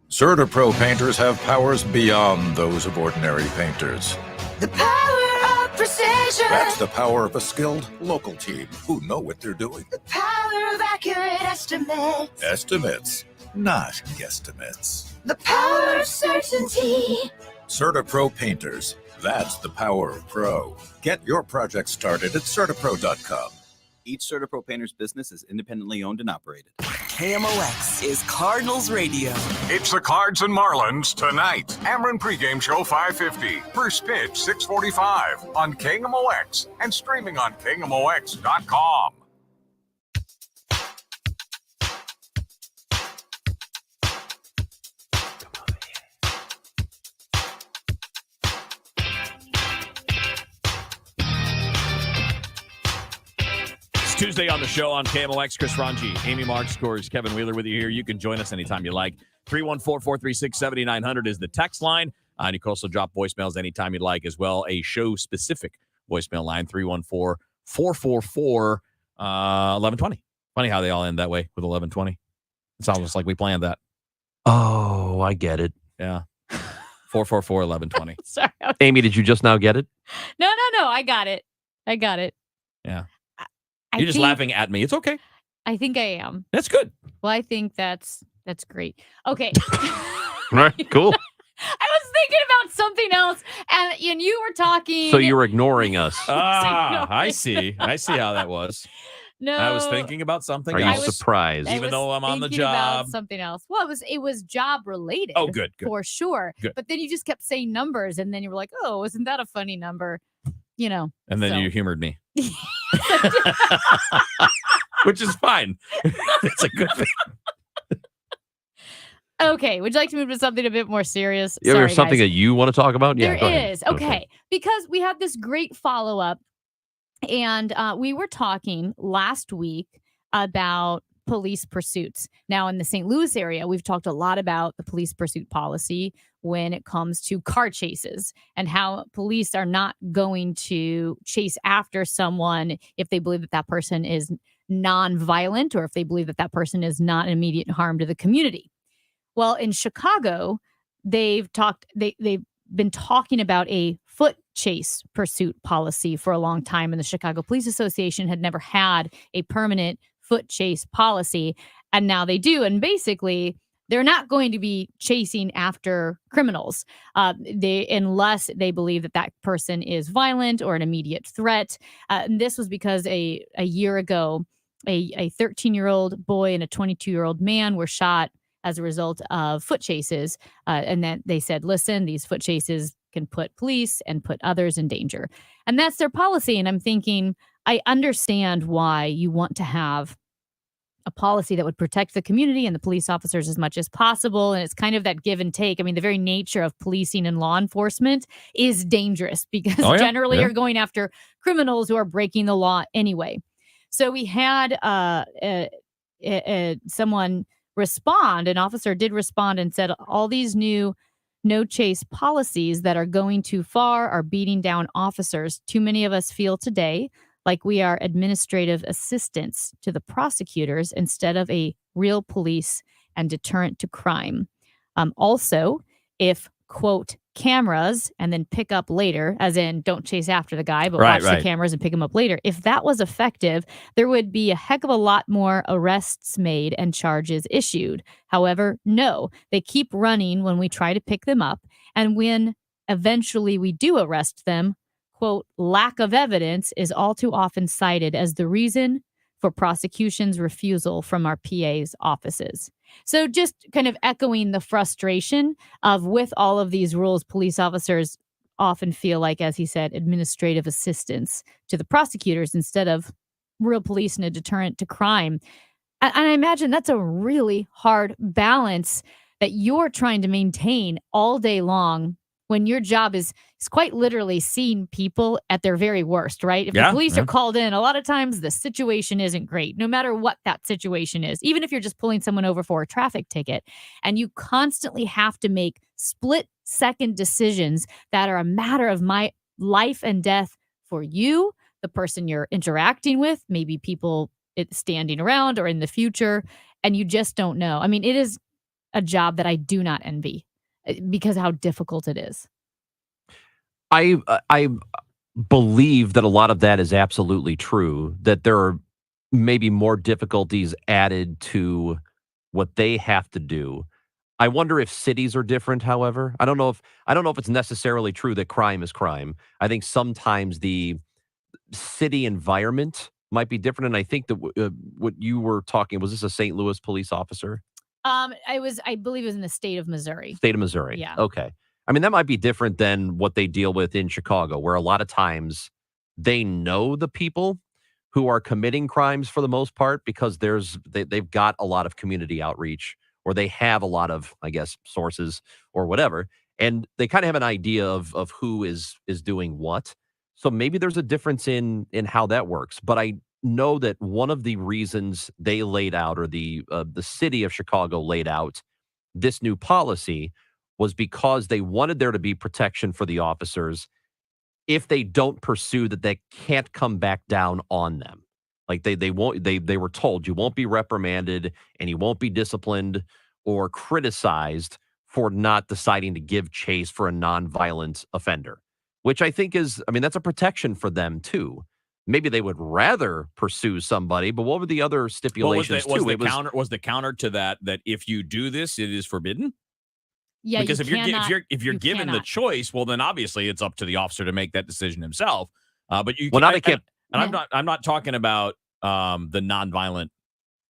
CertaPro painters have powers beyond those of ordinary painters.
The power of precision.
That's the power of a skilled local team who know what they're doing.
The power of accurate estimates.
Estimates, not guesstimates.
The power of certainty.
CertaPro painters. That's the power of pro. Get your project started at CertaPro.com.
Each CertaPro painter's business is independently owned and operated.
KMOX is Cardinals Radio.
It's the Cards and Marlins tonight. Ameren pregame show 5:50. First pitch 6:45 on KMOX and streaming on KMOX.com.
Tuesday on the show on KMOX, Chris Ranji, Amy Marks, scores, Kevin Wheeler with you here. You can join us anytime you like. 314-436-7900 is the text line. And you can also drop voicemails anytime you'd like as well. A show-specific voicemail line, 314-444-1120. Funny how they all end that way with 1120. It's almost like we planned that.
Oh, I get it.
Yeah. 444-1120.
Sorry.
Amy, did you just now get it?
No. I got it.
Yeah.
I
You're just
think-
laughing at me. It's okay.
I think I am.
That's good.
Well, I think that's great. Okay.
All right, cool.
I was thinking about something else, and you were talking.
So you were ignoring us.
I see. I see how that was.
No,
I was thinking about something
Are
else.
you surprised?
I
Even
was
though I'm on the
thinking about
job.
something else. Well, it was job related.
Oh, good.
For sure.
Good.
But then you just kept saying numbers, and then you were like, "Oh, isn't that a funny number?" And
then
so.
you humored me. Which is fine. It's a good thing.
Okay, would you like to move to something a bit more serious?
Yeah,
Sorry,
there's something
guys.
that you want to talk about? Yeah,
There
go ahead.
is. Okay. Because we had this great follow-up, and we were talking last week about police pursuits. Now, in the St. Louis area, we've talked a lot about the police pursuit policy when it comes to car chases and how police are not going to chase after someone if they believe that that person is non-violent or if they believe that that person is not an immediate harm to the community. Well, in Chicago, they've been talking about a foot chase pursuit policy for a long time, and the Chicago Police Association had never had a permanent foot chase policy, and now they do. And basically, they're not going to be chasing after criminals unless they believe that that person is violent or an immediate threat. And this was because a year ago, a 13-year-old boy and a 22-year-old man were shot as a result of foot chases. And then they said, listen, these foot chases can put police and put others in danger. And that's their policy. And I'm thinking, I understand why you want to have a policy that would protect the community and the police officers as much as possible. And it's kind of that give and take. I mean, the very nature of policing and law enforcement is dangerous because generally you're going after criminals who are breaking the law anyway. So we had someone respond, an officer did respond and said all these new no chase policies that are going too far are beating down officers. Too many of us feel today like we are administrative assistants to the prosecutors instead of a real police and deterrent to crime. Also, if, quote, cameras and then pick up later, as in don't chase after the guy, but watch the cameras and pick him up later. If that was effective, there would be a heck of a lot more arrests made and charges issued. However, no, they keep running when we try to pick them up. And when eventually we do arrest them, quote, lack of evidence is all too often cited as the reason for prosecution's refusal from our PA's offices. So just kind of echoing the frustration of with all of these rules, police officers often feel like, as he said, administrative assistants to the prosecutors instead of real police and a deterrent to crime. And I imagine that's a really hard balance that you're trying to maintain all day long when your job is quite literally seeing people at their very worst, right? If the police are called in, a lot of times the situation isn't great, no matter what that situation is, even if you're just pulling someone over for a traffic ticket. And you constantly have to make split-second decisions that are a matter of my life and death for you, the person you're interacting with, maybe people standing around or in the future, and you just don't know. I mean, it is a job that I do not envy because of how difficult it is.
I believe that a lot of that is absolutely true, that there are maybe more difficulties added to what they have to do. I wonder if cities are different, however. I don't know if it's necessarily true that crime is crime. I think sometimes the city environment might be different. And I think that what you were talking, was this a St. Louis police officer?
I believe it was in the state of Missouri.
State of Missouri.
Yeah.
Okay. I mean, that might be different than what they deal with in Chicago, where a lot of times they know the people who are committing crimes for the most part because they've got a lot of community outreach, or they have a lot of, I guess, sources or whatever, and they kind of have an idea of who is doing what. So maybe there's a difference in how that works. But I know that one of the reasons they laid out, or the city of Chicago laid out this new policy, was because they wanted there to be protection for the officers if they don't pursue that they can't come back down on them. Like they were told you won't be reprimanded and you won't be disciplined or criticized for not deciding to give chase for a nonviolent offender, which I think that's a protection for them too. Maybe they would rather pursue somebody, but what were the other stipulations
Was the counter to that if you do this, it is forbidden?
Yeah,
because if you're given the choice, well, then obviously it's up to the officer to make that decision himself. But you I'm not talking about the nonviolent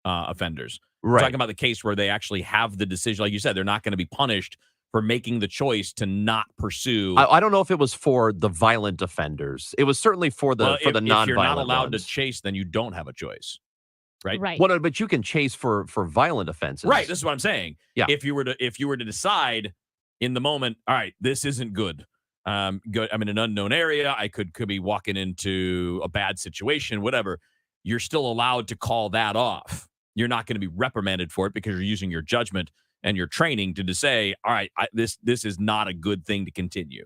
offenders.
Right.
I'm talking about the case where they actually have the decision. Like you said, they're not going to be punished for making the choice to not pursue.
I don't know if it was for the violent offenders. It was certainly for the nonviolent. If
you're not allowed
ones.
to chase, then you don't have a choice. Right.
Well, but you can chase for violent offenses.
Right. This is what I'm saying.
Yeah.
If you were to decide in the moment, all right, this isn't good. I'm in an unknown area. I could be walking into a bad situation, whatever. You're still allowed to call that off. You're not going to be reprimanded for it because you're using your judgment and your training to say, all right, this is not a good thing to continue.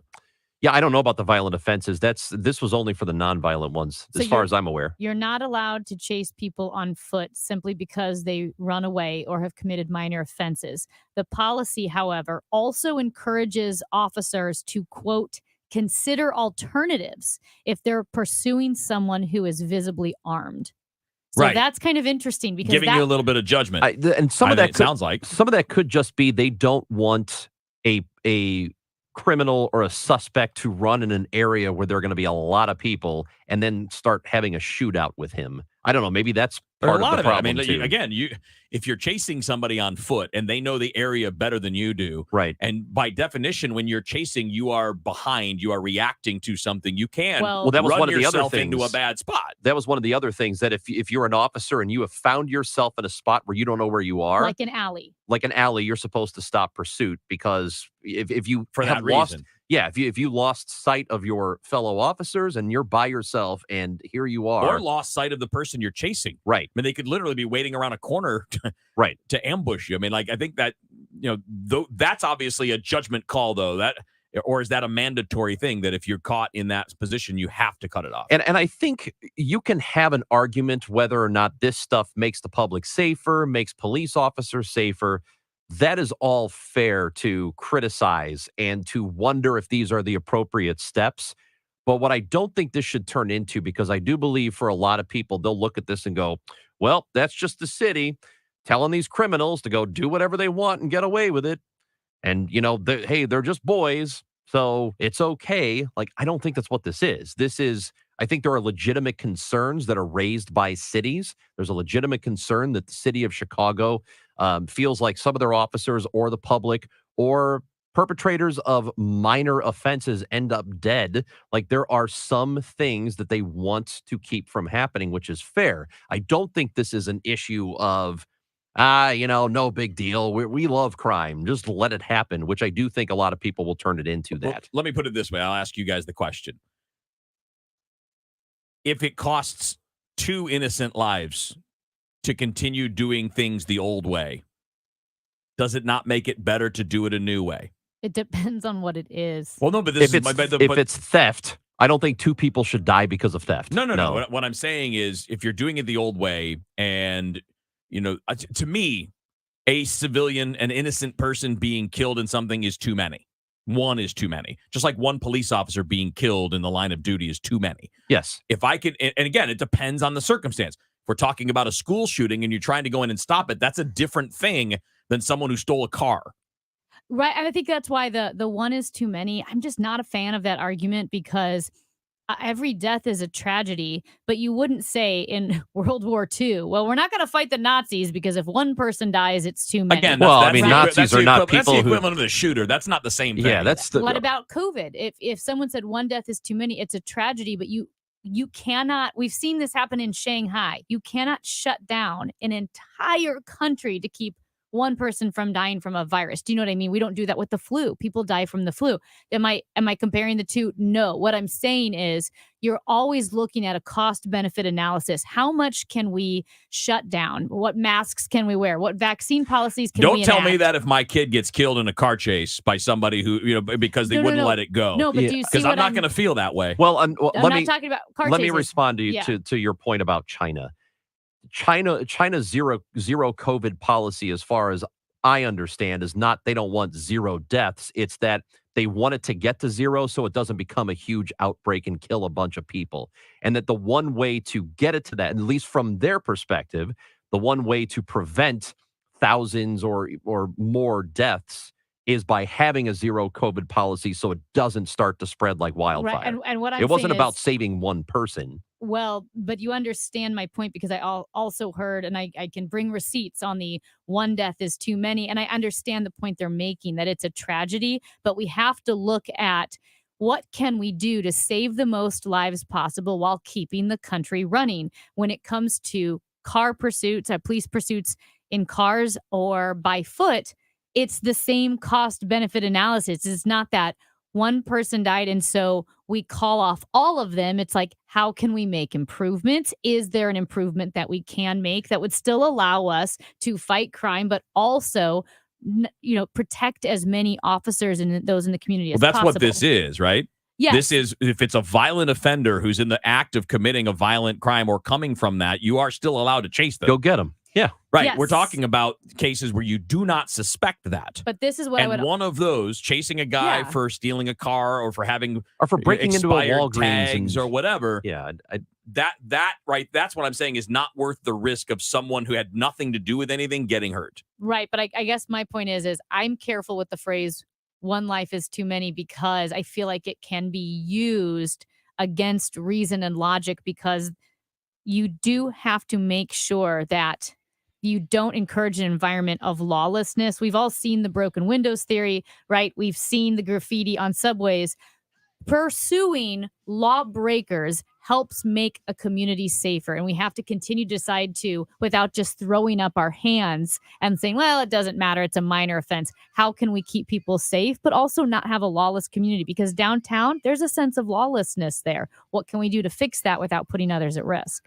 Yeah, I don't know about the violent offenses. This was only for the nonviolent ones,
So
as far as I'm aware.
You're not allowed to chase people on foot simply because they run away or have committed minor offenses. The policy, however, also encourages officers to, quote, consider alternatives if they're pursuing someone who is visibly armed. So
Right.
that's kind of interesting because
Giving you a little bit of judgment.
And some
I
of that
think it sounds like.
some of that could just be they don't want a criminal or a suspect to run in an area where there are going to be a lot of people and then start having a shootout with him. I don't know. Maybe that's
But
part
a lot
of the
of it. I
problem
mean,
too.
again, if you're chasing somebody on foot and they know the area better than you do,
right?
And by definition, when you're chasing, you are behind. You are reacting to something. You can
Well, that was
run
one of the other
yourself
things
into a bad spot.
That was one of the other things that if you're an officer and you have found yourself in a spot where you don't know where you are,
like an alley.
like an alley, you're supposed to stop pursuit because if you
For
have
that
lost,
reason.
yeah, if you lost sight of your fellow officers and you're by yourself and here you are,
Or lost sight of the person you're chasing.
right?
I mean, they could literally be waiting around a corner
right
to ambush you. I mean, like, I think that, that's obviously a judgment call, though. Or is that a mandatory thing that if you're caught in that position, you have to cut it off?
And I think you can have an argument whether or not this stuff makes the public safer, makes police officers safer. That is all fair to criticize and to wonder if these are the appropriate steps. But what I don't think this should turn into, because I do believe for a lot of people, they'll look at this and go, well, that's just the city telling these criminals to go do whatever they want and get away with it. And, hey, they're just boys, so it's okay. Like, I don't think that's what this is. I think there are legitimate concerns that are raised by cities. There's a legitimate concern that the city of Chicago feels like some of their officers or the public or perpetrators of minor offenses end up dead. Like, there are some things that they want to keep from happening, which is fair. I don't think this is an issue of, no big deal. We love crime. Just let it happen, which I do think a lot of people will turn it into that.
Well, let me put it this way. I'll ask you guys the question. If it costs 2 innocent lives to continue doing things the old way, does it not make it better to do it a new way?
It depends on what it is.
Well, no, but this
if it's theft, I don't think 2 people should die because of theft.
No. What I'm saying is, if you're doing it the old way, and to me, a civilian, an innocent person being killed in something is too many. One is too many. Just like one police officer being killed in the line of duty is too many.
Yes.
If I could, and again, it depends on the circumstance. If we're talking about a school shooting and you're trying to go in and stop it, that's a different thing than someone who stole a car.
Right. I think that's why the one is too many. I'm just not a fan of that argument because every death is a tragedy, but you wouldn't say in World War II, well, we're not going to fight the Nazis because if one person dies, it's too many.
Again,
Nazis are not people
that's the
who...
equivalent of the shooter. That's not the same thing.
Yeah, that's the...
What about COVID? If someone said one death is too many, it's a tragedy, but you cannot, we've seen this happen in Shanghai. You cannot shut down an entire country to keep one person from dying from a virus. Do you know what I mean? We don't do that with the flu. People die from the flu. Am I comparing the two? No. What I'm saying is you're always looking at a cost benefit analysis. How much can we shut down? What masks can we wear? What vaccine policies can we
Don't tell
enact?
me that if my kid gets killed in a car chase by somebody who, because they wouldn't let it go.
No, but do you see
Because I'm
what
not going to feel that way.
Well,
I'm
let
not
me
talking about car
let me
chases.
respond to you
Yeah.
to your point about China. China's zero COVID policy, as far as I understand, is not they don't want 0 deaths. It's that they want it to get to 0 so it doesn't become a huge outbreak and kill a bunch of people. And that the one way to get it to that, at least from their perspective, the one way to prevent thousands or more deaths is by having a 0 COVID policy so it doesn't start to spread like wildfire.
Right. And what I'm
it wasn't
saying
about
is,
saving one person.
well, but you understand my point because I also heard, and I can bring receipts on the one death is too many. And I understand the point they're making, that it's a tragedy, but we have to look at what can we do to save the most lives possible while keeping the country running when it comes to car pursuits, police pursuits in cars or by foot. It's the same cost benefit analysis. It's not that one person died and so we call off all of them. It's like, how can we make improvements? Is there an improvement that we can make that would still allow us to fight crime, but also protect as many officers and those in the community as
Well, that's
possible.
what this is, right?
Yes.
This is, if it's a violent offender who's in the act of committing a violent crime or coming from that, you are still allowed to chase them.
Go get them. Yeah.
Right.
Yes.
We're talking about cases where you do not suspect that.
But this is what I
And
would.
one of those, chasing a guy
Yeah.
for stealing a car or for having
Or for breaking into a
expired
Walgreens
tags
and-
or whatever.
Yeah.
That right. That's what I'm saying is not worth the risk of someone who had nothing to do with anything getting hurt.
Right. But I guess my point is I'm careful with the phrase "one life is too many" because I feel like it can be used against reason and logic, because you do have to make sure that you don't encourage an environment of lawlessness. We've all seen the broken windows theory, right? We've seen the graffiti on subways. Pursuing lawbreakers helps make a community safer. And we have to continue to decide to, without just throwing up our hands and saying, well, it doesn't matter, it's a minor offense. How can we keep people safe, but also not have a lawless community? Because downtown, there's a sense of lawlessness there. What can we do to fix that without putting others at risk?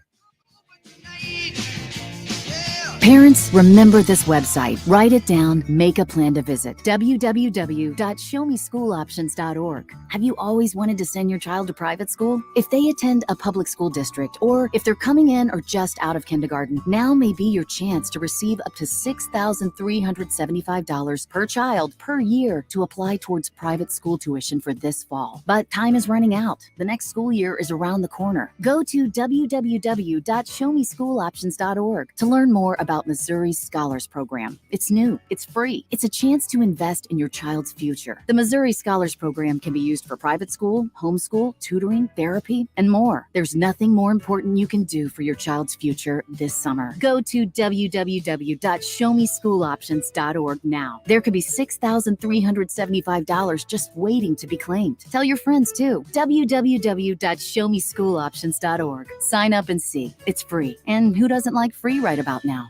Parents, remember this website. Write it down, make a plan to visit. www.showmeschooloptions.org. Have you always wanted to send your child to private school? If they attend a public school district, or if they're coming in or just out of kindergarten, now may be your chance to receive up to $6,375 per child per year to apply towards private school tuition for this fall. But time is running out. The next school year is around the corner. Go to www.showmeschooloptions.org to learn more about Missouri's Scholars Program. It's new, it's free, it's a chance to invest in your child's future. The Missouri Scholars Program can be used for private school, homeschool, tutoring, therapy, and more. There's nothing more important you can do for your child's future this summer. Go to www.showmeschooloptions.org now. There could be $6,375 just waiting to be claimed. Tell your friends too. www.showmeschooloptions.org. Sign up and see. It's free. And who doesn't like free right about now?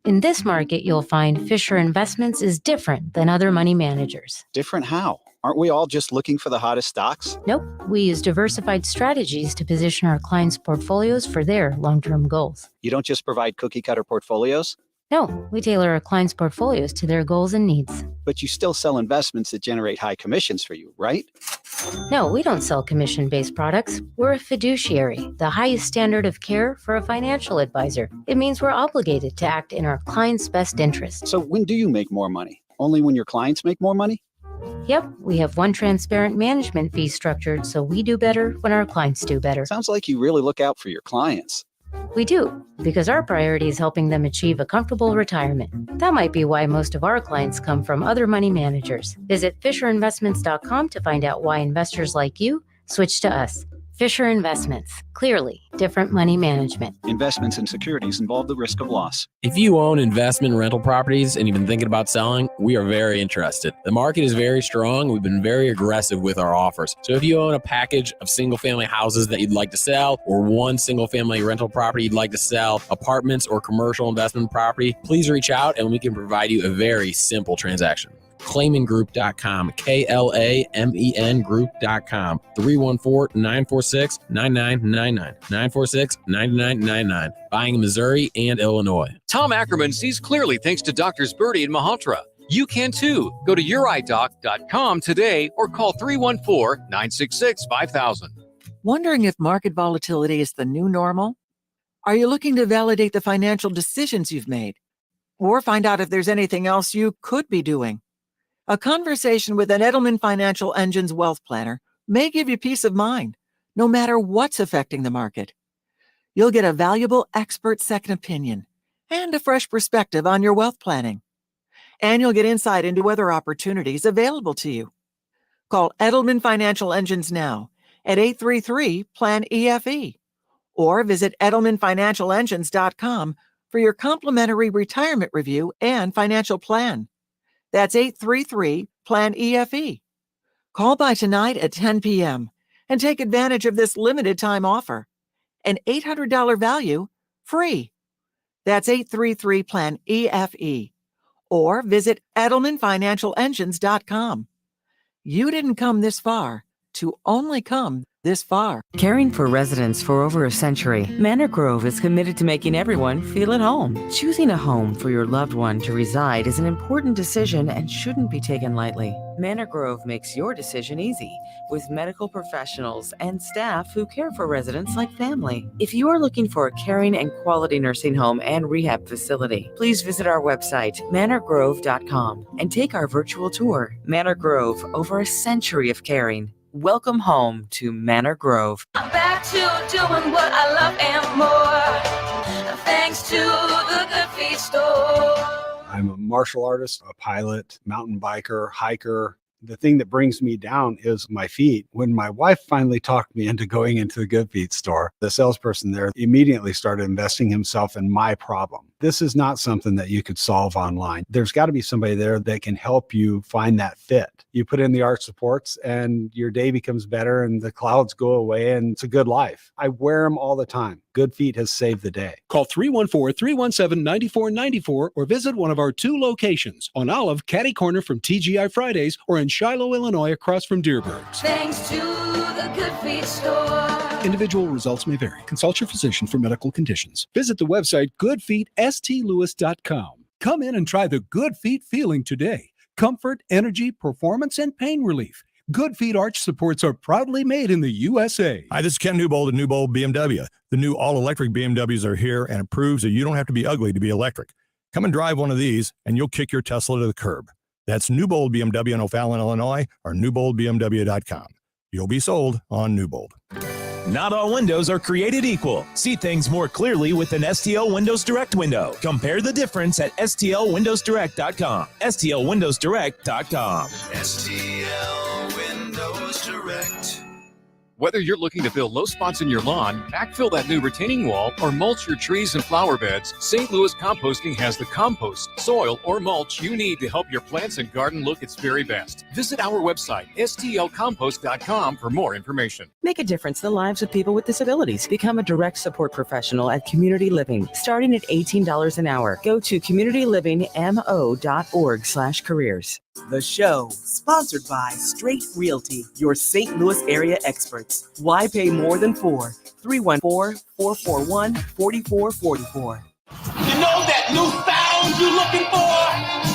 In this market, you'll find Fisher Investments is different than other money managers.
Different how? Aren't we all just looking for the hottest stocks?
Nope, we use diversified strategies to position our clients' portfolios for their long-term goals.
You don't just provide cookie-cutter portfolios?
No, we tailor our clients' portfolios to their goals and needs.
But you still sell investments that generate high commissions for you, right?
No, we don't sell commission-based products. We're a fiduciary, the highest standard of care for a financial advisor. It means we're obligated to act in our clients' best interest.
So when do you make more money? Only when your clients make more money?
Yep, we have one transparent management fee structured, so we do better when our clients do better.
Sounds like you really look out for your clients.
We do, because our priority is helping them achieve a comfortable retirement. That might be why most of our clients come from other money managers. Visit FisherInvestments.com to find out why investors like you switch to us. Fisher Investments. Clearly, different money management.
Investments in securities involve the risk of loss.
If you own investment rental properties and you've been thinking about selling, we are very interested. The market is very strong. We've been very aggressive with our offers. So if you own a package of single-family houses that you'd like to sell, or one single-family rental property you'd like to sell, apartments or commercial investment property, please reach out and we can provide you a very simple transaction. Klamengroup.com, KLAMEN Group.com, 314-946-9999, 946-9999, buying in Missouri and Illinois.
Tom Ackerman sees clearly thanks to Doctors Birdie and Malhotra. You can too. Go to yourEyeDoc.com today or call 314-966-5000.
Wondering if market volatility is the new normal? Are you looking to validate the financial decisions you've made? Or find out if there's anything else you could be doing? A conversation with an Edelman Financial Engine's wealth planner may give you peace of mind, no matter what's affecting the market. You'll get a valuable expert second opinion and a fresh perspective on your wealth planning. And you'll get insight into other opportunities available to you. Call Edelman Financial Engines now at 833-PLAN-EFE or visit EdelmanFinancialEngines.com for your complimentary retirement review and financial plan. That's 833-PLAN-EFE. Call by tonight at 10 p.m. and take advantage of this limited time offer. An $800 value, free. That's 833-PLAN-EFE. Or visit EdelmanFinancialEngines.com. You didn't come this far to only come this far.
Caring for residents for over a century, Manor Grove is committed to making everyone feel at home. Choosing a home for your loved one to reside is an important decision and shouldn't be taken lightly. Manor Grove makes your decision easy with medical professionals and staff who care for residents like family. If you are looking for a caring and quality nursing home and rehab facility, please visit our website, manorgrove.com, and take our virtual tour. Manor Grove, over a century of caring. Welcome home to Manor Grove.
I'm back to doing what I love and more. Thanks to the Good Feet store.
I'm a martial artist, a pilot, mountain biker, hiker. The thing that brings me down is my feet. When my wife finally talked me into going into the Good Feet store, the salesperson there immediately started investing himself in my problem. This is not something that you could solve online. There's got to be somebody there that can help you find that fit. You put in the arch supports and your day becomes better and the clouds go away and it's a good life. I wear them all the time. Good Feet has saved the day.
Call 314-317-9494 or visit one of our 2 locations on Olive, Catty Corner from TGI Fridays, or in Shiloh, Illinois, across from Deerbergs.
Thanks to the Good Feet store.
Individual results may vary. Consult your physician for medical conditions. Visit the website goodfeetstlewis.com. Come in and try the Good Feet feeling today. Comfort, energy, performance, and pain relief. Good Feet arch supports are proudly made in the USA.
Hi, this is Ken Newbold at Newbold BMW. The new all-electric BMWs are here, and it proves that you don't have to be ugly to be electric. Come and drive one of these, and you'll kick your Tesla to the curb. That's Newbold BMW in O'Fallon, Illinois, or newboldbmw.com. You'll be sold on Newbold.
Not all windows are created equal. See things more clearly with an STL Windows Direct window. Compare the difference at stlwindowsdirect.com. stlwindowsdirect.com.
STL Windows Direct.
Whether you're looking to fill low spots in your lawn, backfill that new retaining wall, or mulch your trees and flower beds, St. Louis Composting has the compost, soil, or mulch you need to help your plants and garden look its very best. Visit our website, stlcompost.com, for more information.
Make a difference in the lives of people with disabilities. Become a direct support professional at Community Living, starting at $18 an hour. Go to communitylivingmo.org/careers.
The show, sponsored by Straight Realty, your St. Louis area experts. Why pay more than 4? 314-441-4444.
You know that new sound you're looking for?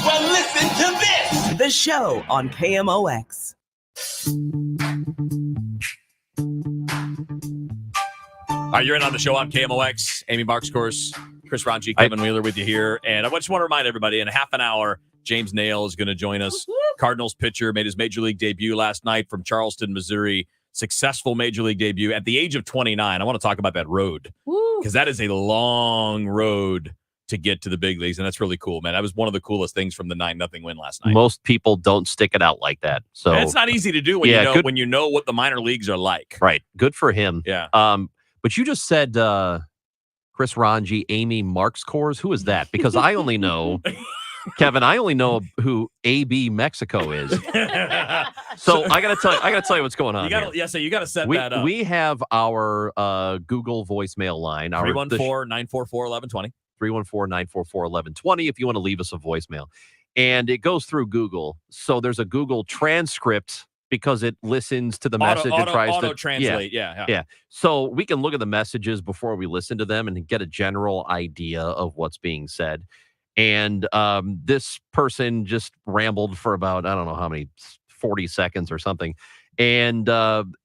Well, listen to this.
The show on KMOX.
All right, you're in on the show on KMOX. Amy Marks, course, Chris Ranji, Kevin Wheeler with you here. And I just want to remind everybody, in a half an hour, James Nail is going to join us. Cardinals pitcher, made his major league debut last night from Charleston, Missouri. Successful major league debut at the age of 29. I want to talk about that road because that is a long road to get to the big leagues, and that's really cool, man. That was one of the coolest things from the 9-0 win last night.
Most people don't stick it out like that. So
and it's not easy to do when you know what the minor leagues are like.
Right. Good for him.
Yeah.
But you just said Chris Ranji, Amy Marks Kors. Who is that? Because I only know Kevin, I only know who AB Mexico is. So I gotta tell you what's going on.
So you gotta set that up.
We have our Google voicemail line.
314-944-1120.
314-944-1120 if you want to leave us a voicemail. And it goes through Google. So there's a Google transcript because it listens to the message and tries to
translate. Yeah.
So we can look at the messages before we listen to them and get a general idea of what's being said. And this person just rambled for about, I don't know how many, 40 seconds or something. And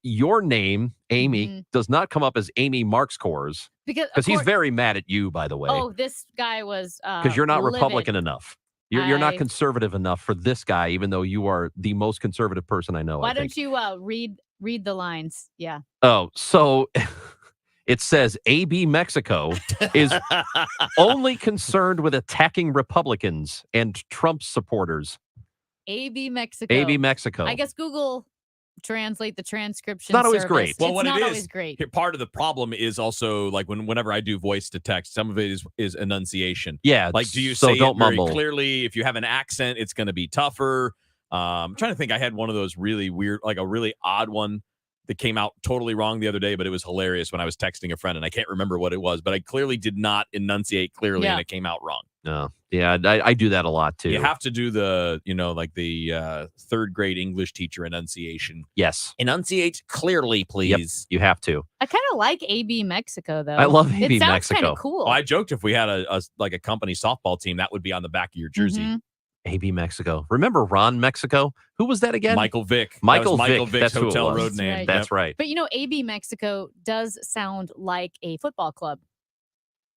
your name, Amy, does not come up as Amy Marks Kors because he's very mad at you, by the way.
Oh, this guy was
because you're not Republican enough. You're not conservative enough for this guy, even though you are the most conservative person I know.
Why don't you read the lines? Yeah.
Oh, so it says AB Mexico is only concerned with attacking Republicans and Trump supporters.
AB Mexico.
AB Mexico.
I guess Google translate the transcription.
Not always great.
Well,
it's not always great.
Part of the problem is also like whenever I do voice to text, some of it is enunciation.
Yeah.
Like, do you
so
say
don't
it very
mumble.
clearly? If you have an accent, it's going to be tougher. I'm trying to think. I had one of those really weird, like a really odd one. that came out totally wrong the other day, but it was hilarious when I was texting a friend, and I can't remember what it was, but I clearly did not enunciate clearly, and it came out wrong.
No. Yeah, I do that a lot too.
You have to do the, like the third grade English teacher enunciation.
Yes.
Enunciate clearly, please.
Yep, you have to.
I kind of like AB Mexico, though.
I love AB
it sounds
Mexico.
Kind of cool.
Well, I joked if we had a company softball team, that would be on the back of your jersey.
Mm-hmm.
AB Mexico. Remember Ron Mexico? Who was that again?
Michael Vick.
Michael
Vick's
That's
hotel
who it was.
road name.
Right.
That's right.
But AB Mexico does sound like a football club.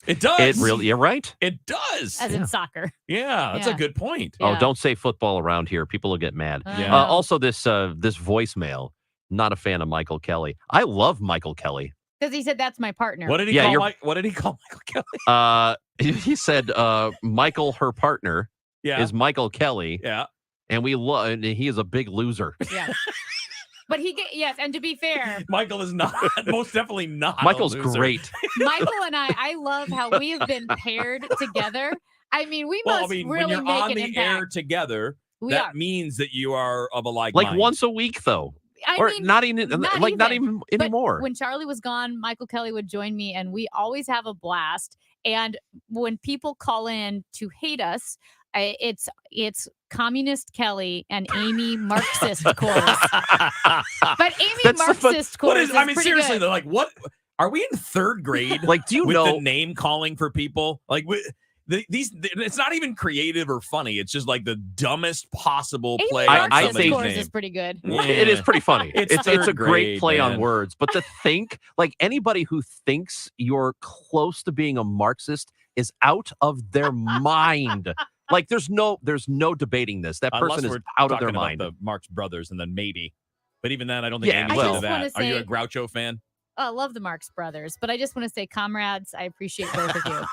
It does.
It really, you're right.
It does.
As in soccer.
Yeah, that's a good point.
Oh, don't say football around here. People will get mad.
Yeah.
Also, this voicemail. Not a fan of Michael Kelly. I love Michael Kelly.
Because he said that's my partner.
What did he call? What did he call Michael Kelly?
He said Michael, her partner, is Michael Kelly.
Yeah,
and he is a big loser.
Yeah. But yes, and to be fair,
Michael is not, most definitely not.
Michael's great.
Michael and I love how we have been paired together. I mean, we must really
when you're
make
on
an
the
impact.
air together,
We
that
are.
means that you are of a like
Like once a week, though.
I mean,
not even
But
anymore.
when Charlie was gone, Michael Kelly would join me, and we always have a blast. And when people call in to hate us, it's Communist Kelly and Amy Marxist chorus. But Amy Marxist chorus is pretty
seriously
good.
though, like what are we in third grade?
Like, do you
with
know
the name calling for people? Like it's not even creative or funny. It's just like the dumbest possible
Amy
play on
Marxist
somebody's
chorus
name.
is pretty good.
Yeah.
It is pretty funny.
It's
It's
third
a great
grade,
play on
man.
words. But to think, like anybody who thinks you're close to being a Marxist is out of their mind. Like there's no debating this. That
Unless
person is
we're talking
out of their
about
mind.
the Marx Brothers, and then maybe. But even then, I don't think
Yeah,
Amy's
well-
into
I
that.
just
Are you
wanna
a Groucho fan?
I love the Marx Brothers, but I just want to say, comrades, I appreciate both of you.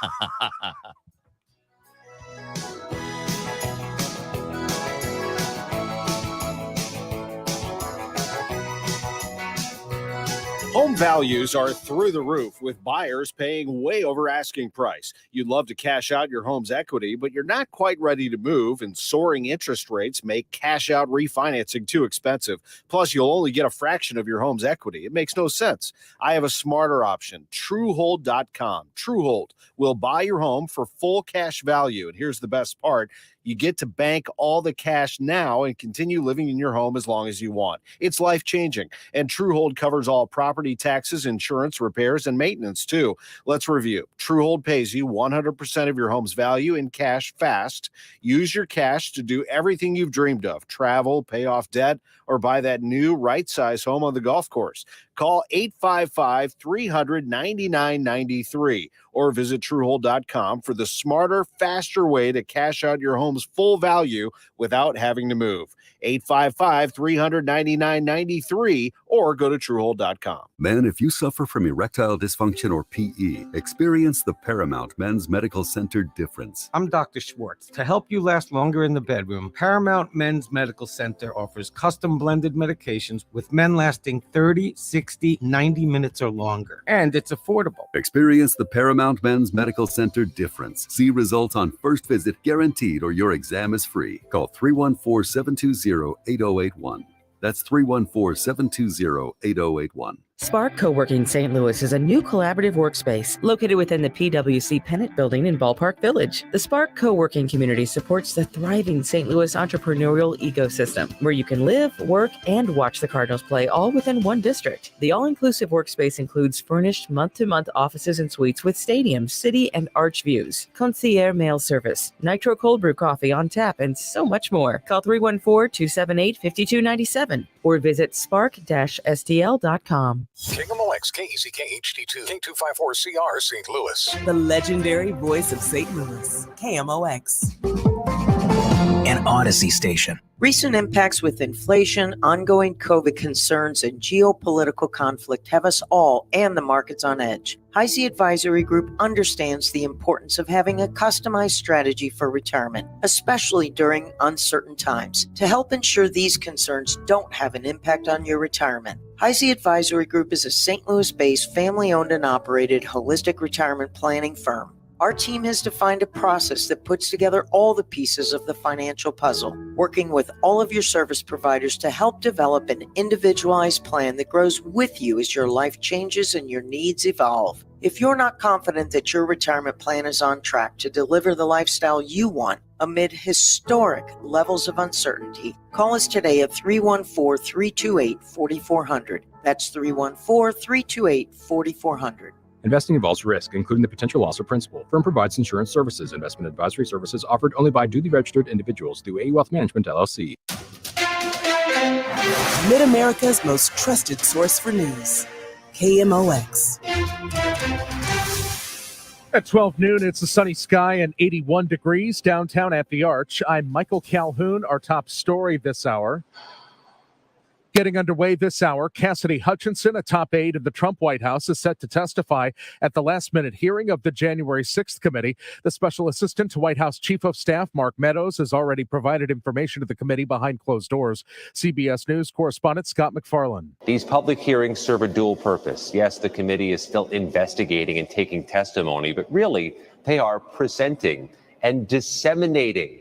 Home values are through the roof with buyers paying way over asking price. You'd love to cash out your home's equity, but you're not quite ready to move, and soaring interest rates make cash out refinancing too expensive. Plus, you'll only get a fraction of your home's equity. It makes no sense. I have a smarter option, Truehold.com. Truehold will buy your home for full cash value. And here's the best part. You get to bank all the cash now and continue living in your home as long as you want. It's life-changing, and Truehold covers all property taxes, insurance, repairs, and maintenance, too. Let's review. Truehold pays you 100% of your home's value in cash fast. Use your cash to do everything you've dreamed of. Travel, pay off debt, or buy that new right-size home on the golf course. Call 855-300-9993 or visit Truehold.com for the smarter, faster way to cash out your home's full value without having to move. 855-300-9993 or go to Truehold.com.
Men, if you suffer from erectile dysfunction or PE, experience the Paramount Men's Medical Center difference.
I'm Dr. Schwartz. To help you last longer in the bedroom, Paramount Men's Medical Center offers custom blended medications with men lasting 30, 60, 90 minutes or longer. And it's affordable.
Experience the Paramount Men's Medical Center difference. See results on first visit guaranteed or your exam is free. Call 314-720-8081. That's 314-720-8081.
Spark Co-working St. Louis is a new collaborative workspace located within the PwC Pennant Building in Ballpark Village. The Spark Co-working community supports the thriving St. Louis entrepreneurial ecosystem, where you can live, work, and watch the Cardinals play all within one district. The all-inclusive workspace includes furnished month-to-month offices and suites with stadium, city, and arch views, concierge mail service, nitro cold brew coffee on tap, and so much more. Call 314-278-5297 or visit spark-stl.com.
KMOX, KEZK HD2, K254CR, St. Louis.
The legendary voice of St. Louis, KMOX.
An Odyssey station. Recent impacts with inflation, ongoing COVID concerns, and geopolitical conflict have us all and the markets on edge. Heisey Advisory Group understands the importance of having a customized strategy for retirement, especially during uncertain times, to help ensure these concerns don't have an impact on your retirement. Heisey Advisory Group is a St. Louis-based, family-owned and operated holistic retirement planning firm. Our team has defined a process that puts together all the pieces of the financial puzzle, working with all of your service providers to help develop an individualized plan that grows with you as your life changes and your needs evolve. If you're not confident that your retirement plan is on track to deliver the lifestyle you want amid historic levels of uncertainty, call us today at 314-328-4400. That's 314-328-4400.
Investing involves risk, including the potential loss of principal. Firm provides insurance services. Investment advisory services offered only by duly registered individuals through A Wealth Management, LLC.
Mid-America's most trusted source for news. KMOX.
At 12 noon, it's a sunny sky and 81 degrees downtown at the Arch. I'm Michael Calhoun. Our top story this hour. Getting underway this hour, Cassidy Hutchinson, a top aide of the Trump White House, is set to testify at the last-minute hearing of the January 6th committee. The special assistant to White House Chief of Staff, Mark Meadows, has already provided information to the committee behind closed doors. CBS News correspondent Scott McFarland.
These public hearings serve a dual purpose. Yes, the committee is still investigating and taking testimony, but really, they are presenting and disseminating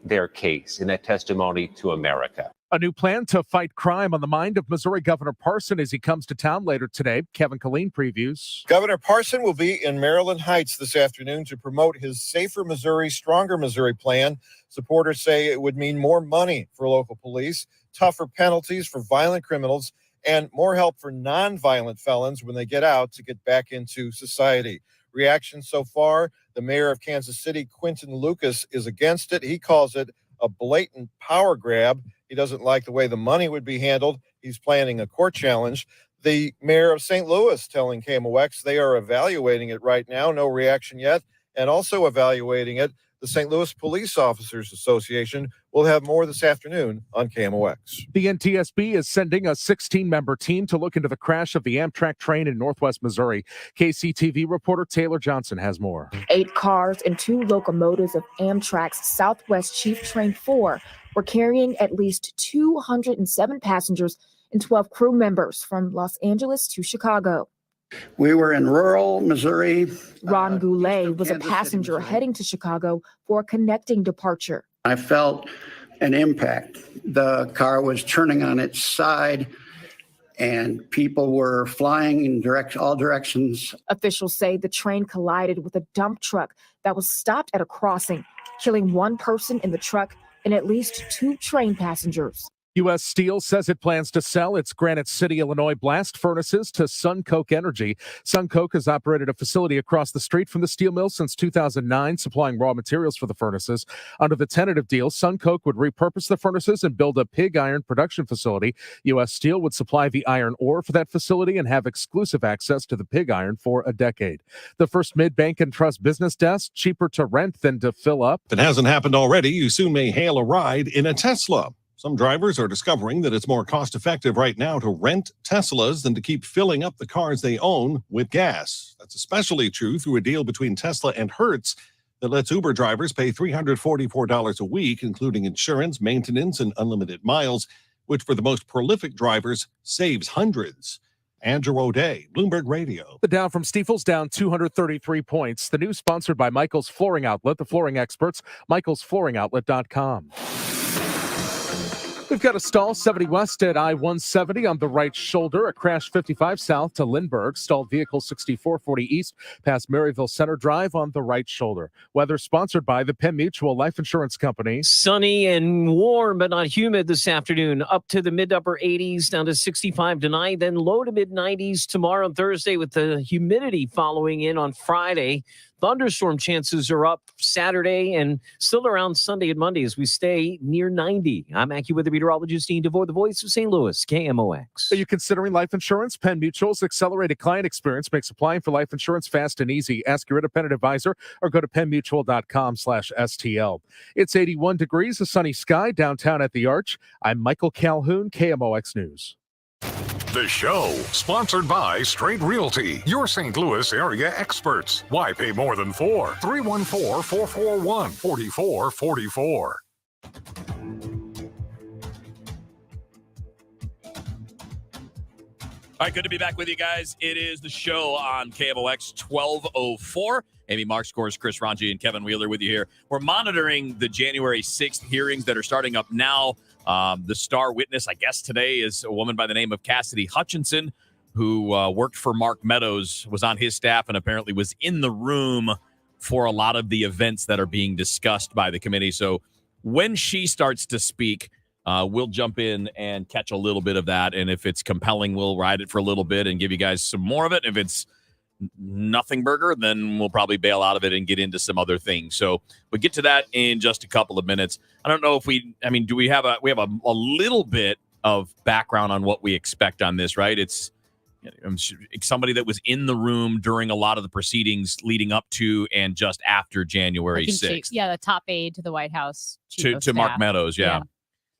their case in that testimony to America.
A new plan to fight crime on the mind of Missouri Governor Parson as he comes to town later today. Kevin Killeen previews.
Governor Parson will be in Maryland Heights this afternoon to promote his Safer Missouri, Stronger Missouri plan. Supporters say it would mean more money for local police, tougher penalties for violent criminals, and more help for nonviolent felons when they get out to get back into society. Reactions so far, the mayor of Kansas City, Quinton Lucas, is against it. He calls it a blatant power grab. He doesn't like the way the money would be handled. He's planning a court challenge. The mayor of St. Louis telling KMOX they are evaluating it right now. No reaction yet. And also evaluating it, the St. Louis Police Officers Association. Will have more this afternoon on KMOX.
The NTSB is sending a 16-member team to look into the crash of the Amtrak train in Northwest Missouri. KCTV reporter Taylor Johnson has more.
8 cars and 2 locomotives of Amtrak's Southwest Chief Train 4 were carrying at least 207 passengers and 12 crew members from Los Angeles to Chicago.
We were in rural Missouri.
Ron Goulet was a passenger heading to Chicago for a connecting departure.
I felt an impact. The car was turning on its side and people were flying in all directions.
Officials say the train collided with a dump truck that was stopped at a crossing, killing 1 person in the truck and at least 2 train passengers.
U.S. Steel says it plans to sell its Granite City, Illinois blast furnaces to SunCoke Energy. SunCoke has operated a facility across the street from the steel mill since 2009, supplying raw materials for the furnaces. Under the tentative deal, SunCoke would repurpose the furnaces and build a pig iron production facility. U.S. Steel would supply the iron ore for that facility and have exclusive access to the pig iron for a decade. The First Mid-Bank and Trust business desk, cheaper to rent than to fill up.
If it hasn't happened already, you soon may hail a ride in a Tesla. Some drivers are discovering that it's more cost-effective right now to rent Teslas than to keep filling up the cars they own with gas. That's especially true through a deal between Tesla and Hertz that lets Uber drivers pay $344 a week, including insurance, maintenance, and unlimited miles, which for the most prolific drivers saves hundreds. Andrew O'Day, Bloomberg Radio.
The Dow from Stifel's down 233 points. The news sponsored by Michael's Flooring Outlet, the flooring experts, michaelsflooringoutlet.com. We've got a stall 70 west at I-170 on the right shoulder. A crash 55 south to Lindbergh. Stalled vehicle 6440 east past Maryville Center Drive on the right shoulder. Weather sponsored by the Penn Mutual Life Insurance Company.
Sunny and warm, but not humid this afternoon. Up to the mid-upper 80s, down to 65 tonight. Then low to mid-90s tomorrow and Thursday with the humidity following in on Friday. Thunderstorm chances are up Saturday and still around Sunday and Monday as we stay near 90. I'm AccuWeather meteorologist Dean DeVore, the voice of St. Louis, KMOX.
Are you considering life insurance? Penn Mutual's accelerated client experience makes applying for life insurance fast and easy. Ask your independent advisor or go to pennmutual.com/STL. It's 81 degrees, a sunny sky downtown at the Arch. I'm Michael Calhoun, KMOX News.
The show, sponsored by Straight Realty, your St. Louis area experts. Why pay more than 4? 314-441-4444.
All right, good to be back with you guys. It is the show on KMOX 1204. Amy Marks, scores Chris Ranji, and Kevin Wheeler with you here. We're monitoring the January 6th hearings that are starting up now. The star witness, I guess, today is a woman by the name of Cassidy Hutchinson, who worked for Mark Meadows, was on his staff, and apparently was in the room for a lot of the events that are being discussed by the committee. So when she starts to speak, we'll jump in and catch a little bit of that. And if it's compelling, we'll ride it for a little bit and give you guys some more of it. If it's nothing burger, then we'll probably bail out of it and get into some other things. So we'll get to that in just a couple of minutes. I don't know if do we have a little bit of background on what we expect on this, right? It's somebody that was in the room during a lot of the proceedings leading up to and just after January 6th.
The top aide to the White House
to Mark Meadows. Yeah.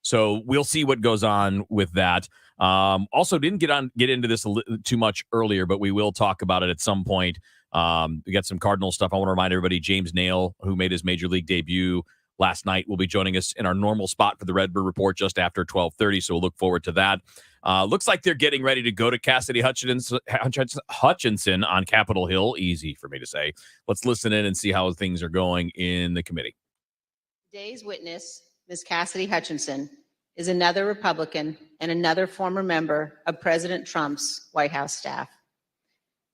So we'll see what goes on with that. Also, didn't get into this too much earlier, but we will talk about it at some point. We got some Cardinal stuff. I want to remind everybody, James Nail, who made his major league debut last night, will be joining us in our normal spot for the Redbird Report just after 12:30. So we'll look forward to that. Looks like they're getting ready to go to Cassidy Hutchinson on Capitol Hill. Easy for me to say. Let's listen in and see how things are going in the committee.
Today's witness, Ms. Cassidy Hutchinson, is another Republican and another former member of President Trump's White House staff.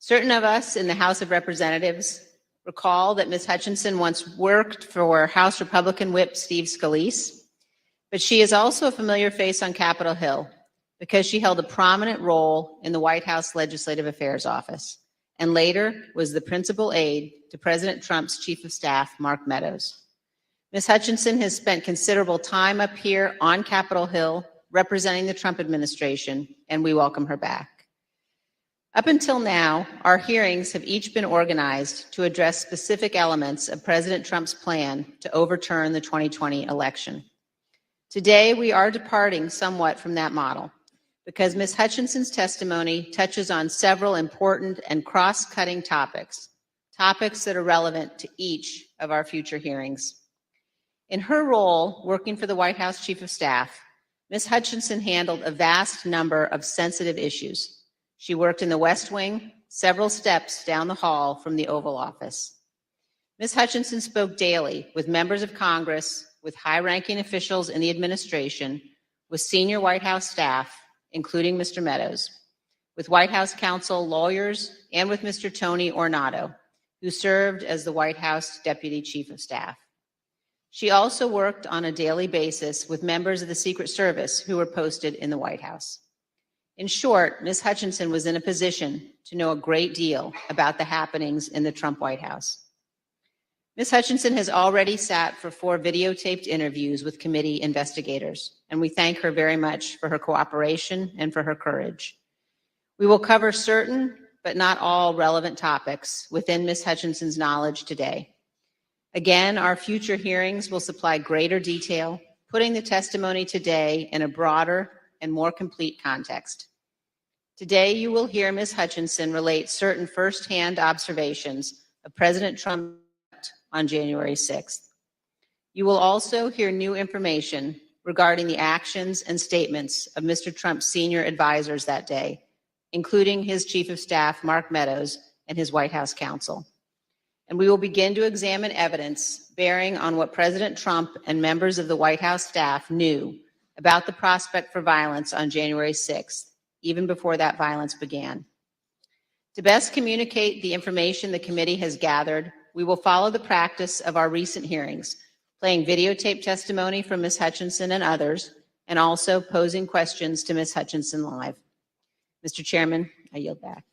Certain of us in the House of Representatives recall that Ms. Hutchinson once worked for House Republican Whip Steve Scalise, but she is also a familiar face on Capitol Hill because she held a prominent role in the White House Legislative Affairs Office and later was the principal aide to President Trump's Chief of Staff, Mark Meadows. Ms. Hutchinson has spent considerable time up here on Capitol Hill representing the Trump administration, and we welcome her back. Up until now, our hearings have each been organized to address specific elements of President Trump's plan to overturn the 2020 election. Today, we are departing somewhat from that model because Ms. Hutchinson's testimony touches on several important and cross-cutting topics that are relevant to each of our future hearings. In her role working for the White House Chief of Staff, Ms. Hutchinson handled a vast number of sensitive issues. She worked in the West Wing, several steps down the hall from the Oval Office. Ms. Hutchinson spoke daily with members of Congress, with high-ranking officials in the administration, with senior White House staff, including Mr. Meadows, with White House counsel, lawyers, and with Mr. Tony Ornato, who served as the White House Deputy Chief of Staff. She also worked on a daily basis with members of the Secret Service who were posted in the White House. In short, Ms. Hutchinson was in a position to know a great deal about the happenings in the Trump White House. Ms. Hutchinson has already sat for 4 videotaped interviews with committee investigators, and we thank her very much for her cooperation and for her courage. We will cover certain, but not all relevant topics within Ms. Hutchinson's knowledge today. Again, our future hearings will supply greater detail, putting the testimony today in a broader and more complete context. Today, you will hear Ms. Hutchinson relate certain firsthand observations of President Trump on January 6th. You will also hear new information regarding the actions and statements of Mr. Trump's senior advisors that day, including his Chief of Staff, Mark Meadows, and his White House counsel. And we will begin to examine evidence bearing on what President Trump and members of the White House staff knew about the prospect for violence on January 6th, even before that violence began. To best communicate the information the committee has gathered, we will follow the practice of our recent hearings, playing videotape testimony from Ms. Hutchinson and others, and also posing questions to Ms. Hutchinson live. Mr. Chairman, I yield back.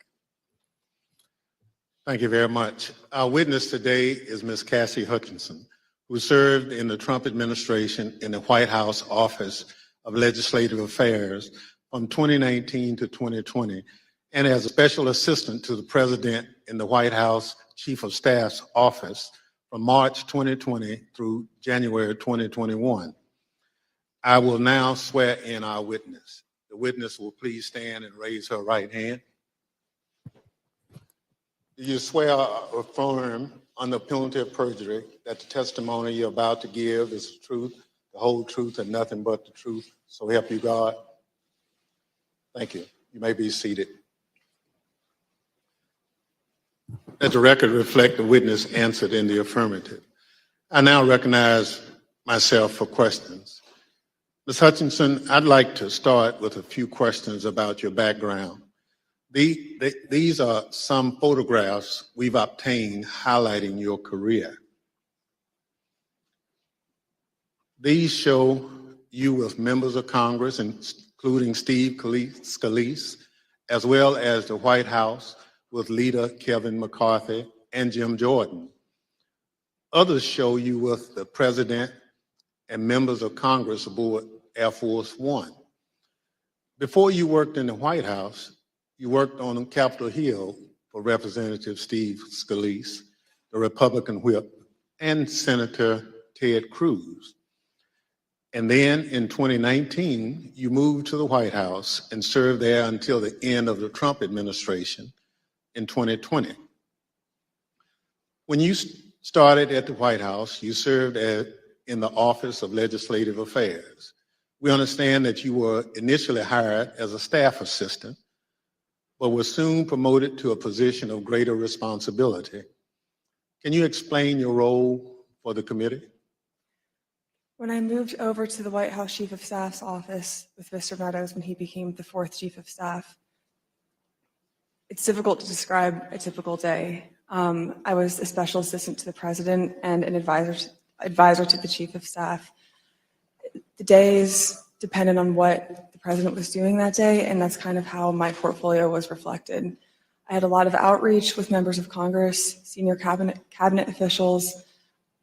Thank you very much. Our witness today is Ms. Cassidy Hutchinson, who served in the Trump administration in the White House Office of Legislative Affairs from 2019 to 2020, and as a special assistant to the President in the White House Chief of Staff's office from March 2020 through January 2021. I will now swear in our witness. The witness will please stand and raise her right hand. Do you swear or affirm under penalty of perjury that the testimony you're about to give is the truth, the whole truth, and nothing but the truth? So help you God. Thank you. You may be seated. Let the record reflect the witness answered in the affirmative. I now recognize myself for questions. Ms. Hutchinson, I'd like to start with a few questions about your background. These are some photographs we've obtained highlighting your career. These show you with members of Congress, including Steve Scalise, as well as the White House with leader Kevin McCarthy and Jim Jordan. Others show you with the President and members of Congress aboard Air Force One. Before you worked in the White House, you worked on Capitol Hill for Representative Steve Scalise, the Republican whip, and Senator Ted Cruz. And then in 2019, you moved to the White House and served there until the end of the Trump administration in 2020. When you started at the White House, you served in the Office of Legislative Affairs. We understand that you were initially hired as a staff assistant, but were soon promoted to a position of greater responsibility. Can you explain your role for the committee?
When I moved over to the White House Chief of Staff's office with Mr. Meadows when he became the 4th Chief of Staff, it's difficult to describe a typical day. I was a special assistant to the President and an advisor to the Chief of Staff. The days depended on what the President was doing that day, and that's kind of how my portfolio was reflected. I had a lot of outreach with members of Congress, senior cabinet officials.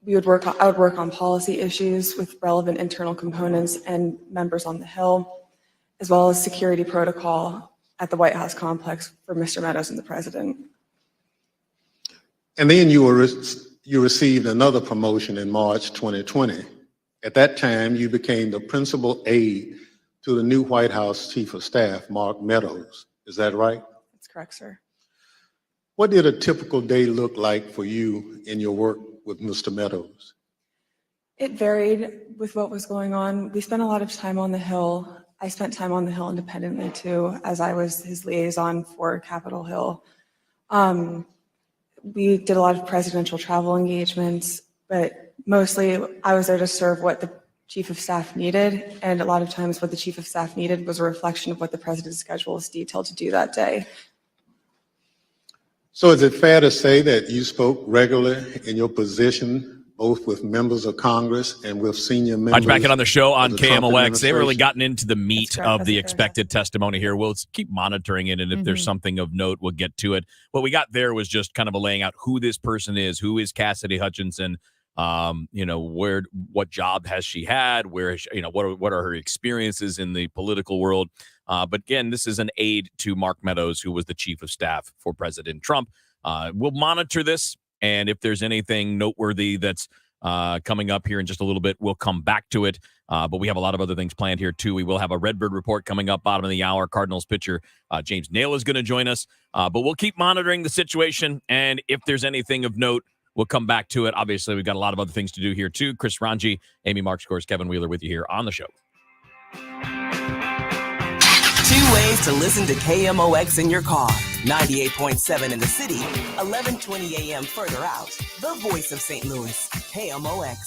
I would work on policy issues with relevant internal components and members on the Hill, as well as security protocol at the White House complex for Mr. Meadows and the President.
And then you received another promotion in March 2020. At that time, you became the principal aide to the new White House Chief of Staff, Mark Meadows. Is that right?
That's correct, sir.
What did a typical day look like for you in your work with Mr. Meadows?
It varied with what was going on. We spent a lot of time on the Hill. I spent time on the Hill independently too, as I was his liaison for Capitol Hill. We did a lot of presidential travel engagements, but mostly I was there to serve what the Chief of Staff needed, and a lot of times what the Chief of Staff needed was a reflection of what the President's schedule was detailed to do that day.
So is it fair to say that you spoke regularly in your position, both with members of Congress and with senior members?
Back in on the show on
of the Trump
KMOX. They've really
administration?
gotten into the meat of the expected testimony here. We'll keep monitoring it, and if there's something of note, we'll get to it. What we got there was just kind of a laying out who this person is. Who is Cassidy Hutchinson? What job has she had? Where is she, what are her experiences in the political world? But again, this is an aide to Mark Meadows, who was the chief of staff for President Trump. We'll monitor this, and if there's anything noteworthy that's coming up here in just a little bit, we'll come back to it. But we have a lot of other things planned here, too. We will have a Redbird report coming up bottom of the hour. Cardinals pitcher James Nail is going to join us. But we'll keep monitoring the situation, and if there's anything of note, we'll come back to it. Obviously, we've got a lot of other things to do here, too. Chris Ranji, Amy Mark Scores, Kevin Wheeler with you here on the show.
2 ways to listen to KMOX in your car. 98.7 in the city, 1120 a.m. further out. The voice of St. Louis, KMOX.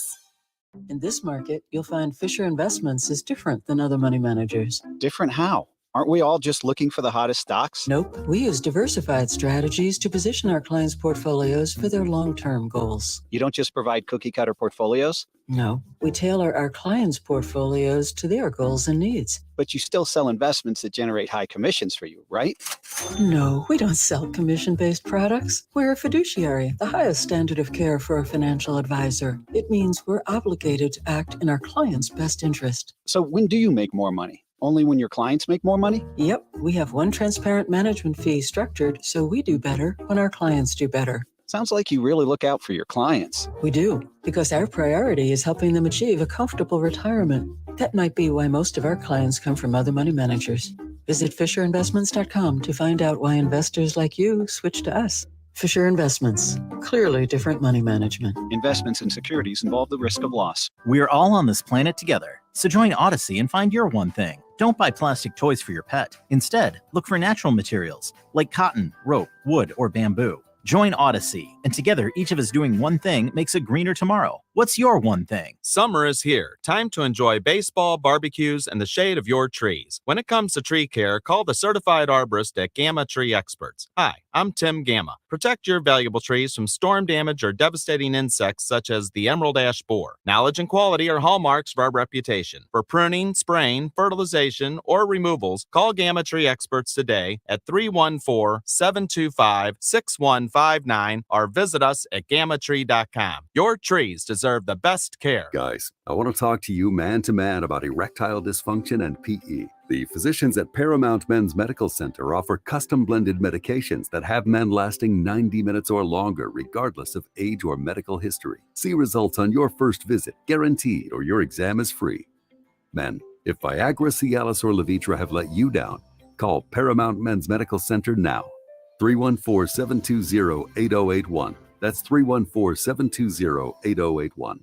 In this market, you'll find Fisher Investments is different than other money managers.
Different how? Aren't we all just looking for the hottest stocks?
Nope. We use diversified strategies to position our clients' portfolios for their long-term goals.
You don't just provide cookie-cutter portfolios?
No. We tailor our clients' portfolios to their goals and needs.
But you still sell investments that generate high commissions for you, right?
No, we don't sell commission-based products. We're a fiduciary, the highest standard of care for a financial advisor. It means we're obligated to act in our clients' best interest.
So when do you make more money? Only when your clients make more money?
Yep, we have one transparent management fee structured so we do better when our clients do better.
Sounds like you really look out for your clients.
We do, because our priority is helping them achieve a comfortable retirement. That might be why most of our clients come from other money managers. Visit FisherInvestments.com to find out why investors like you switch to us. Fisher Investments, clearly different money management.
Investments in securities involve the risk of loss.
We're all on this planet together. So join Odyssey and find your one thing. Don't buy plastic toys for your pet. Instead, look for natural materials like cotton, rope, wood, or bamboo. Join Odyssey, and together, each of us doing one thing makes a greener tomorrow. What's your one thing?
Summer is here. Time to enjoy baseball, barbecues, and the shade of your trees. When it comes to tree care, call the certified arborist at Gamma Tree Experts. Hi, I'm Tim Gamma. Protect your valuable trees from storm damage or devastating insects such as the emerald ash borer. Knowledge and quality are hallmarks of our reputation. For pruning, spraying, fertilization, or removals, call Gamma Tree Experts today at 314-725-6159 or visit us at gammatree.com. Your trees deserve the best care.
Guys, I want to talk to you man to man about erectile dysfunction and PE. The physicians at Paramount Men's Medical Center offer custom blended medications that have men lasting 90 minutes or longer, regardless of age or medical history. See results on your first visit, guaranteed, or your exam is free. Men, if Viagra, Cialis, or Levitra have let you down, call Paramount Men's Medical Center now. 314-720-8081. That's 314-720-8081.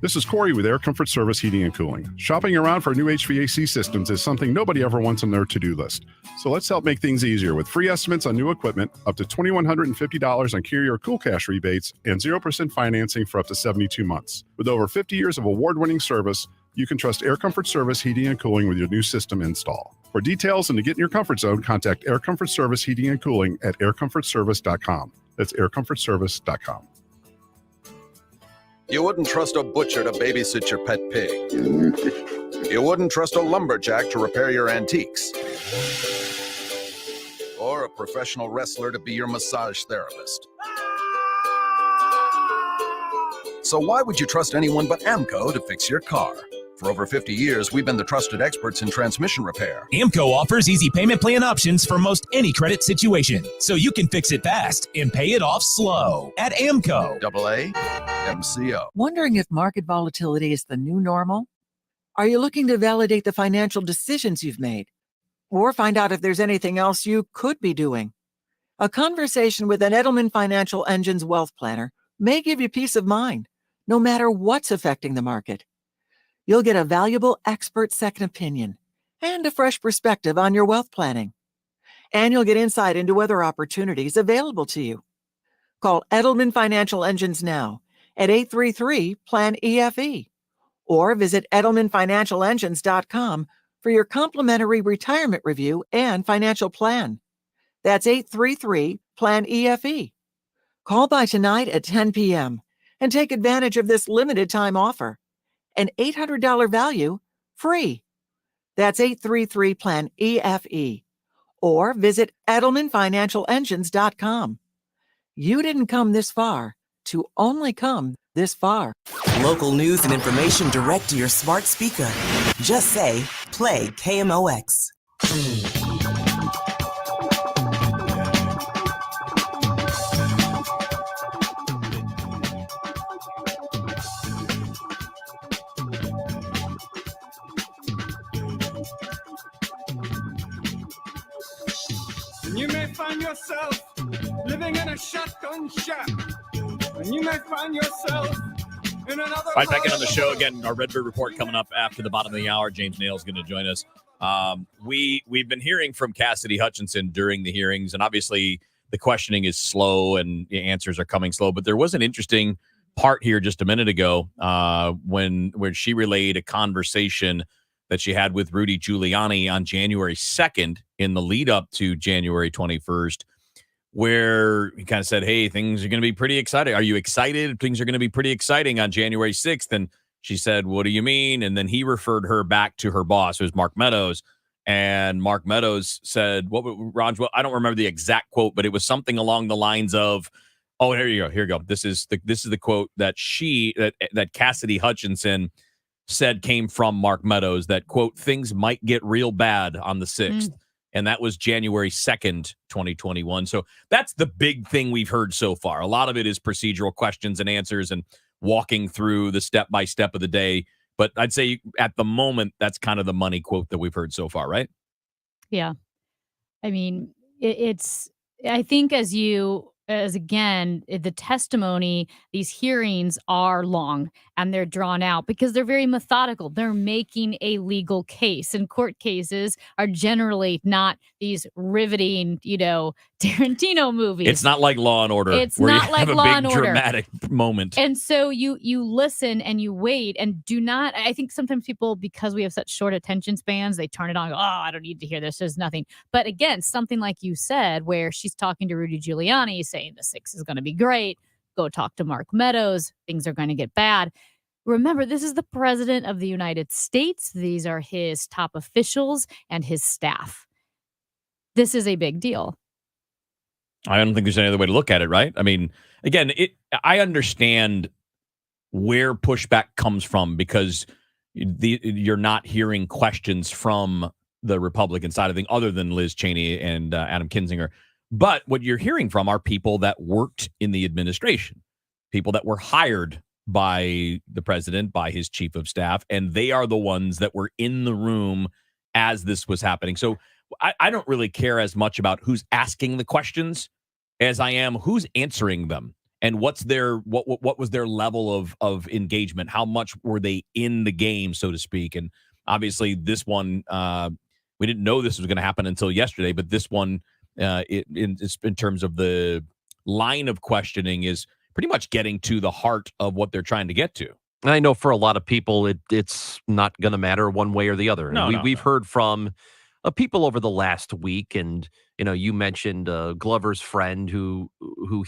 This is Corey with Air Comfort Service Heating and Cooling. Shopping around for new HVAC systems is something nobody ever wants on their to-do list. So let's help make things easier with free estimates on new equipment, up to $2,150 on Carrier Cool Cash rebates, and 0% financing for up to 72 months. With over 50 years of award-winning service, you can trust Air Comfort Service Heating and Cooling with your new system install. For details and to get in your comfort zone, contact Air Comfort Service Heating and Cooling at aircomfortservice.com. That's aircomfortservice.com.
You wouldn't trust a butcher to babysit your pet pig. You wouldn't trust a lumberjack to repair your antiques. Or a professional wrestler to be your massage therapist. So why would you trust anyone but AMCO to fix your car? For over 50 years, we've been the trusted experts in transmission repair.
AMCO offers easy payment plan options for most any credit situation, so you can fix it fast and pay it off slow at AMCO.
AA MCO.
Wondering if market volatility is the new normal? Are you looking to validate the financial decisions you've made? Or find out if there's anything else you could be doing? A conversation with an Edelman Financial Engine's wealth planner may give you peace of mind, no matter what's affecting the market. You'll get a valuable expert second opinion and a fresh perspective on your wealth planning. And you'll get insight into other opportunities available to you. Call Edelman Financial Engines now at 833-PLAN-EFE or visit EdelmanFinancialEngines.com for your complimentary retirement review and financial plan. That's 833-PLAN-EFE. Call by tonight at 10 p.m. and take advantage of this limited time offer. An $800 value, free. That's 833-PLAN-EFE. Or visit EdelmanFinancialEngines.com. You didn't come this far to only come this far.
Local news and information direct to your smart speaker. Just say, play KMOX.
You may find yourself living in a shotgun shack. And you may find yourself in another.
Right back in on the show again. Our Redbird Report coming up after the bottom of the hour. James Nail's going to join us. We've been hearing from Cassidy Hutchinson during the hearings, and obviously the questioning is slow and the answers are coming slow. But there was an interesting part here just a minute ago when she relayed a conversation that she had with Rudy Giuliani on January 2nd in the lead up to January 21st, where he kind of said, hey, things are going to be pretty exciting. Are you excited? Things are going to be pretty exciting on January 6th. And she said, what do you mean? And then he referred her back to her boss, who was Mark Meadows. And Mark Meadows said, Raj, well, I don't remember the exact quote, but it was something along the lines of, oh, here you go. Here you go. This is the quote that that Cassidy Hutchinson said came from Mark Meadows, that, quote, things might get real bad on the 6th. And that was January 2nd, 2021. So that's the big thing we've heard so far. A lot of it is procedural questions and answers and walking through the step-by-step of the day. But I'd say at the moment, that's kind of the money quote that we've heard so far, right?
Yeah. I mean, it's, I think as you as again, the testimony, these hearings are long and they're drawn out because they're very methodical. They're making a legal case, and court cases are generally not these riveting, Tarantino movies.
It's not like Law and Order.
It's
where
not
you
like
have a
Law
big
and Order.
dramatic moment.
And so you listen and you wait and do not. I think sometimes people, because we have such short attention spans, they turn it on. And go, oh, I don't need to hear this. There's nothing. But again, something like you said, where she's talking to Rudy Giuliani, saying the 6 is going to be great. Go talk to Mark Meadows. Things are going to get bad. Remember, this is the president of the United States. These are his top officials and his staff. This is a big deal.
I don't think there's any other way to look at it, right? I mean, again, I understand where pushback comes from because you're not hearing questions from the Republican side of things other than Liz Cheney and Adam Kinzinger. But what you're hearing from are people that worked in the administration, people that were hired by the president, by his chief of staff, and they are the ones that were in the room as this was happening. So I don't really care as much about who's asking the questions as I am who's answering them and what was their level of engagement. How much were they in the game, so to speak? And obviously this one, we didn't know this was going to happen until yesterday, but this one, in terms of the line of questioning, is pretty much getting to the heart of what they're trying to get to.
And I know for a lot of people, it's not going to matter one way or the other. We've heard from people over the last week, and you mentioned Glover's friend who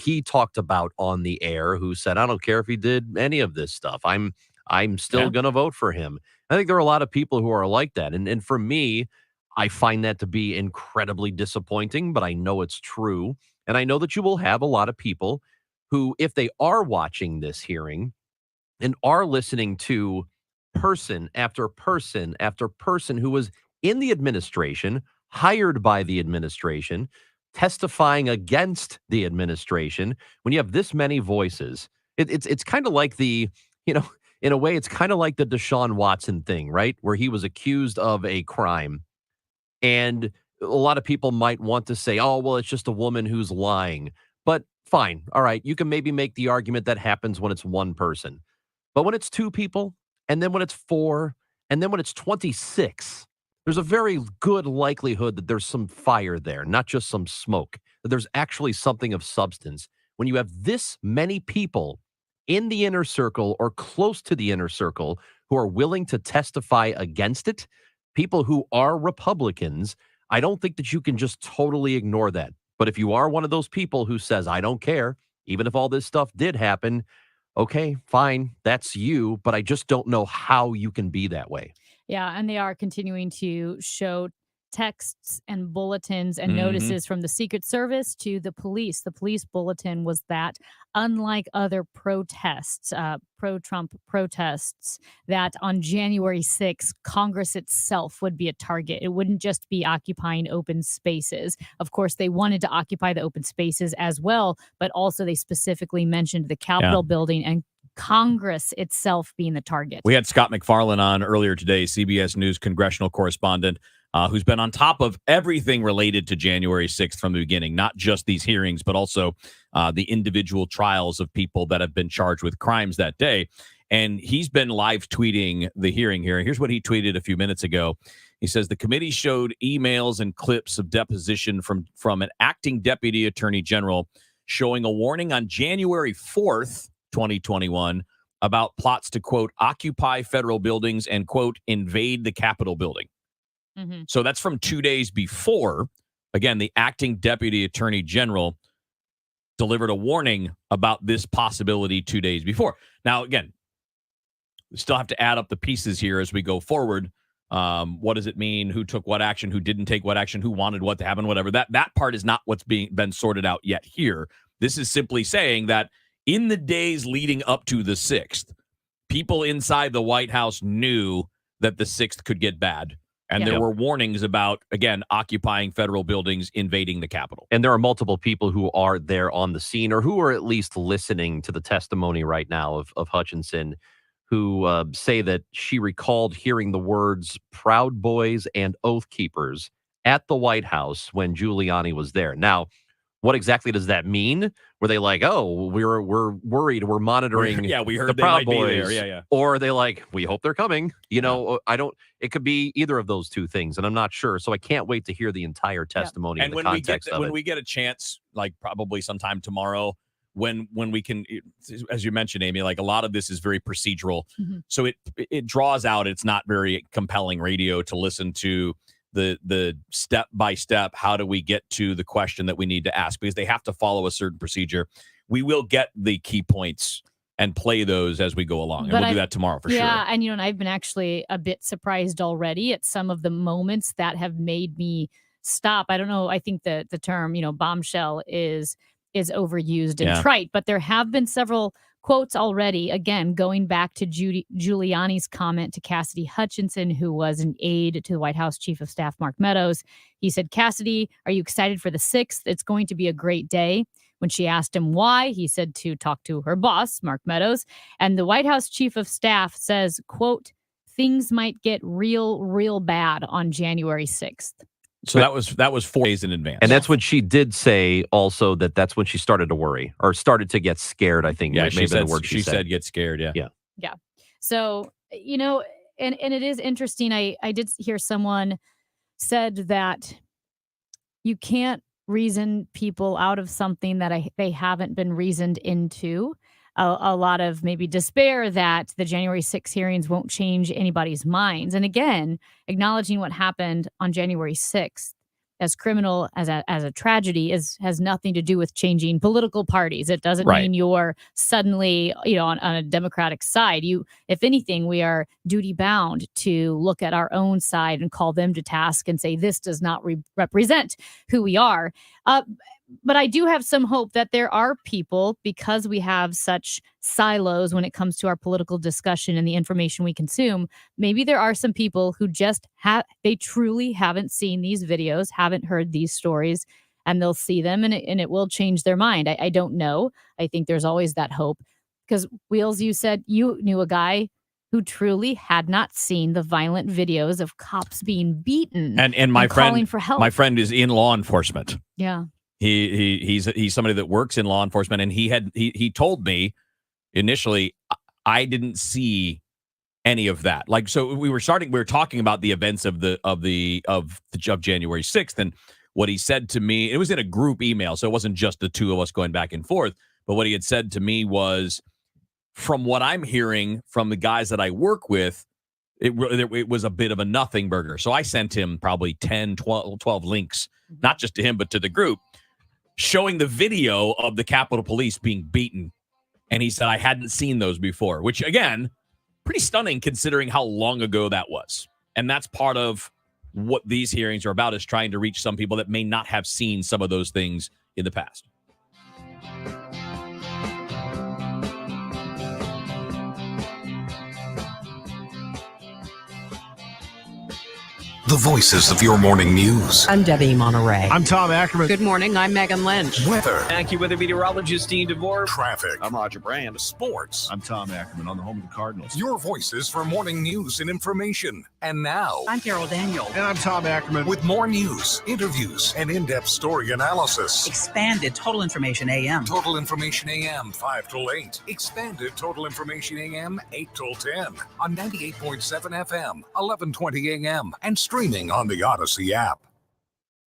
he talked about on the air, who said, "I don't care if he did any of this stuff. I'm still going to vote for him." I think there are a lot of people who are like that, and for me, I find that to be incredibly disappointing. But I know it's true, and I know that you will have a lot of people who, if they are watching this hearing and are listening to person after person after person who was in the administration, hired by the administration, testifying against the administration, when you have this many voices, it's kind of like in a way, it's kind of like the Deshaun Watson thing, right? Where he was accused of a crime. And a lot of people might want to say, oh, well, it's just a woman who's lying. But fine. All right. You can maybe make the argument that happens when it's one person. But when it's 2 people, and then when it's 4, and then when it's 26, there's a very good likelihood that there's some fire there, not just some smoke, that there's actually something of substance. When you have this many people in the inner circle or close to the inner circle who are willing to testify against it, people who are Republicans, I don't think that you can just totally ignore that. But if you are one of those people who says, I don't care, even if all this stuff did happen, okay, fine, that's you, but I just don't know how you can be that way.
Yeah, and they are continuing to show texts and bulletins and notices from the Secret Service to the police. The police bulletin was that, unlike other protests, pro-Trump protests, that on January 6th, Congress itself would be a target. It wouldn't just be occupying open spaces. Of course, they wanted to occupy the open spaces as well, but also they specifically mentioned the Capitol building and Congress itself being the target.
We had Scott McFarlane on earlier today, CBS News congressional correspondent, who's been on top of everything related to January 6th from the beginning, not just these hearings, but also the individual trials of people that have been charged with crimes that day. And he's been live tweeting the hearing here. Here's what he tweeted a few minutes ago. He says, the committee showed emails and clips of deposition from an acting deputy attorney general showing a warning on January 4th, 2021, about plots to, quote, occupy federal buildings and, quote, invade the Capitol building. So that's from 2 days before. Again, the acting deputy attorney general delivered a warning about this possibility 2 days before. Now, again, we still have to add up the pieces here as we go forward. What does it mean? Who took what action? Who didn't take what action? Who wanted what to happen? Whatever. That part is not what's been sorted out yet here. This is simply saying that in the days leading up to the 6th, people inside the White House knew that the 6th could get bad. And there were warnings about, again, occupying federal buildings, invading the Capitol.
And there are multiple people who are there on the scene or who are at least listening to the testimony right now of Hutchinson, who say that she recalled hearing the words Proud Boys and Oath Keepers at the White House when Giuliani was there. Now, what exactly does that mean? Were they like, oh, we're worried, we're monitoring
Yeah, we heard
the
they
Proud
might be
Boys.
there. Yeah.
Or are they like, we hope they're coming? It could be either of those two things, and I'm not sure. So I can't wait to hear the entire testimony
And
in the
when
context of it.
when we get a chance, like probably sometime tomorrow, when we can, as you mentioned, Amy, like a lot of this is very procedural. So it draws out, it's not very compelling radio to listen to the step by step, how do we get to the question that we need to ask, because they have to follow a certain procedure. We will get the key points and play those as we go along. And we'll do that tomorrow for sure.
Yeah, and and I've been actually a bit surprised already at some of the moments that have made me stop. I don't know, I think the term, bombshell is overused and trite, but there have been several quotes already, again, going back to Giuliani's comment to Cassidy Hutchinson, who was an aide to the White House Chief of Staff, Mark Meadows. He said, Cassidy, are you excited for the 6th? It's going to be a great day. When she asked him why, he said to talk to her boss, Mark Meadows. And the White House Chief of Staff says, quote, things might get real bad on January 6th.
So that was 4 days in advance.
And that's when she did say also that's when she started to worry or started to get scared, I think.
Yeah,
maybe the word
she said get scared, yeah.
Yeah. So, and it is interesting. I did hear someone said that you can't reason people out of something that they haven't been reasoned into. A lot of maybe despair that the January 6 hearings won't change anybody's minds. And again, acknowledging what happened on January 6th as criminal, as a tragedy, has nothing to do with changing political parties. It doesn't mean you're suddenly, on a Democratic side. If anything, we are duty bound to look at our own side and call them to task and say, this does not represent who we are. But I do have some hope that there are people, because we have such silos when it comes to our political discussion and the information we consume, maybe there are some people who just they truly haven't seen these videos, haven't heard these stories, and they'll see them and it will change their mind. I don't know. I think there's always that hope. Because, Wheels, you said you knew a guy who truly had not seen the violent videos of cops being beaten
and my friend
calling for help.
My friend is in law enforcement.
Yeah.
He's somebody that works in law enforcement, and he told me initially, I didn't see any of that. Like, so we were talking about the events of January 6th, and what he said to me, it was in a group email, so it wasn't just the two of us going back and forth, but what he had said to me was, from what I'm hearing from the guys that I work with, it was a bit of a nothing burger. So I sent him probably 10, 12 links, not just to him, but to the group, showing the video of the Capitol Police being beaten. And he said, I hadn't seen those before, which, again, pretty stunning considering how long ago that was. And that's part of what these hearings are about, is trying to reach some people that may not have seen some of those things in the past.
The voices of your morning news.
I'm Debbie Monterey.
I'm Tom Ackerman.
Good morning. I'm Megan Lynch.
Weather.
AccuWeather meteorologist Dean DeVore.
Traffic.
I'm Roger Brand.
Sports.
I'm Tom Ackerman on the home of the Cardinals.
Your voices for morning news and information. And now,
I'm Carol Daniel.
And I'm Tom Ackerman.
with more news, interviews, and in-depth story analysis.
Expanded Total Information AM.
Total Information AM 5 till 8. Expanded Total Information AM 8 till 10 on 98.7 FM, 1120 AM, and streaming on the Odyssey app.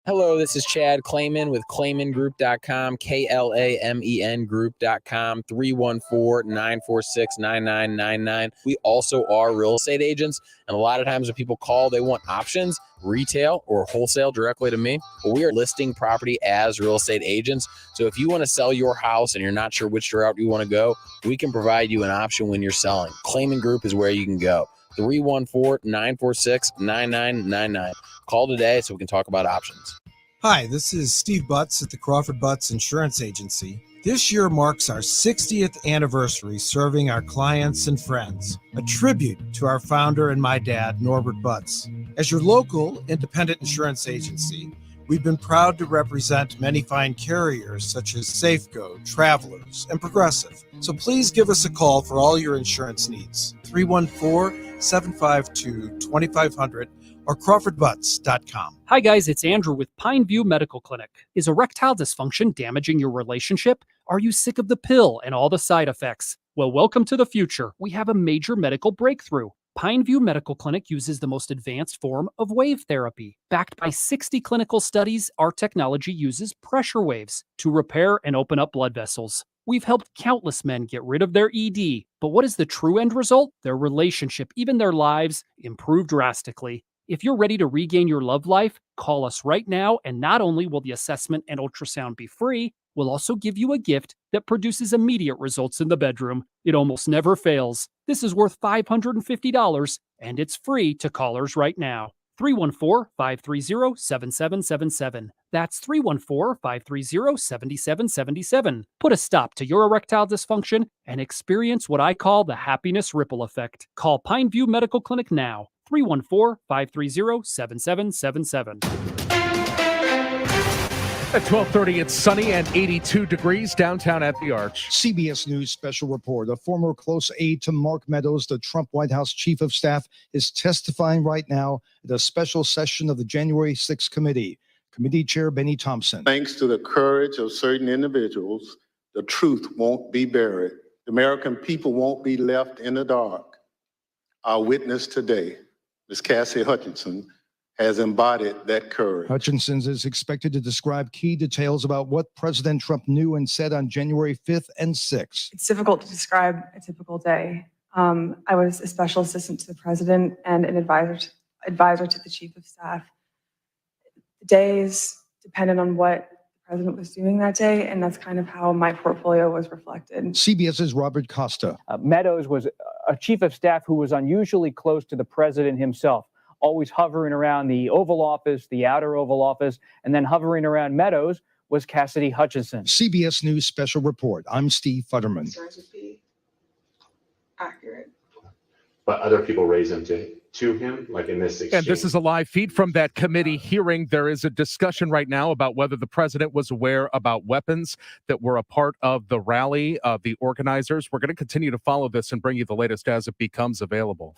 Hello, this is Chad Clayman with ClaymanGroup.com, KLAMEN Group.com, 314-946-9999. We also are real estate agents, and a lot of times when people call, they want options, retail or wholesale directly to me. But we are listing property as real estate agents. So if you want to sell your house and you're not sure which route you want to go, we can provide you an option when you're selling. Clayman Group is where you can go. 314-946-9999. Call today so we can talk about options.
Hi, this is Steve Butts at the Crawford Butts Insurance Agency. This year marks our 60th anniversary serving our clients and friends, a tribute to our founder and my dad, Norbert Butts. As your local independent insurance agency, We've been proud to represent many fine carriers such as Safeco, Travelers, and Progressive. So please give us a call for all your insurance needs. 314-752-2500 or CrawfordButts.com.
Hi guys, it's Andrew with Pineview Medical Clinic. Is erectile dysfunction damaging your relationship? Are you sick of the pill and all the side effects? Well, welcome to the future. We have a major medical breakthrough. Pineview Medical Clinic uses the most advanced form of wave therapy. Backed by 60 clinical studies, our technology uses pressure waves to repair and open up blood vessels. We've helped countless men get rid of their ED. But what is the true end result? Their relationship, even their lives, improve drastically. If you're ready to regain your love life, call us right now, and not only will the assessment and ultrasound be free, we'll also give you a gift that produces immediate results in the bedroom. It almost never fails. This is worth $550, and it's free to callers right now. 314-530-7777. That's 314-530-7777. Put a stop to your erectile dysfunction and experience what I call the happiness ripple effect. Call Pineview Medical Clinic now. 314-530-7777.
At 12:30, it's sunny and 82 degrees downtown at the Arch.
CBS News special report. A former close aide to Mark Meadows, the Trump White House chief of staff, is testifying right now at a special session of the January 6th committee. Committee Chair Benny Thompson.
Thanks to the courage of certain individuals, the truth won't be buried. The American people won't be left in the dark. Our witness today, Ms. Cassie Hutchinson, has embodied that courage.
Hutchinson is expected to describe key details about what President Trump knew and said on January 5th and 6th.
It's difficult to describe a typical day. I was a special assistant to the president and an advisor to the chief of staff. The days depended on what the president was doing that day, and that's kind of how my portfolio was reflected.
CBS's Robert Costa.
Meadows was a chief of staff who was unusually close to the president himself, always hovering around the Oval Office, the outer Oval Office, and then hovering around Meadows was Cassidy Hutchinson.
CBS News special report. I'm Steve Futterman.
Concerns would be accurate.
But other people raise them to him, like in this exchange.
And this is a live feed from that committee hearing. There is a discussion right now about whether the president was aware about weapons that were a part of the rally of the organizers. We're going to continue to follow this and bring you the latest as it becomes available.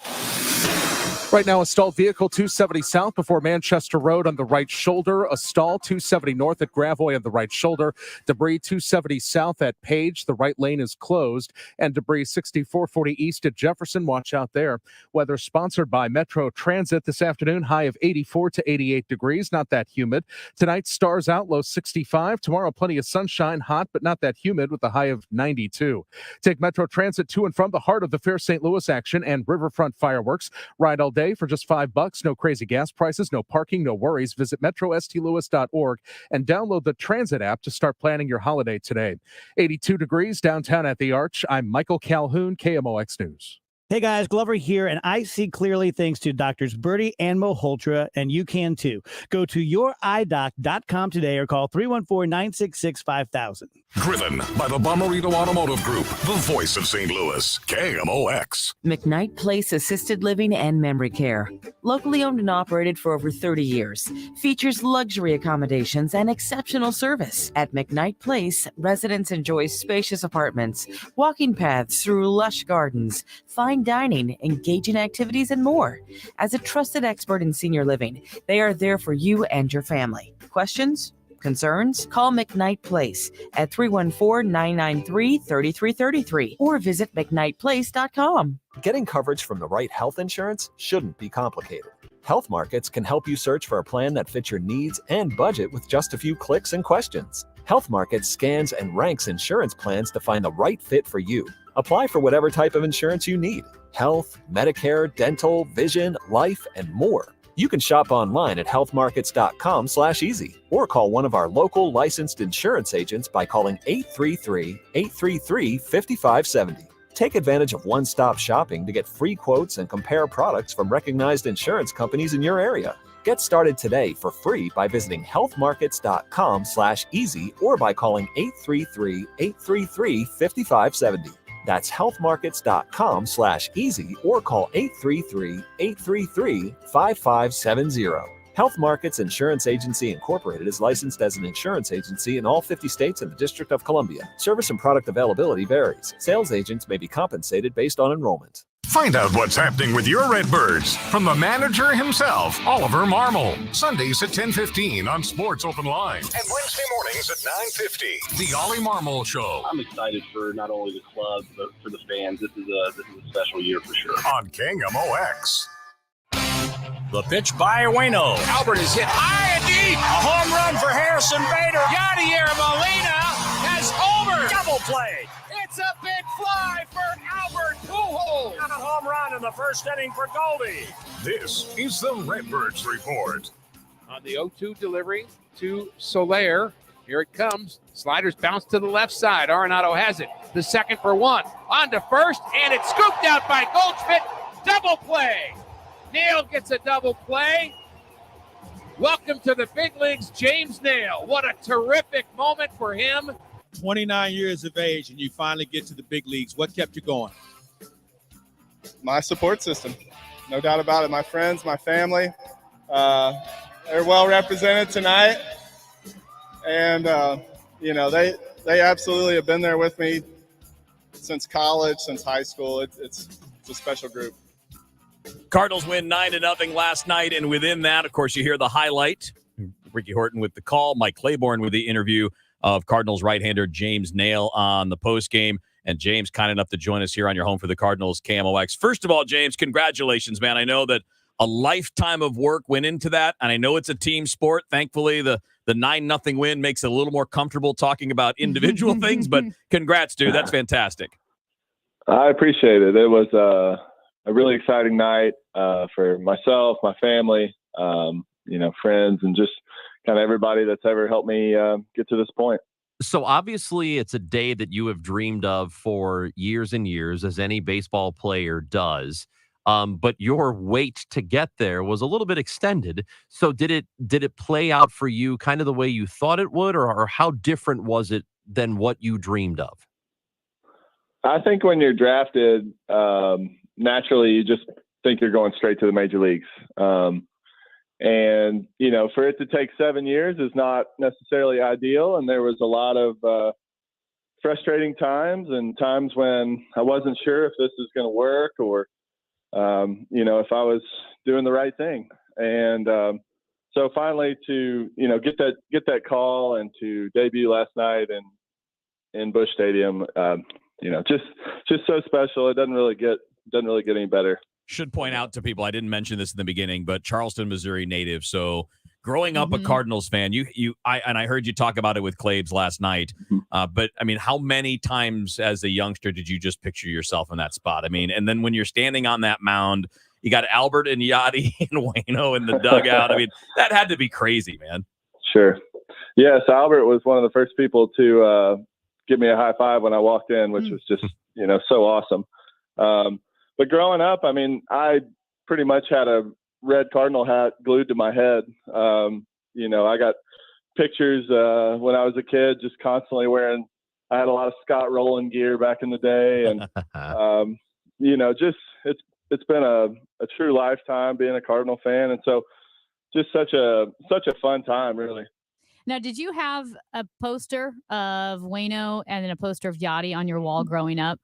Right now, a stalled vehicle 270 south before Manchester Road on the right shoulder. A stall 270 north at Gravois on the right shoulder. Debris 270 south at Page. The right lane is closed. And debris 6440 east at Jefferson. Watch out there. Weather sponsored by Metro Transit this afternoon. High of 84 to 88 degrees. Not that humid. Tonight, stars out, low 65. Tomorrow, plenty of sunshine. Hot, but not that humid with a high of 92. Take Metro Transit to and from the heart of the Fair St. Louis action and Riverfront fireworks. Ride all day for just $5. No crazy gas prices, no parking, no worries. Visit metrostlewis.org and download the Transit app to start planning your holiday today. 82 degrees downtown at the Arch. I'm Michael Calhoun, KMOX News.
Hey guys, Glover here, and I see clearly thanks to Doctors Birdie and Malhotra, and you can too. Go to youridoc.com today or call 314-966-5000.
Driven by the Bomarito Automotive Group, the voice of St. Louis, KMOX.
McKnight Place Assisted Living and Memory Care. Locally owned and operated for over 30 years. Features luxury accommodations and exceptional service. At McKnight Place, residents enjoy spacious apartments, walking paths through lush gardens, fine dining, engaging activities, and more. As a trusted expert in senior living, they are there for you and your family. Questions? Concerns? Call McKnight Place at 314-993-3333 or visit McKnightPlace.com.
Getting coverage from the right health insurance shouldn't be complicated. Health Markets can help you search for a plan that fits your needs and budget with just a few clicks and questions. Health Markets scans and ranks insurance plans to find the right fit for you. Apply for whatever type of insurance you need: health, Medicare, dental, vision, life, and more. You can shop online at healthmarkets.com/easy or call one of our local licensed insurance agents by calling 833-833-5570. Take advantage of one-stop shopping to get free quotes and compare products from recognized insurance companies in your area. Get started today for free by visiting healthmarkets.com/easy or by calling 833-833-5570. That's healthmarkets.com/easy or call 833-833-5570. Health Markets Insurance Agency Incorporated is licensed as an insurance agency in all 50 states and the District of Columbia. Service and product availability varies. Sales agents may be compensated based on enrollment.
Find out what's happening with your Redbirds from the manager himself, Oliver Marmol. Sundays at 10:15 on Sports Open Line and Wednesday mornings at 9:50. The Ollie Marmol Show.
I'm excited for not only the club but for the fans. This is a special year for sure.
On KMOX.
The pitch by Waino. Albert is hit high and deep. A home run for Harrison Bader. Yadier Molina has homered. Double play. It's a big fly for Albert Pujols. And a home run in the first inning for Goldie.
This is the Redbirds Report.
On the 0-2 delivery to Soler. Here it comes. Sliders bounce to the left side. Arenado has it. The second for one. On to first, and it's scooped out by Goldschmidt. Double play. Nail gets a double play. Welcome to the big leagues, James Nail. What a terrific moment for him.
29 years of age, and you finally get to the big leagues. What kept you going?
My support system. No doubt about it. My friends, my family. They're well represented tonight. And, they absolutely have been there with me since college, since high school. It's a special group.
Cardinals win 9-0 last night, and within that, of course, you hear the highlight. Ricky Horton with the call, Mike Claiborne with the interview of Cardinals right-hander James Nail on the postgame. And James, kind enough to join us here on your home for the Cardinals, KMOX. First of all, James, congratulations, man. I know that a lifetime of work went into that, and I know it's a team sport. Thankfully, the 9-0 win makes it a little more comfortable talking about individual things, but congrats, dude. That's fantastic.
I appreciate it. It was a really exciting night for myself, my family, friends, and just kind of everybody that's ever helped me get to this point.
So obviously it's a day that you have dreamed of for years and years, as any baseball player does. But your wait to get there was a little bit extended. So did it play out for you kind of the way you thought it would, or how different was it than what you dreamed of?
I think when you're drafted, naturally you just think you're going straight to the major leagues. And, for it to take 7 years is not necessarily ideal. And there was a lot of frustrating times and times when I wasn't sure if this was going to work or, if I was doing the right thing. And so finally to, get that call and to debut last night in Busch Stadium, just so special. It doesn't really get any better.
Should point out to people, I didn't mention this in the beginning, but Charleston, Missouri native. So growing up a Cardinals fan, I heard you talk about it with Claves last night. But I mean, how many times as a youngster did you just picture yourself in that spot? I mean, and then when you're standing on that mound, you got Albert and Yadi and Waino in the dugout. I mean, that had to be crazy, man.
Sure. Yes, Albert was one of the first people to give me a high five when I walked in, which was just, so awesome. But growing up, I mean, I pretty much had a red Cardinal hat glued to my head. I got pictures when I was a kid, just constantly wearing. I had a lot of Scott Rowland gear back in the day, and just it's been a true lifetime being a Cardinal fan, and so just such a fun time, really.
Now, did you have a poster of Waino and then a poster of Yadi on your wall growing up?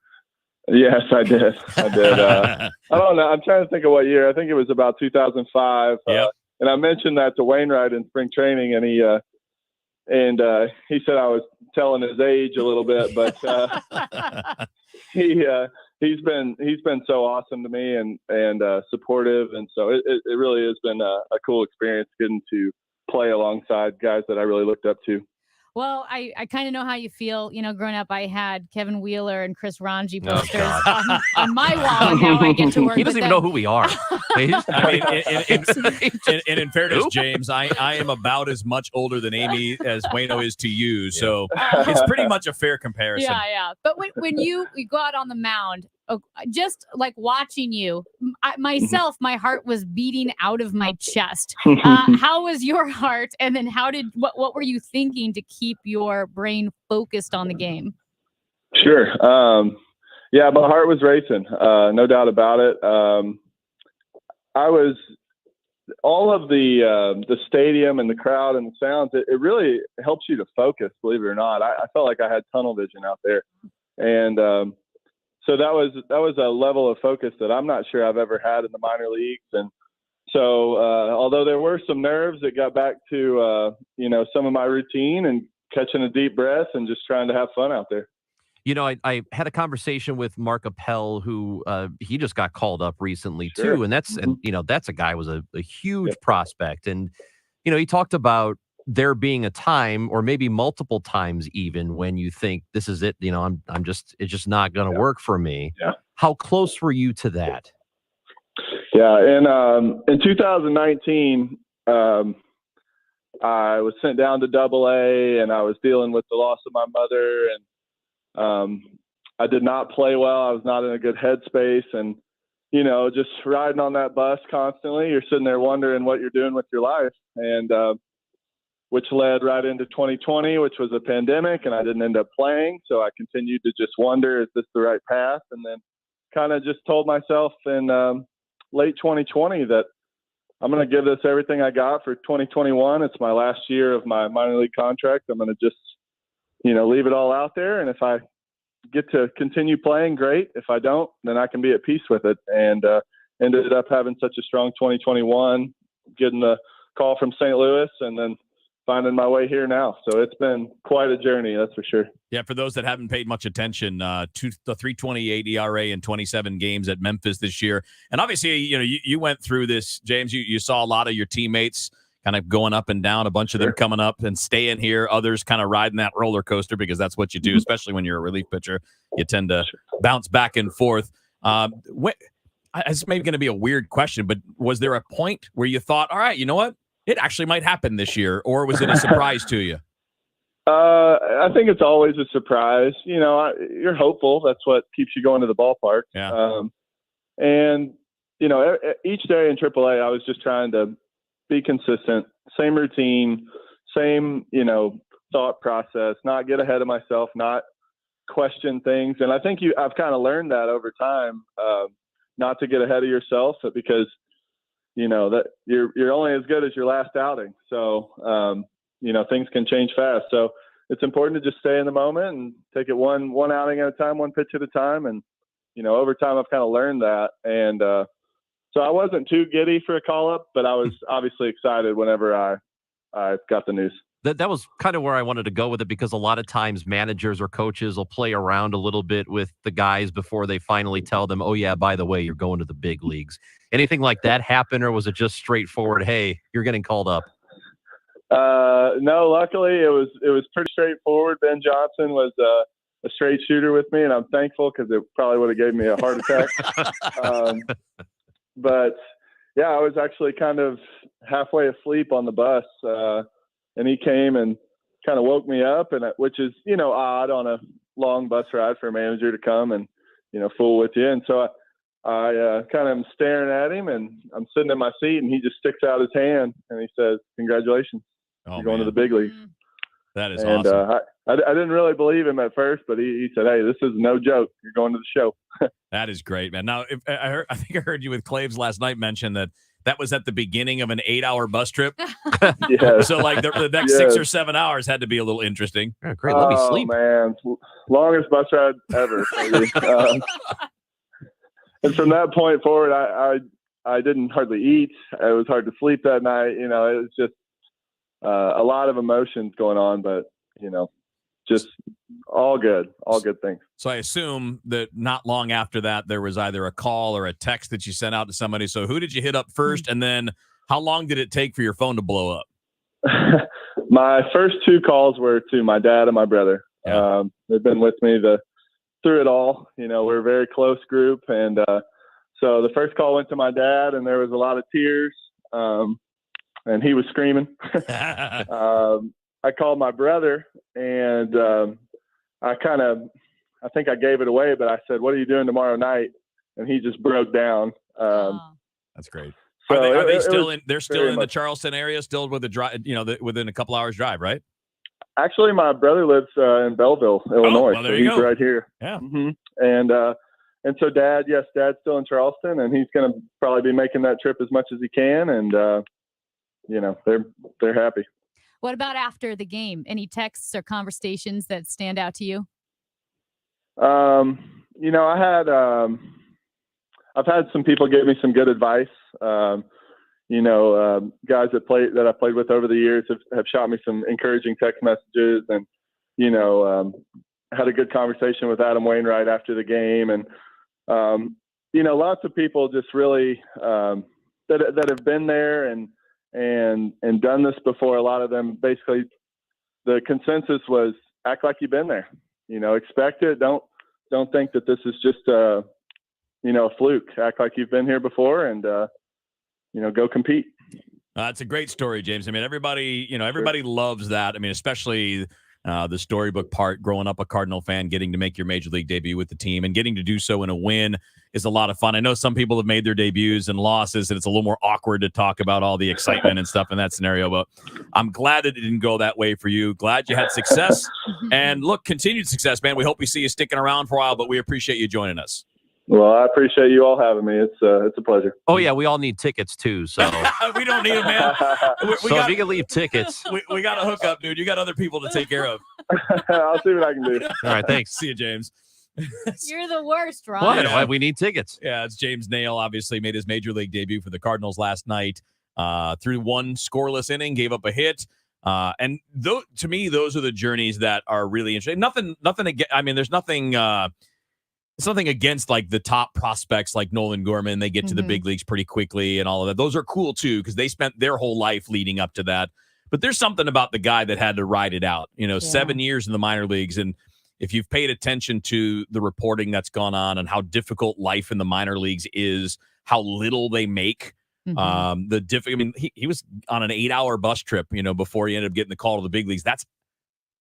Yes, I did. I don't know. I'm trying to think of what year. I think it was about 2005.
Yep.
And I mentioned that to Wainwright in spring training, and he said I was telling his age a little bit, but he's been so awesome to me and supportive, and so it really has been a cool experience getting to play alongside guys that I really looked up to.
Well, I kind of know how you feel. Growing up, I had Kevin Wheeler and Chris Ranji posters on my wall, and now I get to work.
He doesn't even know who we are.
I mean, in fairness, James, I am about as much older than Amy as Waino is to you, so it's pretty much a fair comparison.
Yeah. But when you go out on the mound, just like watching you, myself, my heart was beating out of my chest. How was your heart? And then what were you thinking to keep your brain focused on the game?
Sure. Yeah, my heart was racing. No doubt about it. I was all of the stadium and the crowd and the sounds, it really helps you to focus, believe it or not. I felt like I had tunnel vision out there. And so that was a level of focus that I'm not sure I've ever had in the minor leagues. And so although there were some nerves, it got back to, some of my routine and catching a deep breath and just trying to have fun out there.
I had a conversation with Mark Appel, who he just got called up recently
Sure.
too, and that's a guy was a huge prospect, and he talked about there being a time, or maybe multiple times even, when you think this is it. It's just not going to work for me.
Yeah.
How close were you to that?
Yeah, and in 2019, I was sent down to AA, and I was dealing with the loss of my mother, and I did not play well. I was not in a good headspace, and just riding on that bus constantly, you're sitting there wondering what you're doing with your life, and which led right into 2020, which was a pandemic, and I didn't end up playing. So I continued to just wonder, is this the right path? And then kind of just told myself in late 2020 that I'm going to give this everything I got for 2021. It's my last year of my minor league contract. I'm going to just leave it all out there. And if I get to continue playing, great. If I don't, then I can be at peace with it. And ended up having such a strong 2021, getting the call from St. Louis, and then finding my way here now. So it's been quite a journey, that's for sure.
Yeah, for those that haven't paid much attention, the 3.28 ERA in 27 games at Memphis this year. And obviously, you went through this, James. You saw a lot of your teammates kind of going up and down, a bunch of them coming up and staying here, others kind of riding that roller coaster, because that's what you do, especially when you're a relief pitcher. You tend to bounce back and forth. It's maybe going to be a weird question, but was there a point where you thought, all right, you know what? It actually might happen this year, or was it a surprise to you?
I think it's always a surprise. You're hopeful. That's what keeps you going to the ballpark.
Yeah.
And each day in AAA, I was just trying to be consistent, same routine, same, thought process, not get ahead of myself, not question things. And I think I've kind of learned that over time, not to get ahead of yourself, because that you're only as good as your last outing. So, things can change fast. So it's important to just stay in the moment and take it one outing at a time, one pitch at a time. And, over time I've kind of learned that. And, so I wasn't too giddy for a call up, but I was obviously excited whenever I got the news.
That was kind of where I wanted to go with it, because a lot of times managers or coaches will play around a little bit with the guys before they finally tell them, oh yeah, by the way, you're going to the big leagues. Anything like that happen, or was it just straightforward, hey, you're getting called up?
No, luckily it was pretty straightforward. Ben Johnson was a straight shooter with me, and I'm thankful, because it probably would have gave me a heart attack. But yeah, I was actually kind of halfway asleep on the bus, and he came and kind of woke me up, and which is, odd on a long bus ride for a manager to come and, fool with you. And so I kind of am staring at him, and I'm sitting in my seat, and he just sticks out his hand and he says, "Congratulations, you're going to the big leagues."
That is
and,
awesome.
I didn't really believe him at first, but he said, "Hey, this is no joke. You're going to the show."
That is great, man. Now, I think I heard you with Claves last night mention that was at the beginning of an 8-hour bus trip.
Yeah.
So like the next 6 or 7 hours had to be a little interesting.
Yeah, great. Let me sleep.
Man, longest bus ride ever. And from that point forward, I didn't hardly eat. It was hard to sleep that night. It was just a lot of emotions going on, but just all good things.
So I assume that not long after that, there was either a call or a text that you sent out to somebody. So who did you hit up first? And then how long did it take for your phone to blow up?
My first two calls were to my dad and my brother.
Yeah.
They've been with me through it all. We're a very close group. And so the first call went to my dad, and there was a lot of tears, and he was screaming. I called my brother, and I think I gave it away, but I said, "What are you doing tomorrow night?" And he just broke down.
That's great.
So
Are they still in? They're still
very
in the
much-
Charleston area, still with the drive. Within a couple hours drive, right?
Actually, my brother lives in Belleville, Illinois.
well, there
so
you
he's
go.
right here.
Yeah.
And so Dad's still in Charleston, and he's going to probably be making that trip as much as he can. And, they're happy.
What about after the game? Any texts or conversations that stand out to you?
I've had some people give me some good advice. Guys that I played with over the years have shot me some encouraging text messages, and, had a good conversation with Adam Wainwright after the game. And, lots of people just really, that have been there and done this before. A lot of them, basically the consensus was act like you've been there, expect it. Don't think that this is just a fluke. Act like you've been here before and, go compete.
It's a great story, James. I mean, everybody loves that. I mean, especially the storybook part, growing up a Cardinal fan, getting to make your major league debut with the team and getting to do so in a win is a lot of fun. I know some people have made their debuts and losses, and it's a little more awkward to talk about all the excitement and stuff in that scenario, but I'm glad that it didn't go that way for you. Glad you had success. And look, continued success, man. We hope we see you sticking around for a while, but we appreciate you joining us.
Well, I appreciate you all having me. It's a pleasure.
Oh, yeah, we all need tickets, too, so.
We don't need them, man.
If you can leave tickets.
We got a hookup, dude. You got other people to take care of.
I'll see what I can do.
All right, thanks.
See you, James.
You're the worst, Ron.
Why? We need tickets.
Yeah, it's James Nail, obviously made his major league debut for the Cardinals last night. Through one scoreless inning, gave up a hit. And to me, those are the journeys that are really interesting. Nothing again. I mean, there's nothing. It's nothing against like the top prospects like Nolan Gorman. They get to the big leagues pretty quickly and all of that. Those are cool too because they spent their whole life leading up to that. But there's something about the guy that had to ride it out. 7 years in the minor leagues, and if you've paid attention to the reporting that's gone on and how difficult life in the minor leagues is, how little they make. He was on an 8-hour bus trip, before he ended up getting the call to the big leagues. That's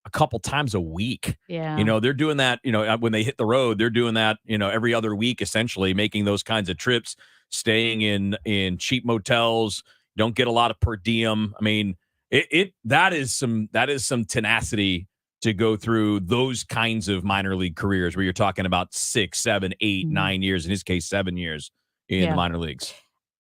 a couple times a week.
Yeah.
They're doing that, when they hit the road, they're doing that, every other week, essentially making those kinds of trips, staying in cheap motels, don't get a lot of per diem. I mean, that is some tenacity to go through those kinds of minor league careers where you're talking about 6, 7, 8, 9 years, in his case, 7 years in the minor leagues.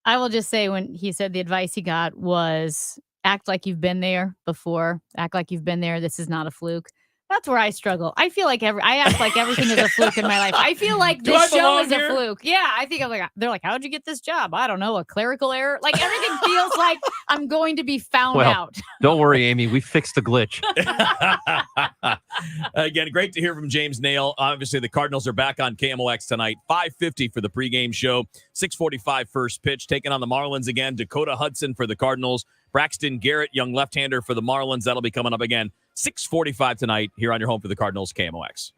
I will just say when he said the advice he got was act like you've been there before, act like you've been there. This is not a fluke. That's where I struggle. I feel like I act like everything is a fluke in my life. I feel like this show is a fluke. Yeah, I think they're like, how'd you get this job? I don't know, a clerical error. Like everything feels like I'm going to be found out.
Don't worry, Amy. We fixed the glitch.
Again, great to hear from James Nail. Obviously, the Cardinals are back on KMOX tonight. 5:50 for the pregame show. 6:45 first pitch. Taking on the Marlins again. Dakota Hudson for the Cardinals. Braxton Garrett, young left-hander for the Marlins. That'll be coming up again. 6:45 tonight here on your home for the Cardinals, KMOX.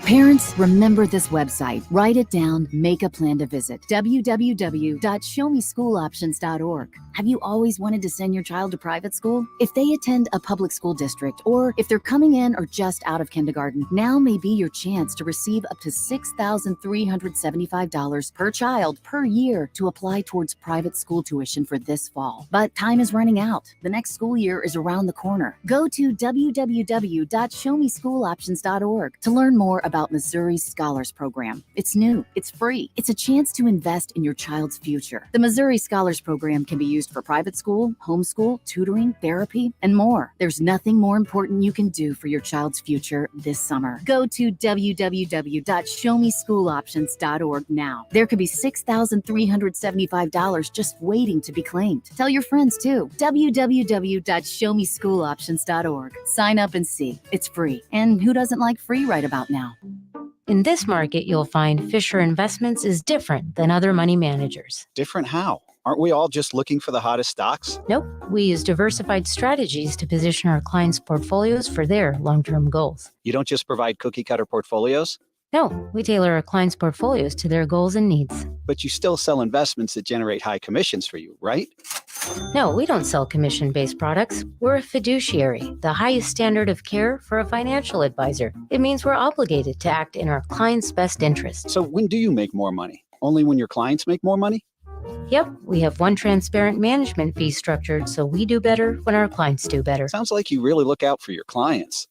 Parents, remember this website. Write it down, make a plan to visit. www.showmeschooloptions.org. Have you always wanted to send your child to private school? If they attend a public school district, or if they're coming in or just out of kindergarten, now may be your chance to receive up to $6,375 per child per year to apply towards private school tuition for this fall. But time is running out. The next school year is around the corner. Go to www.showmeschooloptions.org to learn more about Missouri's Scholars Program. It's new, it's free, it's a chance to invest in your child's future. The Missouri Scholars Program can be used for private school, homeschool, tutoring, therapy, and more. There's nothing more important you can do for your child's future this summer. Go to www.showmeschooloptions.org now. There could be $6,375 just waiting to be claimed. Tell your friends too. www.showmeschooloptions.org. Sign up and see. It's free. And who doesn't like free right about now?
In this market, you'll find Fisher Investments is different than other money managers.
Different how? Aren't we all just looking for the hottest stocks?
Nope. We use diversified strategies to position our clients' portfolios for their long-term goals.
You don't just provide cookie-cutter portfolios?
No, we tailor our clients' portfolios to their goals and needs.
But you still sell investments that generate high commissions for you, right?
No, we don't sell commission-based products. We're a fiduciary, the highest standard of care for a financial advisor. It means we're obligated to act in our clients' best interest.
So when do you make more money? Only when your clients make more money?
Yep, we have one transparent management fee structured so we do better when our clients do better.
Sounds like you really look out for your clients.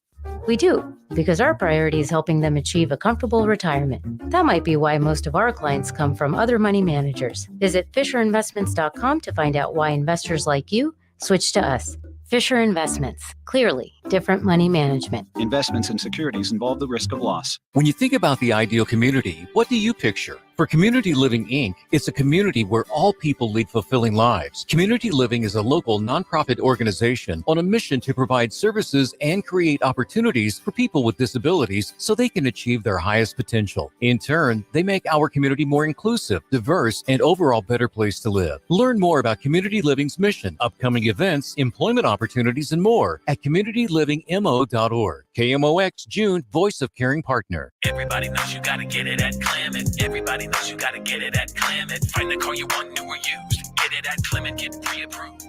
We do, because our priority is helping them achieve a comfortable retirement. That might be why most of our clients come from other money managers. Visit FisherInvestments.com to find out why investors like you switch to us. Fisher Investments. Clearly, different money management.
Investments in securities involve the risk of loss.
When you think about the ideal community, what do you picture? For Community Living, Inc., it's a community where all people lead fulfilling lives. Community Living is a local nonprofit organization on a mission to provide services and create opportunities for people with disabilities so they can achieve their highest potential. In turn, they make our community more inclusive, diverse, and overall better place to live. Learn more about Community Living's mission, upcoming events, employment opportunities, and more at communitylivingmo.org. KMOX June, Voice of Caring Partner.
Everybody knows you gotta get it at Clement. Everybody knows you gotta get it at Clement. Find the car you want, new or used. Get it at Clement, get pre-approved.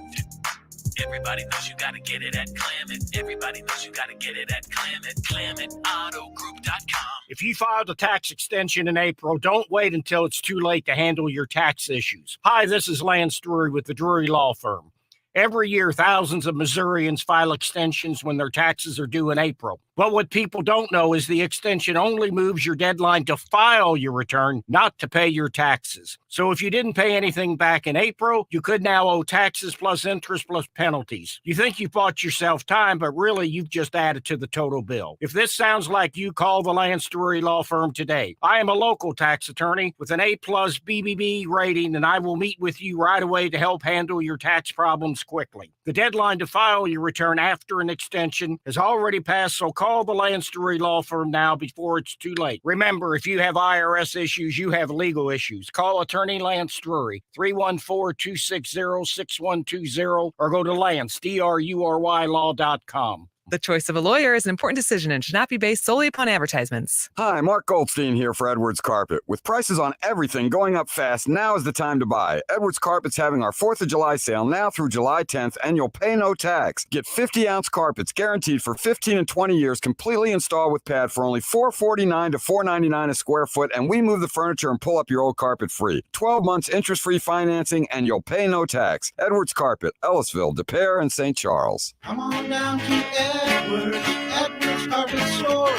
Everybody knows you gotta get it at Clement. Everybody knows you gotta get it at Clement. ClementAutoGroup.com.
If you filed a tax extension in April, don't wait until it's too late to handle your tax issues. Hi, this is Lance Drury with the Drury Law Firm. Every year, thousands of Missourians file extensions when their taxes are due in April. But what people don't know is the extension only moves your deadline to file your return, not to pay your taxes. So if you didn't pay anything back in April, you could now owe taxes plus interest plus penalties. You think you've bought yourself time, but really you've just added to the total bill. If this sounds like you, call the Lance Drury Law Firm today. I am a local tax attorney with an A+ BBB rating, and I will meet with you right away to help handle your tax problems quickly. The deadline to file your return after an extension has already passed, so call the Lance Drury Law Firm now before it's too late. Remember, if you have IRS issues, you have legal issues. Call Attorney Lance Drury, 314-260-6120, or go to Lance, DRURY law.com.
The choice of a lawyer is an important decision and should not be based solely upon advertisements.
Hi, Mark Goldstein here for Edwards Carpet. With prices on everything going up fast, now is the time to buy. Edwards Carpet's having our 4th of July sale now through July 10th, and you'll pay no tax. Get 50-ounce carpets guaranteed for 15 and 20 years, completely installed with pad for only $449 to $499 a square foot, and we move the furniture and pull up your old carpet free. 12 months interest-free financing, and you'll pay no tax. Edwards Carpet, Ellisville, De Pere, and St. Charles.
Come on down to Edwards Carpet Stores.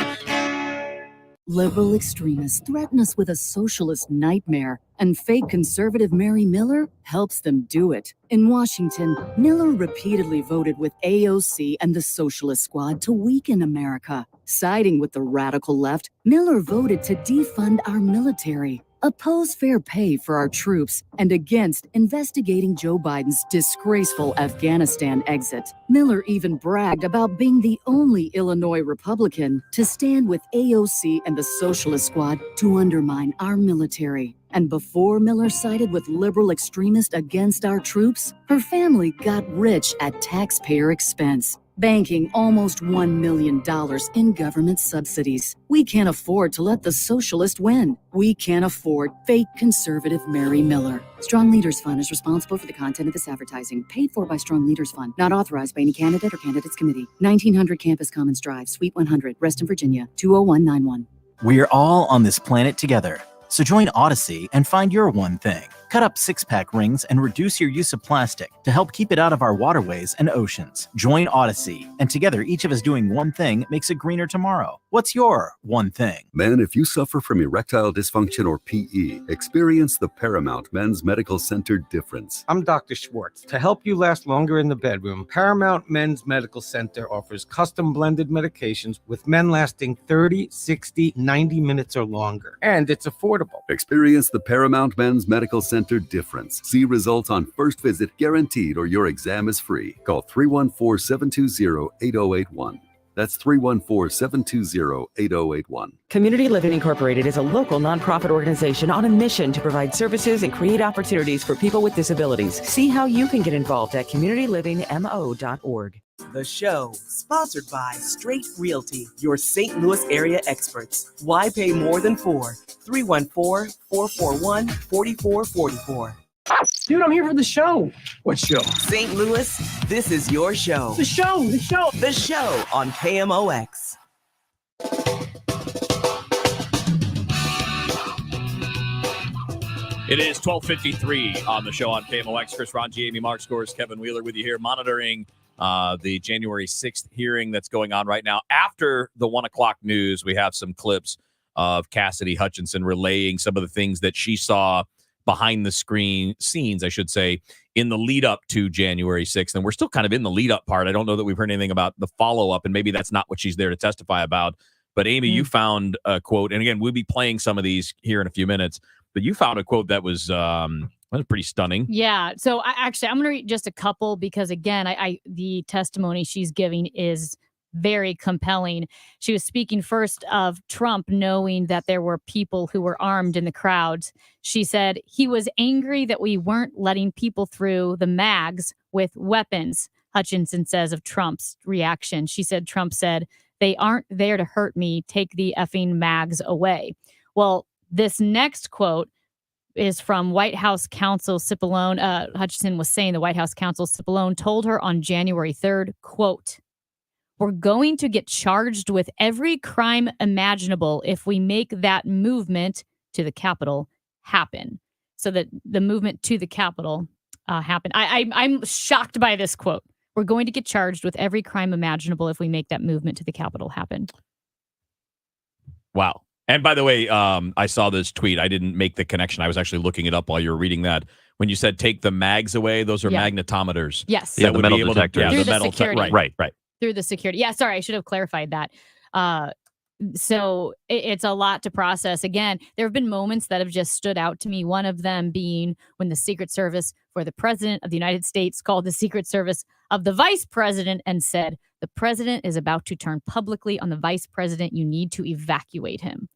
Liberal extremists threaten us with a socialist nightmare, and fake conservative Mary Miller helps them do it. In Washington, Miller repeatedly voted with AOC and the Socialist Squad to weaken America. Siding with the radical left, Miller voted to defund our military, oppose fair pay for our troops, and against investigating Joe Biden's disgraceful Afghanistan exit. Miller even bragged about being the only Illinois Republican to stand with AOC and the Socialist Squad to undermine our military. And before Miller sided with liberal extremists against our troops, her family got rich at taxpayer expense, banking almost $1 million in government subsidies. We can't afford to let the socialist win. We can't afford fake conservative Mary Miller. Strong Leaders Fund is responsible for the content of this advertising, paid for by Strong Leaders Fund, not authorized by any candidate or candidates committee. 1900 Campus Commons Drive, Suite 100, Reston, Virginia, 20191.
We're all on this planet together. So join Odyssey and find your one thing. Cut up 6-pack rings and reduce your use of plastic to help keep it out of our waterways and oceans. Join Odyssey, and together each of us doing one thing makes a greener tomorrow. What's your one thing?
Man, if you suffer from erectile dysfunction or PE, experience the Paramount Men's Medical Center difference.
I'm Dr. Schwartz. To help you last longer in the bedroom, Paramount Men's Medical Center offers custom blended medications with men lasting 30, 60, 90 minutes or longer. And it's affordable.
Experience the Paramount Men's Medical Center difference. See results on first visit guaranteed, or your exam is free. Call 314-720-8081. That's 314-720-8081.
Community Living Incorporated is a local nonprofit organization on a mission to provide services and create opportunities for people with disabilities. See how you can get involved at communitylivingmo.org.
The show, sponsored by Straight Realty, your St. Louis area experts. Why pay more than 4? 314-441-4444. Dude, I'm here for the show. What show? St. Louis, this is your show. The show on KMOX.
It is 12:53 on the show on KMOX. Chris Ranji, Amy Mark Scores, Kevin Wheeler with you here, monitoring the January 6th hearing that's going on right now. After the 1 o'clock news, we have some clips of Cassidy Hutchinson relaying some of the things that she saw behind the screen scenes, I should say, in the lead up to January 6th. And we're still kind of in the lead up part. I don't know that we've heard anything about the follow up, and maybe that's not what she's there to testify about. But Amy, you found a quote, and again, we'll be playing some of these here in a few minutes, but you found a quote that was pretty stunning.
Yeah. So I'm going to read just a couple because, again, the testimony she's giving is very compelling. She was speaking first of Trump knowing that there were people who were armed in the crowds. She said he was angry that we weren't letting people through the mags with weapons. Hutchinson says of Trump's reaction. She said, Trump said, "They aren't there to hurt me. Take the effing mags away." Well, this next quote is from White House counsel Cipollone. Hutchinson was saying the White House counsel Cipollone told her on January 3rd, quote, "We're going to get charged with every crime imaginable if we make that movement to the Capitol happen." So that the movement to the Capitol happened. I'm shocked by this quote. We're going to get charged with every crime imaginable if we make that movement to the Capitol happen.
Wow. And by the way, I saw this tweet. I didn't make the connection. I was actually looking it up while you were reading that. When you said take the mags away, those are magnetometers.
Yes.
That
the metal detectors.
The
Through the
metal
security.
Right.
Through the security. Yeah, sorry, I should have clarified that. So it's a lot to process. Again, there have been moments that have just stood out to me. One of them being when the Secret Service for the President of the United States called the Secret Service of the Vice President and said, "The President is about to turn publicly on the Vice President. You need to evacuate him."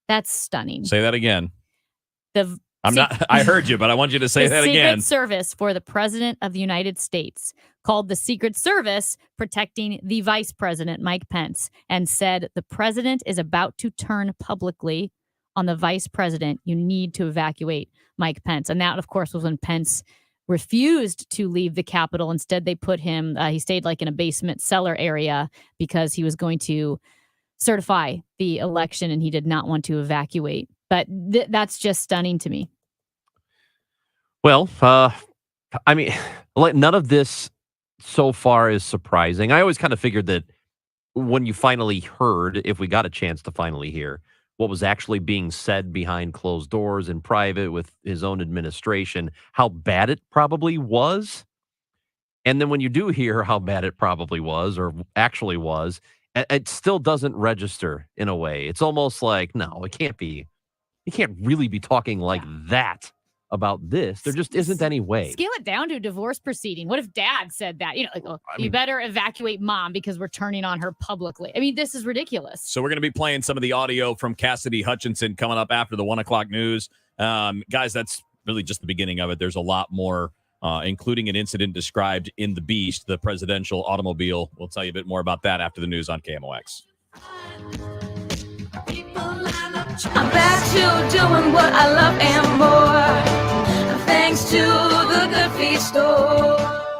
That's stunning.
Say that again.
I
heard you, but I want you to say that again.
The Secret Service for the President of the United States called the Secret Service protecting the Vice President, Mike Pence, and said the President is about to turn publicly on the Vice President. You need to evacuate Mike Pence. And that, of course, was when Pence refused to leave the Capitol. Instead, they put him, he stayed like in a basement cellar area because he was going to certify the election and he did not want to evacuate. But that's just stunning to me.
Well, I mean, none of this so far is surprising. I always kind of figured that when you finally heard, if we got a chance to finally hear what was actually being said behind closed doors in private with his own administration, how bad it probably was. And then when you do hear how bad it probably was or actually was, it still doesn't register in a way. It's almost like, no, it can't be. You can't really be talking like that about this. There just isn't any way.
Scale it down to a divorce proceeding. What if dad said that? You better evacuate mom because we're turning on her publicly. I mean, this is ridiculous.
So we're going to be playing some of the audio from Cassidy Hutchinson coming up after the 1 o'clock news. Guys, that's really just the beginning of it. There's a lot more, including an incident described in The Beast, the presidential automobile. We'll tell you a bit more about that after the news on KMOX.
I'm back to doing what I love and more, thanks to the Good Feet store.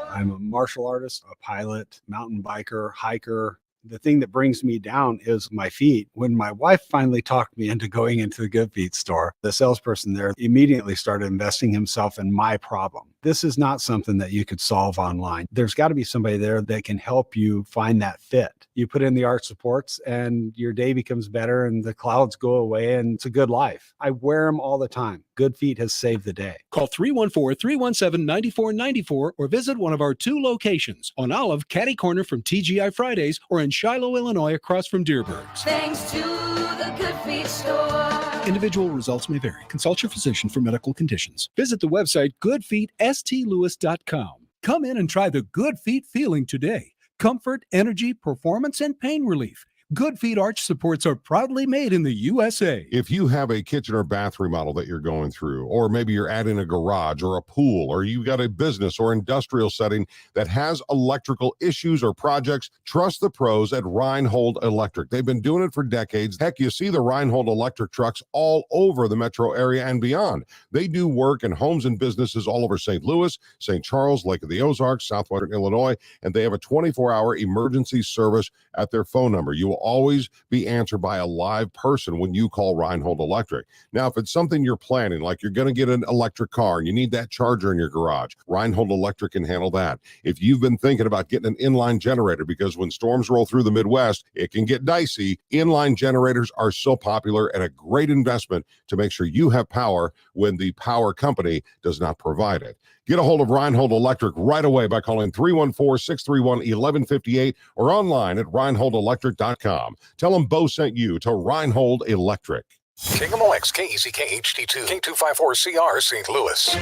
I'm a martial artist, a pilot, mountain biker, hiker. The thing that brings me down is my feet. When my wife finally talked me into going into the Good Feet store, the salesperson there immediately started investing himself in my problem. This is not something that you could solve online. There's got to be somebody there that can help you find that fit. You put in the arch supports and your day becomes better and the clouds go away and it's a good life. I wear them all the time. Good Feet has saved the day.
Call 314-317-9494 or visit one of our 2 locations on Olive, Catty Corner from TGI Fridays, or in Shiloh, Illinois, across from Deerbergs.
Thanks to the Good Feet store.
Individual results may vary. Consult your physician for medical conditions. Visit the website goodfeetstlewis.com. Come in and try the Good Feet feeling today. Comfort, energy, performance, and pain relief. Good Feet arch supports are proudly made in the USA.
If you have a kitchen or bath remodel that you're going through, or maybe you're adding a garage or a pool, or you've got a business or industrial setting that has electrical issues or projects, trust the pros at Reinhold Electric. They've been doing it for decades. Heck, you see the Reinhold Electric trucks all over the metro area and beyond. They do work in homes and businesses all over St. Louis, St. Charles, Lake of the Ozarks, southwestern Illinois, and they have a 24-hour emergency service at their phone number. You will always be answered by a live person when you call Reinhold Electric. Now, if it's something you're planning, like you're going to get an electric car and you need that charger in your garage, Reinhold Electric can handle that. If you've been thinking about getting an inline generator, because when storms roll through the Midwest, it can get dicey, inline generators are so popular and a great investment to make sure you have power when the power company does not provide it. Get a hold of Reinhold Electric right away by calling 314-631-1158 or online at reinholdelectric.com. Tell them Bo sent you to Reinhold Electric.
KMOX, KEZK HD2, K254CR, St. Louis.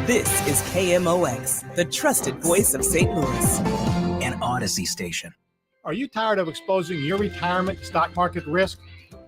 This is KMOX, the trusted voice of St. Louis.
An Odyssey station.
Are you tired of exposing your retirement to stock market risk?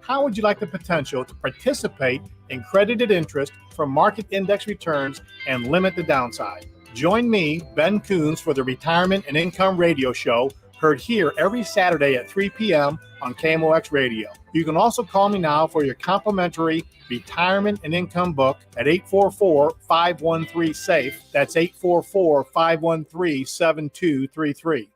How would you like the potential to participate in credited interest from market index returns and limit the downside? Join me, Ben Coons, for the Retirement and Income Radio Show, heard here every Saturday at 3 p.m. on KMOX Radio. You can also call me now for your complimentary Retirement and Income book at 844-513-SAFE. That's 844-513-7233.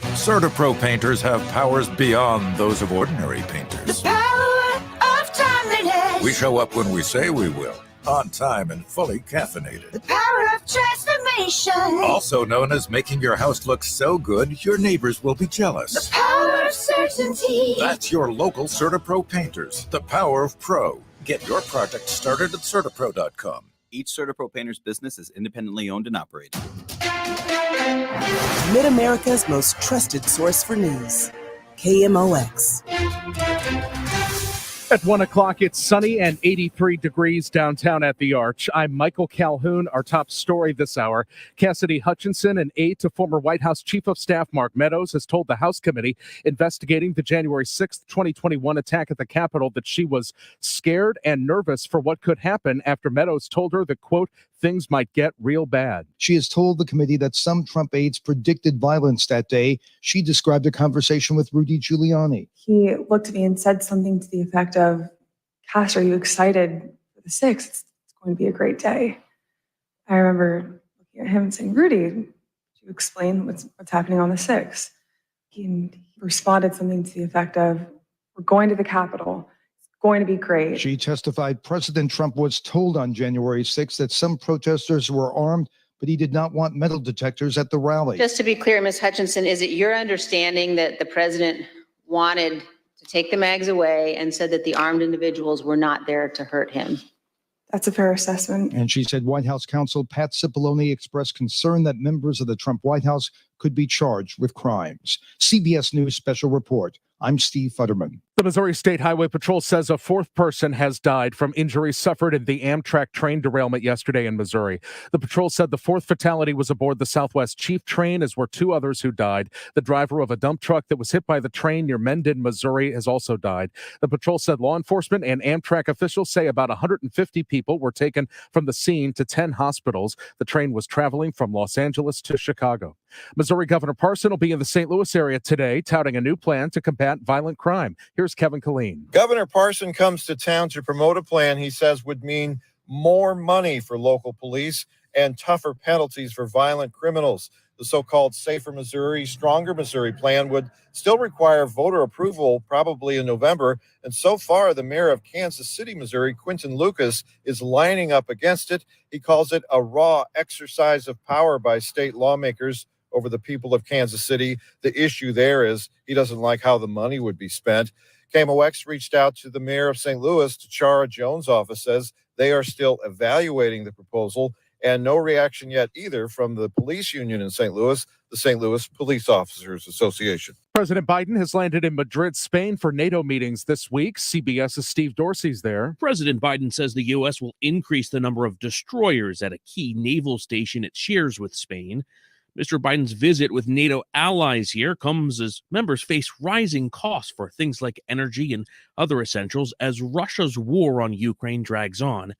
CertaPro painters have powers beyond those of ordinary painters.
The power of timeliness.
We show up when we say we will, on time and fully caffeinated.
The power of transformation.
Also known as making your house look so good, your neighbors will be jealous.
The power of certainty.
That's your local CertaPro painters. The power of pro. Get your project started at CertaPro.com.
Each CertaPro painter's business is independently owned and operated.
Mid-America's most trusted source for news. KMOX.
At 1 o'clock, it's sunny and 83 degrees downtown at the Arch. I'm Michael Calhoun. Our top story this hour. Cassidy Hutchinson, an aide to former White House Chief of Staff Mark Meadows, has told the House committee investigating the January 6th, 2021 attack at the Capitol that she was scared and nervous for what could happen after Meadows told her that, quote, things might get real bad.
She has told the committee that some Trump aides predicted violence that day. She described a conversation with Rudy Giuliani.
He looked at me and said something to the effect of, Cass, are you excited for the 6th? It's going to be a great day. I remember looking at him and saying, Rudy, could you explain what's happening on the 6th? He responded something to the effect of, we're going to the Capitol. Going to be great.
She testified President Trump was told on January 6th that some protesters were armed, but he did not want metal detectors at the rally.
Just to be clear, Ms. Hutchinson, is it your understanding that the president wanted to take the mags away and said that the armed individuals were not there to hurt him?
That's a fair assessment.
And she said White House counsel Pat Cipollone expressed concern that members of the Trump White House could be charged with crimes. CBS News Special Report. I'm Steve Futterman.
The Missouri State Highway Patrol says a fourth person has died from injuries suffered in the Amtrak train derailment yesterday in Missouri. The patrol said the fourth fatality was aboard the Southwest Chief train, as were two others who died. The driver of a dump truck that was hit by the train near Mendon, Missouri, has also died. The patrol said law enforcement and Amtrak officials say about 150 people were taken from the scene to 10 hospitals. The train was traveling from Los Angeles to Chicago. Missouri Governor Parson will be in the St. Louis area today, touting a new plan to combat violent crime. Here's Kevin Killeen.
Governor Parson comes to town to promote a plan he says would mean more money for local police and tougher penalties for violent criminals. The so-called Safer Missouri, Stronger Missouri plan would still require voter approval probably in November. And so far, the mayor of Kansas City, Missouri, Quinton Lucas, is lining up against it. He calls it a raw exercise of power by state lawmakers over the people of Kansas City. The issue there is he doesn't like how the money would be spent. KMOX reached out to the mayor of St. Louis. Tachara Jones' office says they are still evaluating the proposal, and no reaction yet either from the police union in St. Louis, the St. Louis Police Officers Association.
President Biden has landed in Madrid, Spain for NATO meetings this week. CBS's Steve Dorsey's there.
President Biden says the U.S. will increase the number of destroyers at a key naval station it shares with Spain. Mr. Biden's visit with NATO allies here comes as members face rising costs for things like energy and other essentials as Russia's war on Ukraine drags on.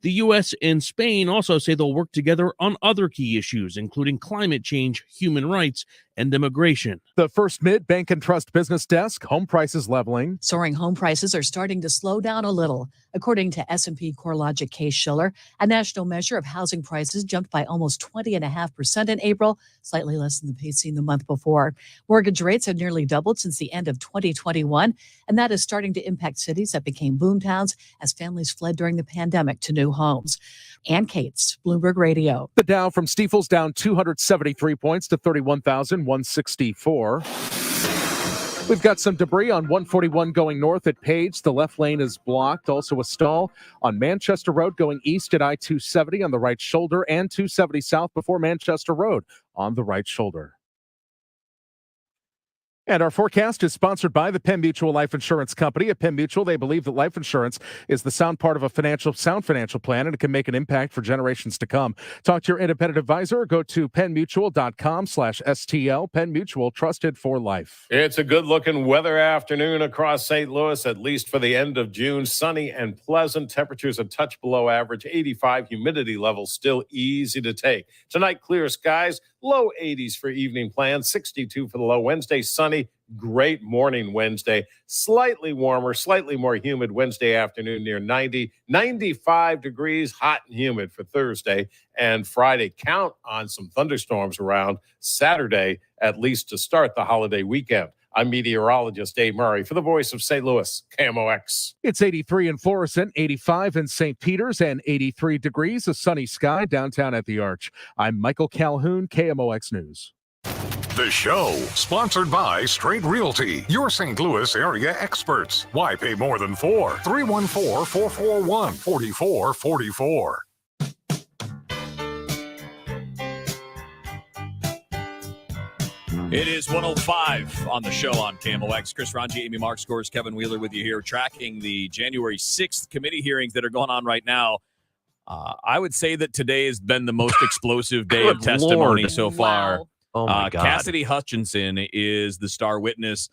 The U.S. and Spain also say they'll work together on other key issues, including climate change, human rights,
and immigration.
The First Mid Bank and Trust Business Desk, home prices leveling.
Soaring home prices are starting to slow down a little. According to S&P CoreLogic Case Shiller, a national measure of housing prices jumped by almost 20.5% in April, slightly less than the pace seen the month before. Mortgage rates have nearly doubled since the end of 2021, and that is starting to impact cities that became boomtowns as families fled during the pandemic to new homes. Ann Cates, Bloomberg Radio.
The Dow from Stifel's down 273 points to 31,164. We've got some debris on 141 going north at Page. The left lane is blocked. Also a stall on Manchester Road going east at I-270 on the right shoulder and 270 south before Manchester Road on the right shoulder. And our forecast is sponsored by the Penn Mutual Life Insurance Company. At Penn Mutual, they believe that life insurance is the sound part of a sound financial plan, and it can make an impact for generations to come. Talk to your independent advisor or go to pennmutual.com/STL. Penn Mutual, trusted for life.
It's a good-looking weather afternoon across St. Louis, at least for the end of June. Sunny and pleasant. Temperatures a touch below average. 85. Humidity levels still easy to take. Tonight, clear skies. Low 80s for evening plans. 62 for the low. Wednesday, sunny. Great morning Wednesday. Slightly warmer, slightly more humid Wednesday afternoon near 90. 95 degrees, hot and humid for Thursday and Friday. Count on some thunderstorms around Saturday, at least to start the holiday weekend. I'm meteorologist Dave Murray for the Voice of St. Louis, KMOX.
It's 83 in Florissant, 85 in St. Peters, and 83 degrees, a sunny sky downtown at the Arch. I'm Michael Calhoun, KMOX News.
The show, sponsored by Straight Realty, your St. Louis area experts. Why pay more than $4? 314-441-4444.
It is 105 on the show on KMOX. Chris Ranji, Amy Mark Scores, Kevin Wheeler with you here, tracking the January 6th committee hearings that are going on right now. I would say that today has been the most explosive day of testimony so far.
Wow. Oh, my God.
Cassidy Hutchinson is the star witness.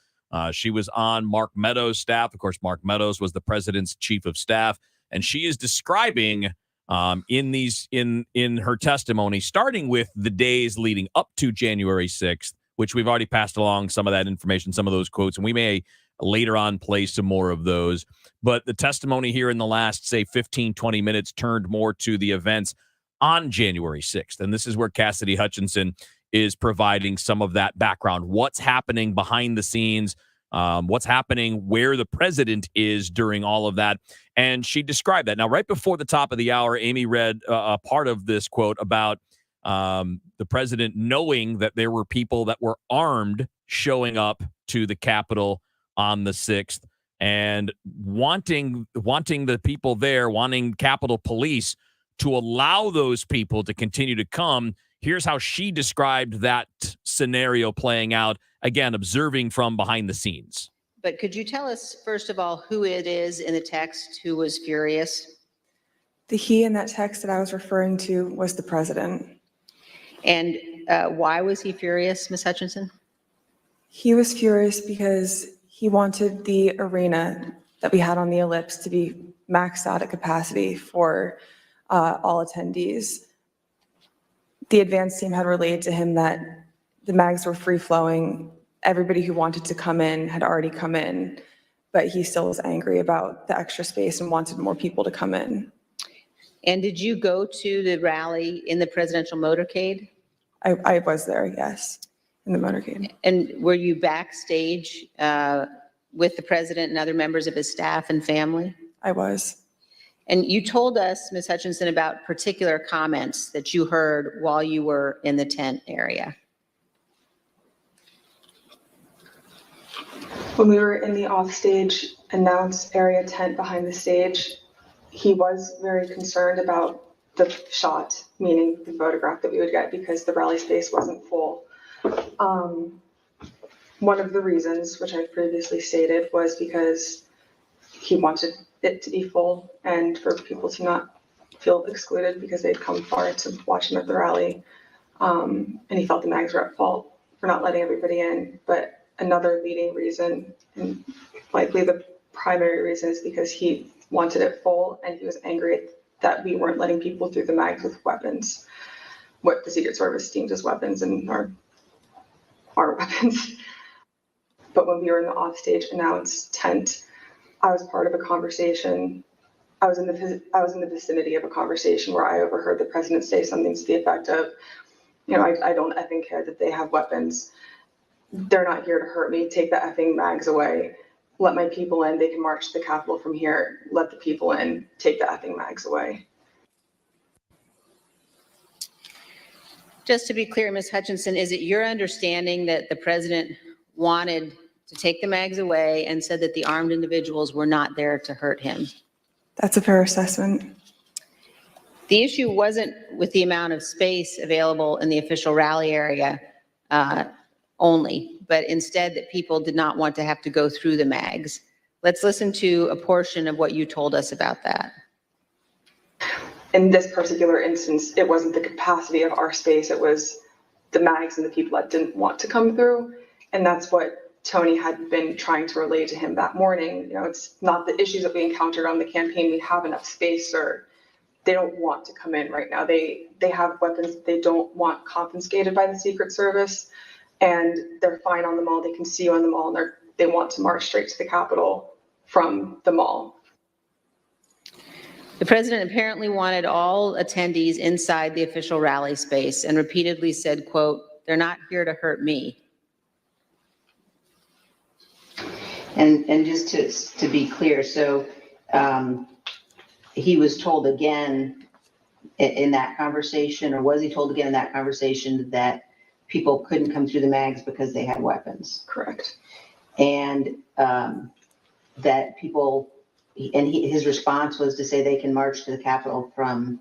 She was on Mark Meadows' staff. Of course, Mark Meadows was the president's chief of staff. And she is describing in her testimony, starting with the days leading up to January 6th, which we've already passed along some of that information, some of those quotes, and we may later on play some more of those. But the testimony here in the last, say, 15, 20 minutes turned more to the events on January 6th. And this is where Cassidy Hutchinson is providing some of that background. What's happening behind the scenes, what's happening where the president is during all of that. And she described that. Now, right before the top of the hour, Amy read a part of this quote about the president knowing that there were people that were armed showing up to the Capitol on the 6th and wanting the people there, wanting Capitol Police to allow those people to continue to come. Here's how she described that scenario playing out, again, observing from behind the scenes.
But could you tell us, first of all, who it is in the text who was furious?
The he in that text that I was referring to was the president.
And why was he furious, Ms. Hutchinson?
He was furious because he wanted the arena that we had on the Ellipse to be maxed out at capacity for all attendees. The advance team had relayed to him that the mags were free-flowing. Everybody who wanted to come in had already come in, but he still was angry about the extra space and wanted more people to come in.
And did you go to the rally in the presidential motorcade?
I was there, yes, in the motorcade.
And were you backstage with the president and other members of his staff and family?
I was.
And you told us, Ms. Hutchinson, about particular comments that you heard while you were in the tent area.
When we were in the offstage announced area tent behind the stage, he was very concerned about the shot, meaning the photograph that we would get, because the rally space wasn't full. One of the reasons, which I previously stated, was because he wanted it to be full and for people to not feel excluded because they'd come far to watch him at the rally. And he felt the mags were at fault for not letting everybody in. But another leading reason, and likely the primary reason, is because he wanted it full and he was angry that we weren't letting people through the mags with weapons, what the Secret Service deemed as weapons in our our weapons. But when we were in the offstage announce tent, I was part of a conversation. I was in the vicinity of a conversation where I overheard the president say something to the effect of, I don't effing care that they have weapons. They're not here to hurt me. Take the effing mags away. Let my people in. They can march to the Capitol from here. Let the people in. Take the effing mags away.
Just to be clear, Ms. Hutchinson, is it your understanding that the president wanted to take the mags away and said that the armed individuals were not there to hurt him?
That's a fair assessment.
The issue wasn't with the amount of space available in the official rally area only, but instead that people did not want to have to go through the mags. Let's listen to a portion of what you told us about that.
In this particular instance, it wasn't the capacity of our space, it was the mags and the people that didn't want to come through. And that's what Tony had been trying to relay to him that morning. It's not the issues that we encountered on the campaign. We have enough space, or they don't want to come in right now. They have weapons they don't want confiscated by the Secret Service, and they're fine on the mall. They can see you on the mall, and they want to march straight to the Capitol from the mall.
The president apparently wanted all attendees inside the official rally space and repeatedly said, quote, "They're not here to hurt me." And just to be clear, so he was told again in that conversation, or was he told again in that conversation that people couldn't come through the mags because they had weapons?
Correct.
And that people, his response was to say they can march to the Capitol from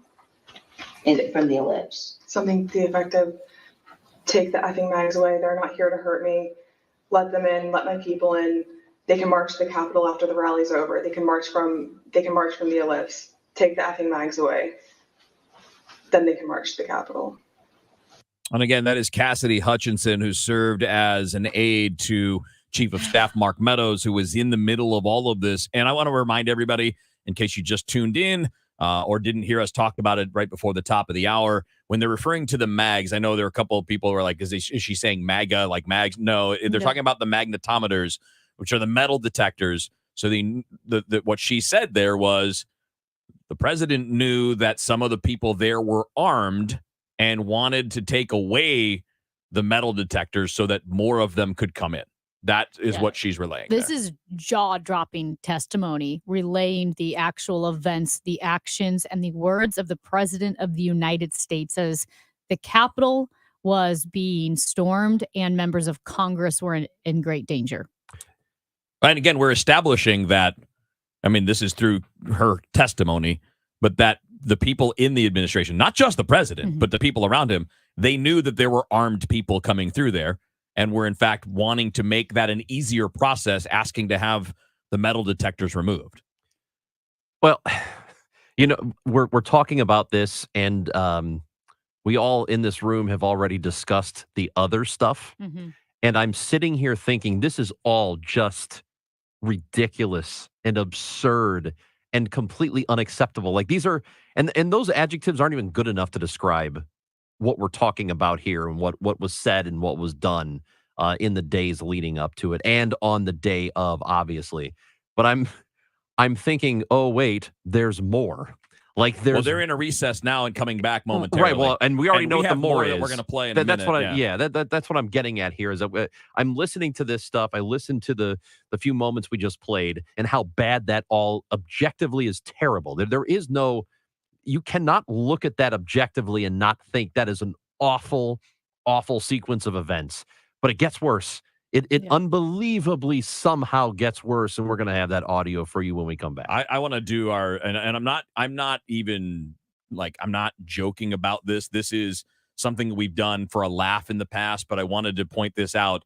the ellipse.
Something to the effect of, take the effing mags away. They're not here to hurt me. Let them in. Let my people in. They can march to the Capitol after the rally's over. They can march from the ellipse. Take the effing mags away. Then they can march to the Capitol.
And again, that is Cassidy Hutchinson, who served as an aide to Chief of Staff Mark Meadows, who was in the middle of all of this. And I want to remind everybody, in case you just tuned in or didn't hear us talk about it right before the top of the hour, when they're referring to the mags, I know there are a couple of people who are like, is she saying MAGA, like mags? No, they're talking about the magnetometers, which are the metal detectors. So what she said there was the president knew that some of the people there were armed and wanted to take away the metal detectors so that more of them could come in. That is what she's relaying.
This is jaw-dropping testimony, relaying the actual events, the actions, and the words of the President of the United States as the Capitol was being stormed and members of Congress were in great danger.
And again, we're establishing that, I mean, this is through her testimony, but that the people in the administration, not just the president, but the people around him, they knew that there were armed people coming through there and were in fact wanting to make that an easier process, asking to have the metal detectors removed.
Well, we're talking about this, and we all in this room have already discussed the other stuff. And I'm sitting here thinking this is all just ridiculous and absurd and completely unacceptable. Like these are, and those adjectives aren't even good enough to describe what we're talking about here and what was said and what was done in the days leading up to it and on the day of, obviously. But I'm thinking, oh wait, there's more. Like
they're in a recess now and coming back momentarily.
Right. Well, and we already know what the more is.
That we're going to play in
that's
a minute.
what that's what I'm getting at here. Is that I'm listening to this stuff. I listened to the few moments we just played and how bad that all objectively is terrible. There is no, you cannot look at that objectively and not think that is an awful, awful sequence of events. But it gets worse. It unbelievably somehow gets worse, and we're going to have that audio for you when we come back.
I want to do and I'm not even like, I'm not joking about this. This is something we've done for a laugh in the past, but I wanted to point this out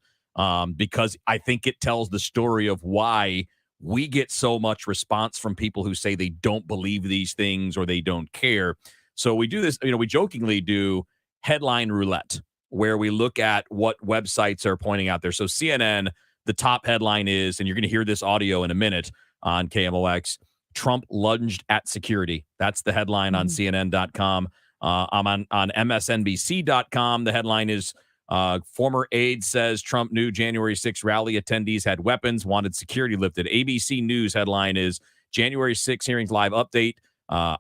because I think it tells the story of why we get so much response from people who say they don't believe these things or they don't care. So we do this, we jokingly do headline roulette, where we look at what websites are pointing out there. So CNN, the top headline is, and you're going to hear this audio in a minute on KMOX, Trump lunged at security. That's the headline on CNN.com. On MSNBC.com, the headline is Former aide says Trump knew January 6 rally attendees had weapons, wanted security lifted. ABC News headline is January 6 hearings live update.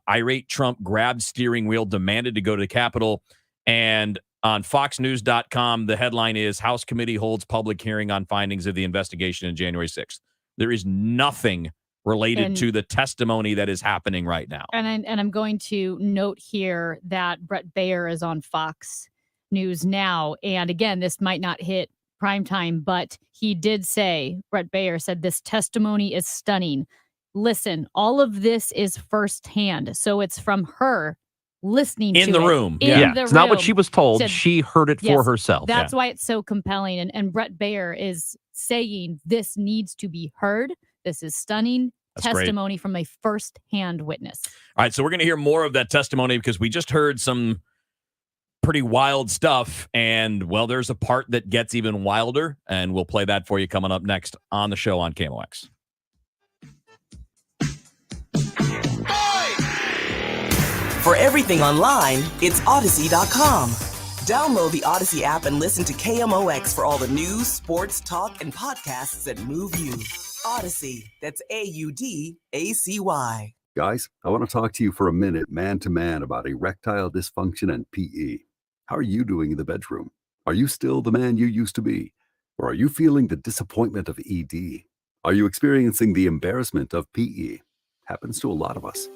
Irate Trump grabbed steering wheel, demanded to go to the Capitol. And on FoxNews.com, the headline is House Committee holds public hearing on findings of the investigation on January 6th. There is nothing related to the testimony that is happening right now.
And I'm going to note here that Brett Baer is on Fox News now. And again, this might not hit primetime, but he did say, Brett Baer said, this testimony is stunning. Listen, all of this is firsthand. So it's from her listening to
in the room.
It's not what she was told. She heard it for herself.
That's why it's so compelling. And Brett Baer is saying this needs to be heard. This is stunning testimony from a first-hand witness.
All right, so we're going to hear more of that testimony because we just heard some pretty wild stuff. And, well, there's a part that gets even wilder, and we'll play that for you coming up next on the show on KMOX.
For everything online, it's Odyssey.com. Download the Odyssey app and listen to KMOX for all the news, sports, talk, and podcasts that move you. Odyssey, that's AUDACY.
Guys, I want to talk to you for a minute, man to man, about erectile dysfunction and PE. How are you doing in the bedroom? Are you still the man you used to be? Or are you feeling the disappointment of ED? Are you experiencing the embarrassment of PE? Happens to a lot of us.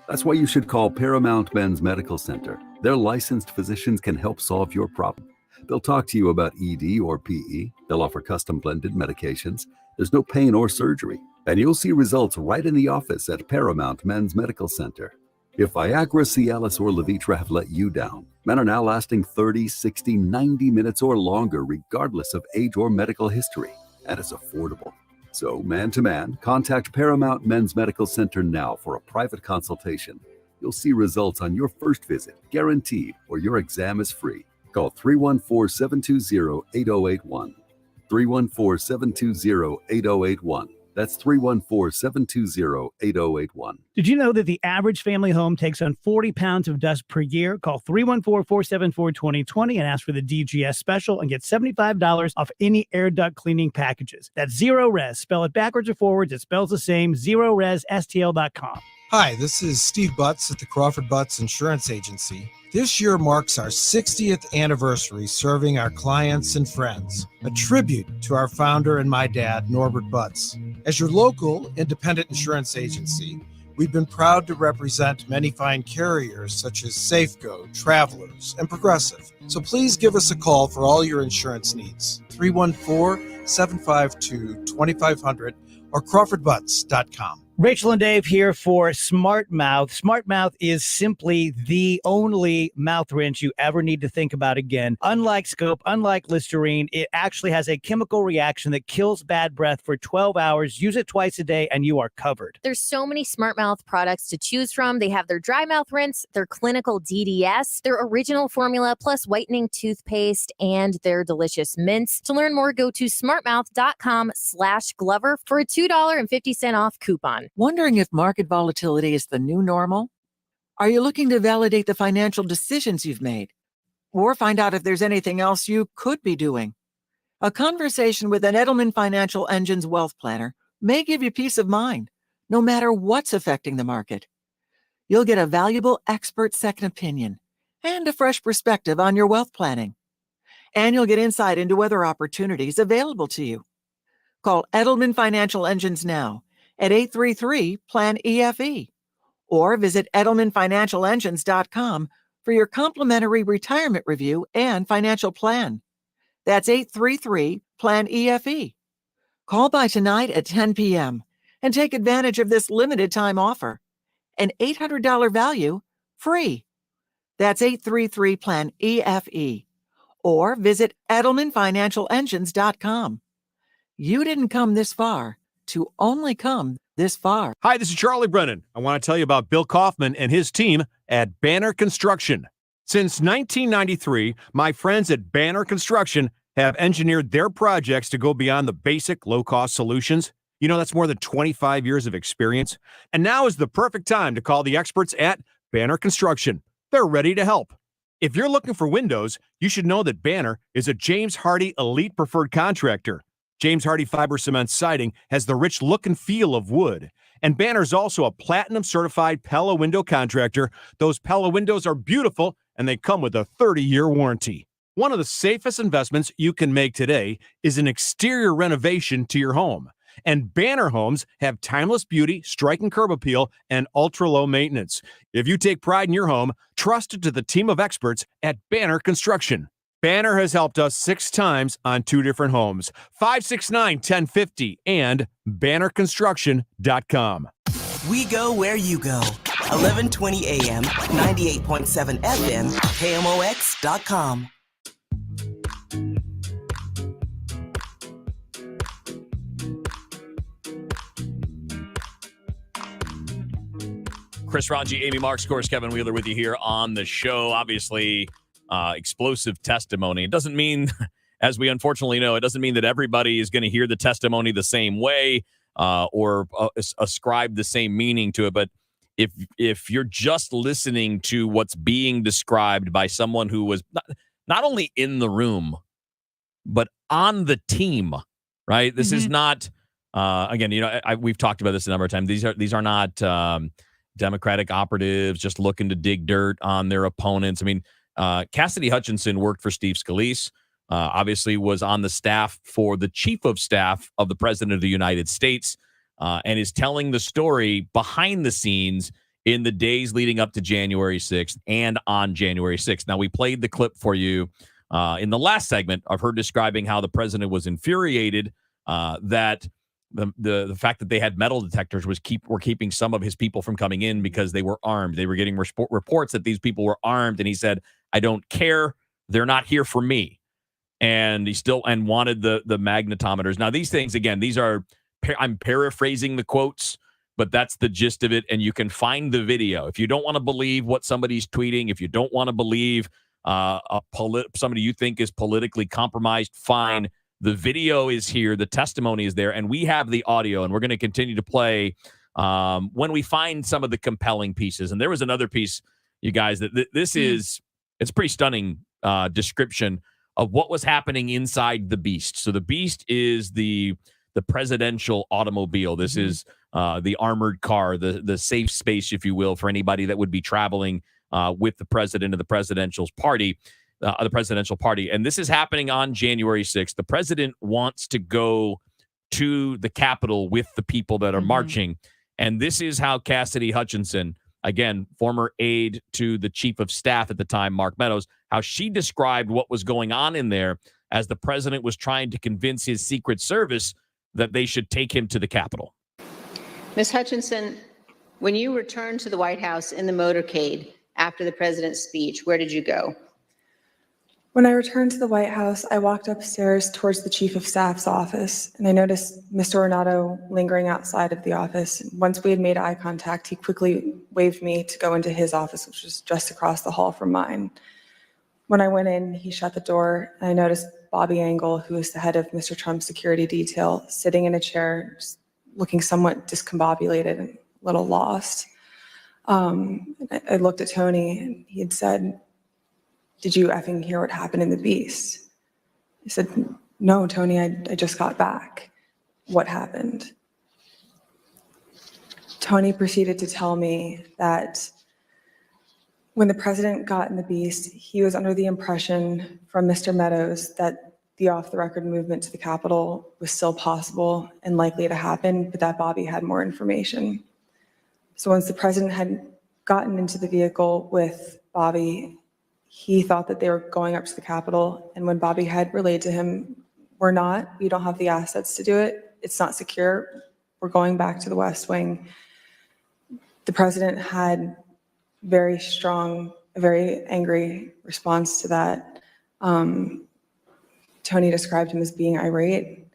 That's why you should call Paramount Men's Medical Center. Their licensed physicians can help solve your problem. They'll talk to you about ED or PE. They'll offer custom blended medications. There's no pain or surgery. And you'll see results right in the office at Paramount Men's Medical Center. If Viagra, Cialis, or Levitra have let you down, men are now lasting 30, 60, 90 minutes or longer, regardless of age or medical history. And it's affordable. So, man to man, contact Paramount Men's Medical Center now for a private consultation. You'll see results on your first visit, guaranteed, or your exam is free. Call 314-720-8081. 314-720-8081. That's 314-720-8081.
Did you know that the average family home takes on 40 pounds of dust per year? Call 314-474-2020 and ask for the DGS special and get $75 off any air duct cleaning packages. That's Zero Res. Spell it backwards or forwards. It spells the same. ZeroResSTL.com.
Hi, this is Steve Butts at the Crawford Butts Insurance Agency. This year marks our 60th anniversary serving our clients and friends, a tribute to our founder and my dad, Norbert Butts. As your local independent insurance agency, we've been proud to represent many fine carriers such as Safeco, Travelers, and Progressive. So please give us a call for all your insurance needs. 314-752-2500 or CrawfordButts.com.
Rachel and Dave here for Smart Mouth. Smart Mouth is simply the only mouth rinse you ever need to think about again. Unlike Scope, unlike Listerine, it actually has a chemical reaction that kills bad breath for 12 hours. Use it twice a day and you are covered.
There's so many Smart Mouth products to choose from. They have their dry mouth rinse, their clinical DDS, their original formula, plus whitening toothpaste, and their delicious mints. To learn more, go to smartmouth.com/Glover for a $2.50 off coupon.
Wondering if market volatility is the new normal? Are you looking to validate the financial decisions you've made? Or find out if there's anything else you could be doing? A conversation with an Edelman Financial Engines wealth planner may give you peace of mind, no matter what's affecting the market. You'll get a valuable expert second opinion and a fresh perspective on your wealth planning. And you'll get insight into other opportunities available to you. Call Edelman Financial Engines now at 833-PLAN-EFE or visit EdelmanFinancialEngines.com for your complimentary retirement review and financial plan. That's 833-PLAN-EFE. Call by tonight at 10 p.m. and take advantage of this limited time offer. An $800 value, free. That's 833-PLAN-EFE or visit EdelmanFinancialEngines.com. You didn't come this far to only come this far.
Hi, this is Charlie Brennan. I want to tell you about Bill Kaufman and his team at Banner Construction. Since 1993, my friends at Banner Construction have engineered their projects to go beyond the basic low-cost solutions. You know, that's more than 25 years of experience. And now is the perfect time to call the experts at Banner Construction. They're ready to help. If you're looking for windows, you should know that Banner is a James Hardie Elite Preferred Contractor. James Hardie Fiber Cement siding has the rich look and feel of wood. And Banner's also a Platinum Certified Pella Window Contractor. Those Pella windows are beautiful, and they come with a 30-year warranty. One of the safest investments you can make today is an exterior renovation to your home. And Banner homes have timeless beauty, striking curb appeal, and ultra-low maintenance. If you take pride in your home, trust it to the team of experts at Banner Construction. Banner has helped us 6 times on 2 different homes, 569-1050 and bannerconstruction.com.
We go where you go. 1120 AM, 98.7 FM, KMOX.com.
Chris Ranji, Amy Marks, of course, Kevin Wheeler with you here on the show. Obviously, explosive testimony. It doesn't mean, as we unfortunately know, it doesn't mean that everybody is going to hear the testimony the same way or ascribe the same meaning to it. But if you're just listening to what's being described by someone who was not only in the room, but on the team, right? This is not, again, we've talked about this a number of times. These are not Democratic operatives just looking to dig dirt on their opponents. I mean, Cassidy Hutchinson worked for Steve Scalise, obviously was on the staff for the chief of staff of the president of the United States, and is telling the story behind the scenes in the days leading up to January 6th and on January 6th. Now, we played the clip for you in the last segment of her describing how the president was infuriated that the fact that they had metal detectors were keeping some of his people from coming in because they were armed. They were getting reports that these people were armed, and he said, "I don't care. They're not here for me." And he still wanted the magnetometers. Now, these things, again, these are I'm paraphrasing the quotes, but that's the gist of it. And you can find the video if you don't want to believe what somebody's tweeting. If you don't want to believe somebody you think is politically compromised, fine. The video is here. The testimony is there. And we have the audio, and we're going to continue to play when we find some of the compelling pieces. And there was another piece, you guys, that this is, it's a pretty stunning description of what was happening inside the Beast. So the Beast is the presidential automobile. This is the armored car, the safe space, if you will, for anybody that would be traveling with the president of the presidential party. And this is happening on January 6th. The president wants to go to the Capitol with the people that are marching. And this is how Cassidy Hutchinson, again, former aide to the chief of staff at the time, Mark Meadows, how she described what was going on in there as the president was trying to convince his Secret Service that they should take him to the Capitol.
Ms. Hutchinson, when you returned to the White House in the motorcade after the president's speech, where did you go?
When I returned to the White House, I walked upstairs towards the Chief of Staff's office, and I noticed Mr. Ornato lingering outside of the office. Once we had made eye contact, he quickly waved me to go into his office, which was just across the hall from mine. When I went in, he shut the door, and I noticed Bobby Engel, who is the head of Mr. Trump's security detail, sitting in a chair, just looking somewhat discombobulated and a little lost. I looked at Tony, and he had said, "Did you effing hear what happened in the Beast?" I said, "No, Tony, I just got back. What happened?" Tony proceeded to tell me that when the president got in the Beast, he was under the impression from Mr. Meadows that the off-the-record movement to the Capitol was still possible and likely to happen, but that Bobby had more information. So once the president had gotten into the vehicle with Bobby, he thought that they were going up to the Capitol, and when Bobby had relayed to him, "We're not, we don't have the assets to do it, it's not secure, we're going back to the West Wing," the president had very strong, a very angry response to that. Tony described him as being irate.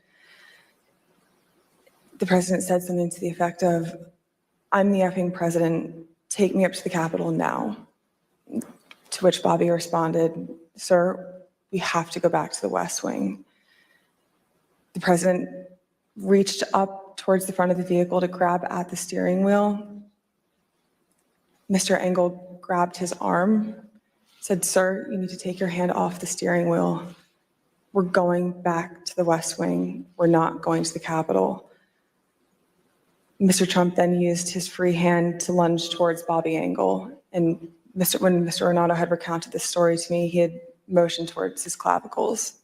The president said something to the effect of, "I'm the effing president, take me up to the Capitol now." To which Bobby responded, "Sir, we have to go back to the West Wing." The president reached up towards the front of the vehicle to grab at the steering wheel. Mr. Engel grabbed his arm, said, "Sir, you need to take your hand off the steering wheel. We're going back to the West Wing. We're not going to the Capitol." Mr. Trump then used his free hand to lunge towards Bobby Engel. And when Mr. Renato had recounted this story to me, he had motioned towards his clavicles.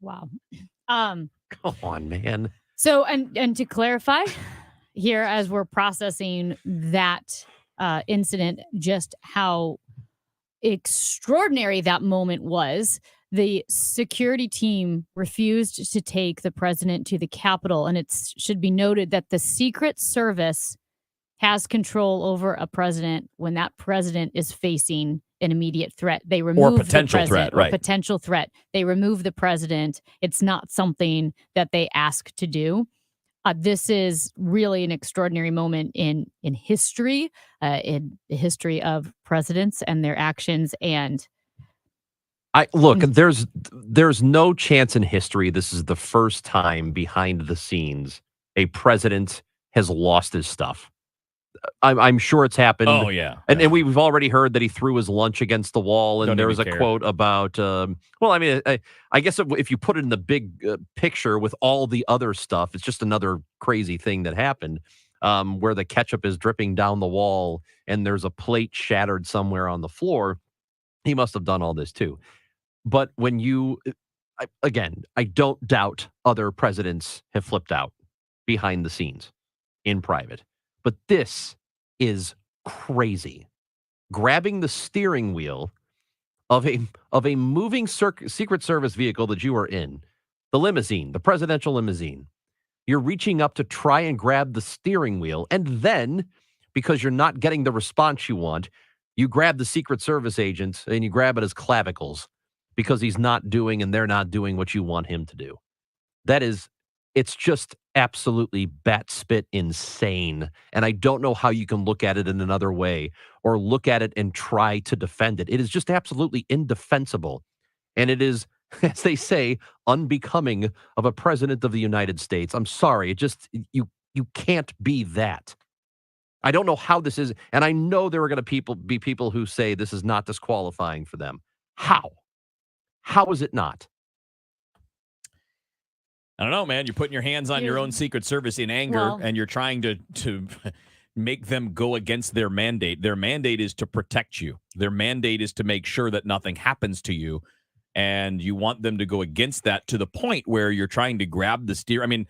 Wow.
Come on, man.
So, and to clarify here, as we're processing that incident, just how extraordinary that moment was, the security team refused to take the president to the Capitol. And it should be noted that the Secret Service has control over a president when that president is facing an immediate threat. They remove
potential
the
threat,
president,
right.
or potential threat. They remove the president. It's not something that they ask to do. This is really an extraordinary moment in history, in the history of presidents and their actions. And
there's no chance in history this is the first time behind the scenes a president has lost his stuff. I'm sure it's happened.
Oh, yeah.
And we've already heard that he threw his lunch against the wall. And
Don't
there was a
even care.
quote about, I guess if you put it in the big picture with all the other stuff, it's just another crazy thing that happened where the ketchup is dripping down the wall and there's a plate shattered somewhere on the floor. He must have done all this too. But when I don't doubt other presidents have flipped out behind the scenes in private. But this is crazy. Grabbing the steering wheel of a moving Secret Service vehicle that you are in, the limousine, the presidential limousine. You're reaching up to try and grab the steering wheel, and then, because you're not getting the response you want, you grab the Secret Service agent and you grab it as clavicles because he's not doing and they're not doing what you want him to do. It's just absolutely bat spit insane. And I don't know how you can look at it in another way or look at it and try to defend it. It is just absolutely indefensible. And it is, as they say, unbecoming of a president of the United States. I'm sorry. You can't be that. I don't know how this is. And I know there are going to be people who say this is not disqualifying for them. How? How is it not?
I don't know, man. You're putting your hands on your own Secret Service in anger, and you're trying to make them go against their mandate. Their mandate is to protect you. Their mandate is to make sure that nothing happens to you, and you want them to go against that to the point where you're trying to grab the steer. I mean,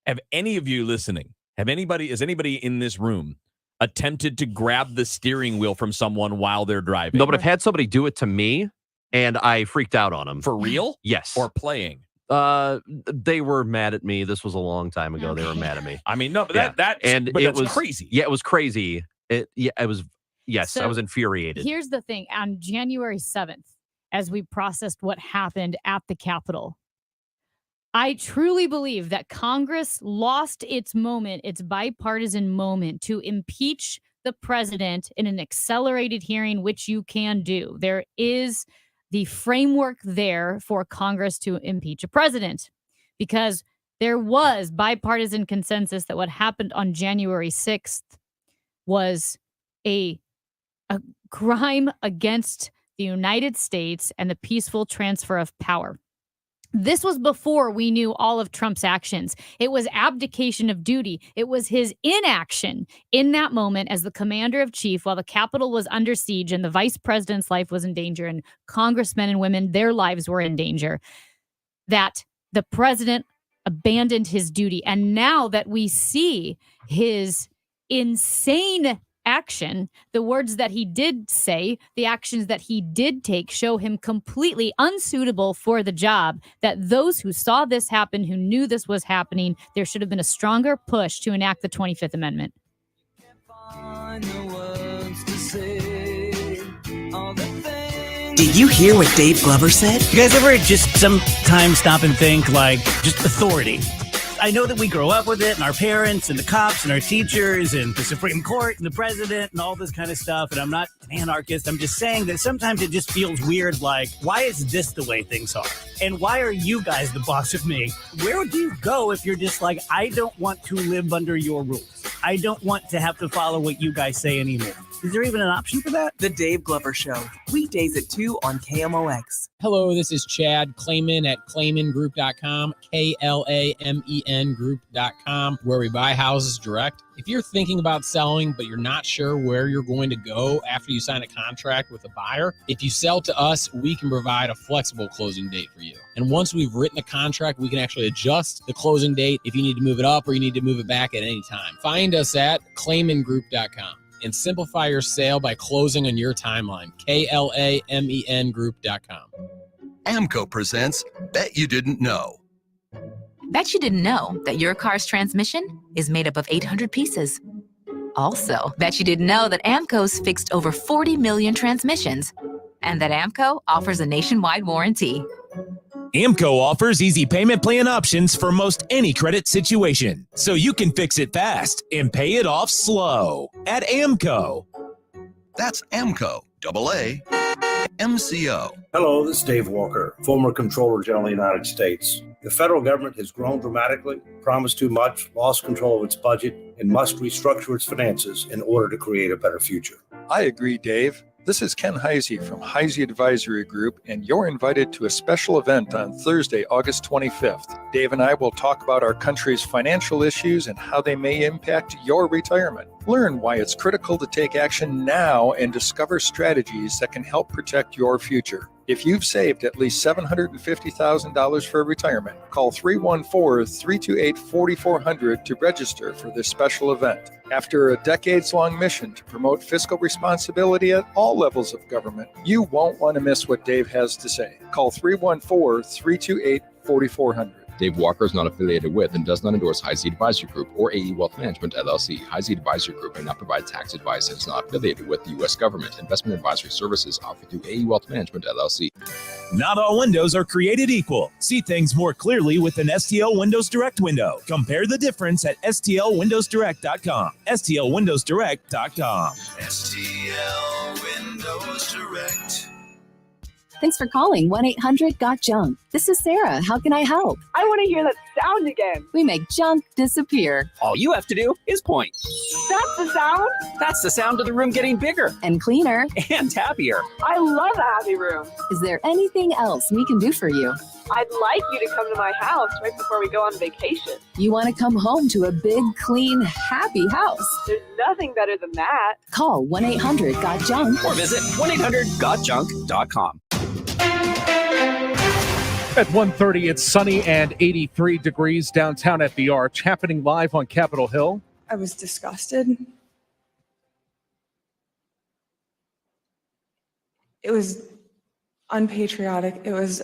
have any of you listening? Has anybody in this room attempted to grab the steering wheel from someone while they're driving?
No, but I've had somebody do it to me, and I freaked out on them.
For real?
Yes.
Or playing?
They were mad at me. This was a long time ago. They were mad at me.
I mean, no, but that's crazy.
Yeah, it was crazy. It was. Yes,
So,
I was infuriated.
here's the thing. On January 7th, as we processed what happened at the Capitol, I truly believe that Congress lost its moment, its bipartisan moment, to impeach the president in an accelerated hearing, which you can do. There is the framework there for Congress to impeach a president, because there was bipartisan consensus that what happened on January 6th was a crime against the United States and the peaceful transfer of power. This was before we knew all of Trump's actions. It was abdication of duty. It was his inaction in that moment as the commander of chief while the Capitol was under siege and the vice president's life was in danger and congressmen and women, their lives were in danger, that the president abandoned his duty. And now that we see his insane action, the words that he did say, the actions that he did take show him completely unsuitable for the job, that those who saw this happen, who knew this was happening, there should have been a stronger push to enact the 25th Amendment.
Did you hear what Dave Glover said?
You guys ever just sometimes stop and think, like, just authority? I know that we grow up with it, and our parents and the cops and our teachers and the Supreme Court and the president and all this kind of stuff. And I'm not an anarchist. I'm just saying that sometimes it just feels weird. Like, why is this the way things are? And why are you guys the boss of me? Where do you go if you're just like, I don't want to live under your rules? I don't want to have to follow what you guys say anymore.
Is there even an option for that?
The Dave Glover Show, weekdays at 2 on KMOX.
Hello, this is Chad Clayman at ClaymanGroup.com, KLAMEN Group.com, where we buy houses direct. If you're thinking about selling, but you're not sure where you're going to go after you sign a contract with a buyer, if you sell to us, we can provide a flexible closing date for you. And once we've written a contract, we can actually adjust the closing date if you need to move it up or you need to move it back at any time. Find us at ClaymanGroup.com and simplify your sale by closing on your timeline. KLAMEN Group.com.
AMCO presents Bet You Didn't Know.
Bet you didn't know that your car's transmission is made up of 800 pieces. Also, bet you didn't know that AMCO's fixed over 40 million transmissions and that AMCO offers a nationwide warranty.
AMCO offers easy payment plan options for most any credit situation, so you can fix it fast and pay it off slow at AMCO.
That's AMCO, AA, MCO.
Hello, this is Dave Walker, former Comptroller General of the United States. The federal government has grown dramatically, promised too much, lost control of its budget, and must restructure its finances in order to create a better future.
I agree, Dave. This is Ken Heisey from Heisey Advisory Group, and you're invited to a special event on Thursday, August 25th. Dave and I will talk about our country's financial issues and how they may impact your retirement. Learn why it's critical to take action now and discover strategies that can help protect your future. If you've saved at least $750,000 for retirement, call 314-328-4400 to register for this special event. After a decades-long mission to promote fiscal responsibility at all levels of government, you won't want to miss what Dave has to say. Call 314-328-4400.
Dave Walker is not affiliated with and does not endorse Heisey Advisory Group or AE Wealth Management, LLC. Heisey Advisory Group may not provide tax advice and is not affiliated with the U.S. government. Investment advisory services offered through AE Wealth Management, LLC.
Not all windows are created equal. See things more clearly with an STL Windows Direct window. Compare the difference at STLWindowsDirect.com. STLWindowsDirect.com.
STL Windows Direct.
Thanks for calling 1-800-GOT-JUNK. This is Sarah. How can I help?
I want to hear that sound again.
We make junk disappear.
All you have to do is point.
That's the sound?
That's the sound of the room getting bigger.
And cleaner.
And happier.
I love a happy room.
Is there anything else we can do for you?
I'd like you to come to my house right before we go on vacation.
You want to come home to a big, clean, happy house.
There's nothing better than that.
Call 1-800-GOT-JUNK.
Or visit 1-800-GOTJUNK.com.
At 1:30, it's sunny and 83 degrees downtown at the Arch, happening live on Capitol Hill.
I was disgusted. It was unpatriotic. It was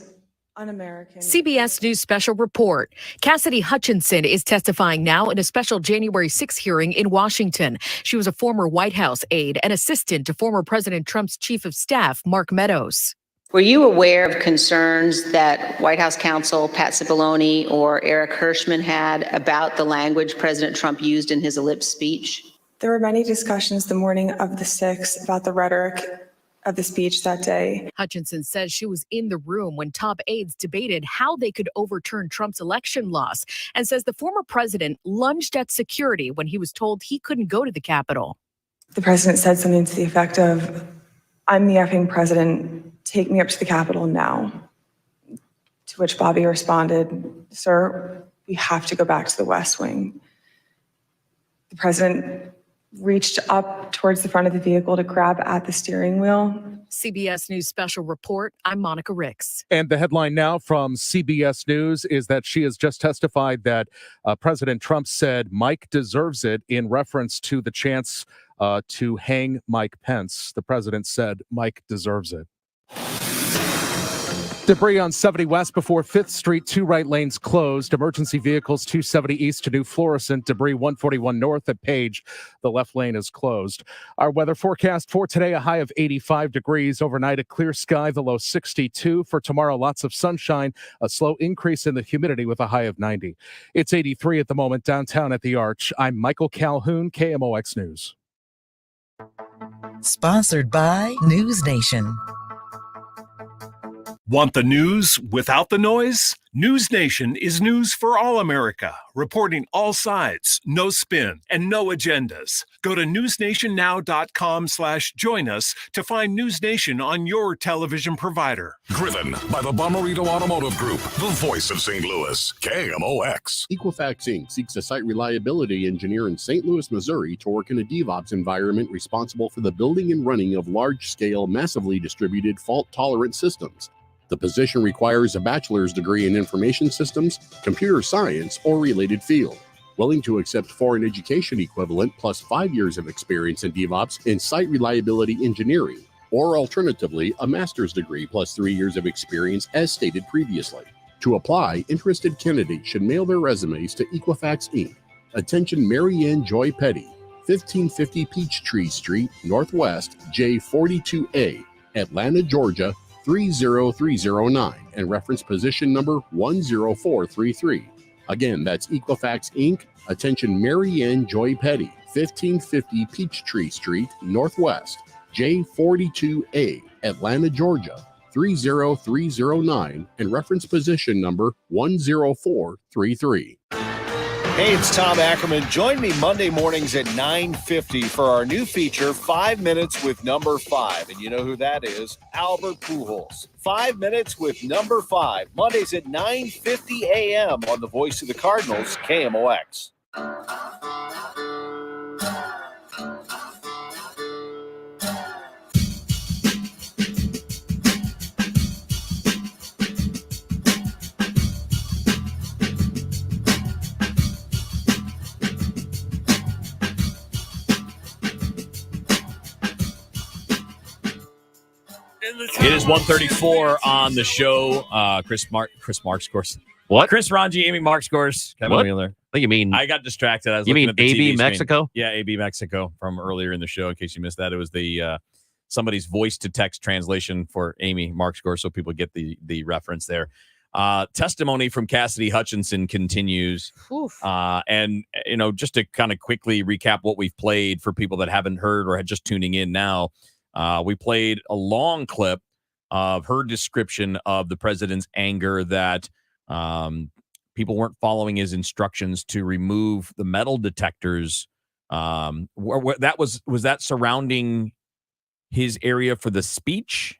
un-American.
CBS News special report. Cassidy Hutchinson is testifying now in a special January 6 hearing in Washington. She was a former White House aide and assistant to former President Trump's chief of staff, Mark Meadows.
Were you aware of concerns that White House counsel Pat Cipollone or Eric Hirschman had about the language President Trump used in his ellipse speech?
There were many discussions the morning of the 6th about the rhetoric of the speech that day.
Hutchinson says she was in the room when top aides debated how they could overturn Trump's election loss and says the former president lunged at security when he was told he couldn't go to the Capitol.
The president said something to the effect of, "I'm the effing president. Take me up to the Capitol now." To which Bobby responded, "Sir, we have to go back to the West Wing." The president reached up towards the front of the vehicle to grab at the steering wheel.
CBS News special report. I'm Monica Ricks.
And the headline now from CBS News is that she has just testified that President Trump said Mike deserves it in reference to the chance to hang Mike Pence. The president said Mike deserves it. Debris on 70 West before 5th Street, 2 right lanes closed. Emergency vehicles 270 East to New Florissant. Debris 141 North at Page. The left lane is closed. Our weather forecast for today, a high of 85 degrees. Overnight, a clear sky, the low 62. For tomorrow, lots of sunshine. A slow increase in the humidity with a high of 90. It's 83 at the moment downtown at the Arch. I'm Michael Calhoun, KMOX News.
Sponsored by News Nation.
Want the news without the noise?
News Nation is news for all America, reporting all sides, no spin, and no agendas. Go to newsnationnow.com/join us to find News Nation on your television provider.
Driven by the Bomarito Automotive Group, the voice of St. Louis, KMOX.
Equifax Inc. seeks a site reliability engineer in St. Louis, Missouri to work in a DevOps environment responsible for the building and running of large-scale, massively distributed, fault-tolerant systems. The position requires a bachelor's degree in information systems, computer science, or related field. Willing to accept foreign education equivalent plus 5 years of experience in DevOps in site reliability engineering, or alternatively, a master's degree plus 3 years of experience as stated previously. To apply, interested candidates should mail their resumes to Equifax Inc. Attention Mary Ann Joy Petty, 1550 Peachtree Street, Northwest, J42A, Atlanta, Georgia, 30309, and reference position number 10433. Again, that's Equifax Inc. Attention Mary Ann Joy Petty, 1550 Peachtree Street, Northwest, J42A, Atlanta, Georgia, 30309, and reference position number 10433.
Hey, it's Tom Ackerman. Join me Monday mornings at 9:50 for our new feature, 5 Minutes with Number 5. And you know who that is? Albert Pujols. 5 Minutes with Number 5. Mondays at 9:50 a.m. on the Voice of the Cardinals, KMOX.
It is 1:34 on the show. Chris Marks, of course.
What?
Chris Ranji, Amy Marks, course. Kevin
What?
Wheeler.
What you mean?
I got distracted. I was
You
looking
mean
at the
AB
TV screen.
Mexico?
Yeah, AB Mexico from earlier in the show. In case you missed that, it was the somebody's voice to text translation for Amy Marks, so people get the reference there. Testimony from Cassidy Hutchinson continues. And, just to kind of quickly recap what we've played for people that haven't heard or are just tuning in now, we played a long clip of her description of the president's anger that people weren't following his instructions to remove the metal detectors. Was that surrounding his area for the speech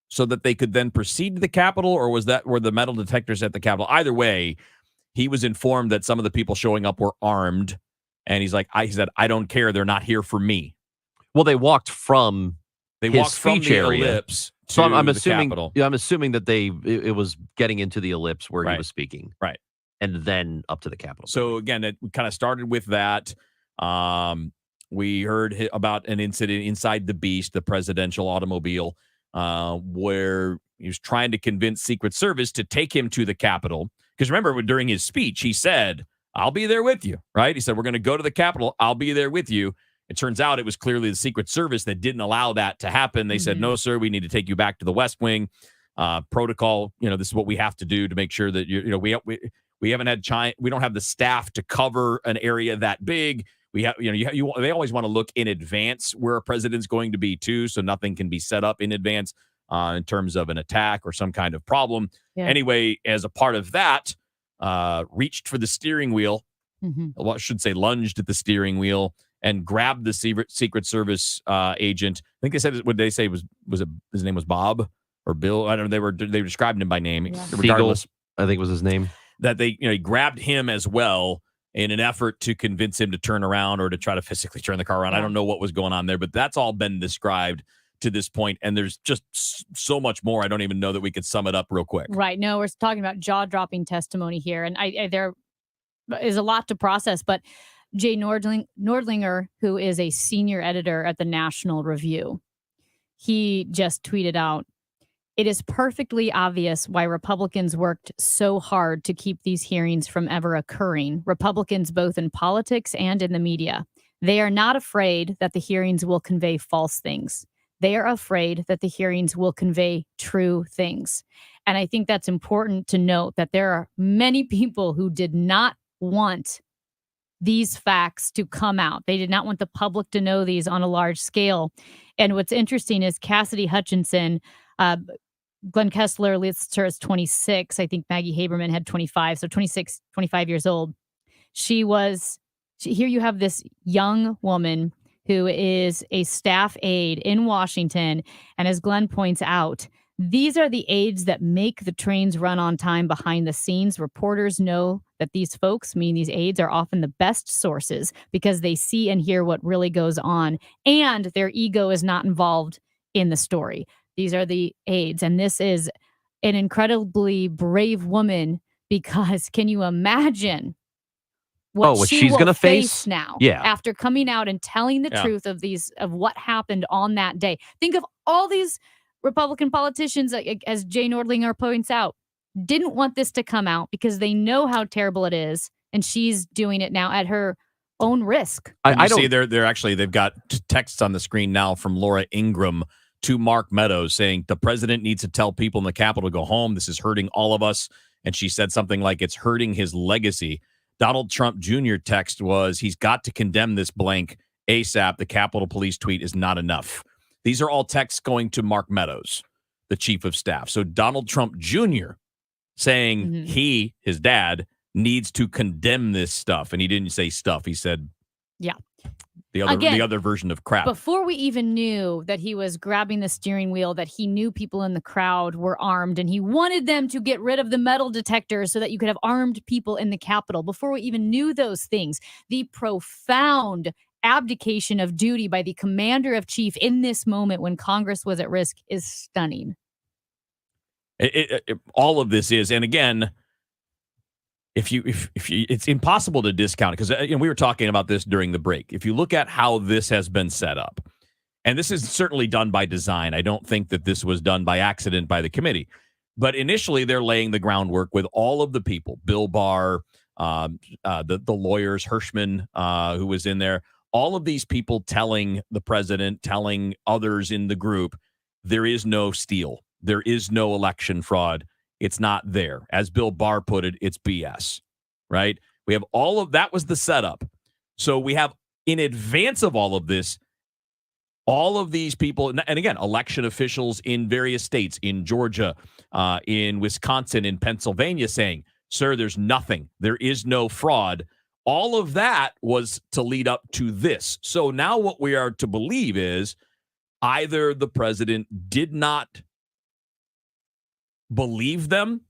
so that they could then proceed to the Capitol, or were the metal detectors at the Capitol? Either way, he was informed that some of the people showing up were armed, and he said, I don't care. They're not here for me.
Well, they walked from
They
his
walked from
speech
the
area.
ellipse
So I'm
to
assuming,
the Capitol.
I'm assuming that it was getting into the ellipse where he
Right.
was speaking,
Right,
and then up to the Capitol.
So again, it kind of started with that. We heard about an incident inside the Beast, the presidential automobile, where he was trying to convince Secret Service to take him to the Capitol. Because remember, during his speech, he said, "I'll be there with you." Right? He said, "We're going to go to the Capitol. I'll be there with you." It turns out it was clearly the Secret Service that didn't allow that to happen. They said, "No, sir, we need to take you back to the West Wing. Protocol, this is what we have to do to make sure that we haven't had we don't have the staff to cover an area that big. We have, they always want to look in advance where a president's going to be too, so nothing can be set up in advance in terms of an attack or some kind of problem."
Yeah.
Anyway, as a part of that, reached for the steering wheel. Well, I should say lunged at the steering wheel and grabbed the Secret Service agent. I think they said, what they say was it his name was Bob or Bill? I don't know. They described him by name.
Yeah.
Regardless,
Siegel, I think was his name.
that they he grabbed him as well in an effort to convince him to turn around or to try to physically turn the car around. I don't know what was going on there, but that's all been described to this point, and there's just so much more. I don't even know that we could sum it up real quick.
Right. No, we're talking about jaw-dropping testimony here, and I there is a lot to process. But Jay Nordlinger, who is a senior editor at the National Review, he just tweeted out, "It is perfectly obvious why Republicans worked so hard to keep these hearings from ever occurring. Republicans both in politics and in the media. They are not afraid that the hearings will convey false things. They are afraid that the hearings will convey true things." And I think that's important to note, that there are many people who did not want these facts to come out. They did not want the public to know these on a large scale. And what's interesting is Cassidy Hutchinson Glenn Kessler lists her as 26. I think Maggie Haberman had 25. So 26, 25 years old. Here you have this young woman who is a staff aide in Washington. And as Glenn points out, these are the aides that make the trains run on time behind the scenes. Reporters know that these folks, meaning these aides, are often the best sources because they see and hear what really goes on, and their ego is not involved in the story. These are the aides, and this is an incredibly brave woman because can you imagine what
she's going to
face now
Yeah.
after coming out and telling the
Yeah.
truth of what happened on that day? Think of all these Republican politicians, as Jay Nordlinger points out, didn't want this to come out because they know how terrible it is, and she's doing it now at her own risk.
I see they've got texts on the screen now from Laura Ingraham to Mark Meadows saying the president needs to tell people in the Capitol to go home. This is hurting all of us. And she said something like it's hurting his legacy. Donald Trump Jr. text was he's got to condemn this blank ASAP. The Capitol Police tweet is not enough. These are all texts going to Mark Meadows, the chief of staff. So Donald Trump Jr. saying his dad, needs to condemn this stuff. And he didn't say stuff. He said,
yeah,
the other version of crap.
Before we even knew that he was grabbing the steering wheel, that he knew people in the crowd were armed and he wanted them to get rid of the metal detectors so that you could have armed people in the Capitol. Before we even knew those things, the profound abdication of duty by the commander of chief in this moment when Congress was at risk is stunning.
All of this is, and again, if you, it's impossible to discount it because we were talking about this during the break. If you look at how this has been set up, and this is certainly done by design. I don't think that this was done by accident by the committee, but initially they're laying the groundwork with all of the people, Bill Barr, the lawyers, Hirschman, who was in there, all of these people telling the president, telling others in the group, there is no steal. There is no election fraud. It's not there. As Bill Barr put it, it's BS, right? We have all of that was the setup. So we have in advance of all of this, all of these people, and again, election officials in various states, in Georgia, in Wisconsin, in Pennsylvania saying, sir, there's nothing. There is no fraud. All of that was to lead up to this. So now what we are to believe is either the president did not believe them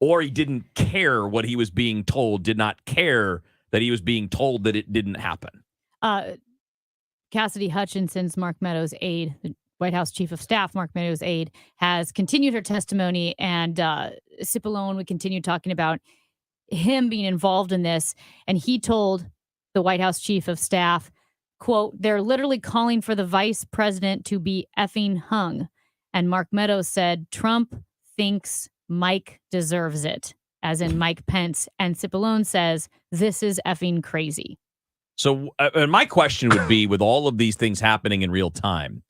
or he didn't care what he was being told, did not care that he was being told that it didn't happen.
Cassidy Hutchinson's Mark Meadows aide, the White House Chief of Staff, Mark Meadows' aide, has continued her testimony, and Cipollone would continue talking about him being involved in this, and he told the White House Chief of Staff, quote, they're literally calling for the vice president to be effing hung. And Mark Meadows said, Trump thinks Mike deserves it, as in Mike Pence. And Cipollone says, this is effing crazy.
So my question would be, with all of these things happening in real time,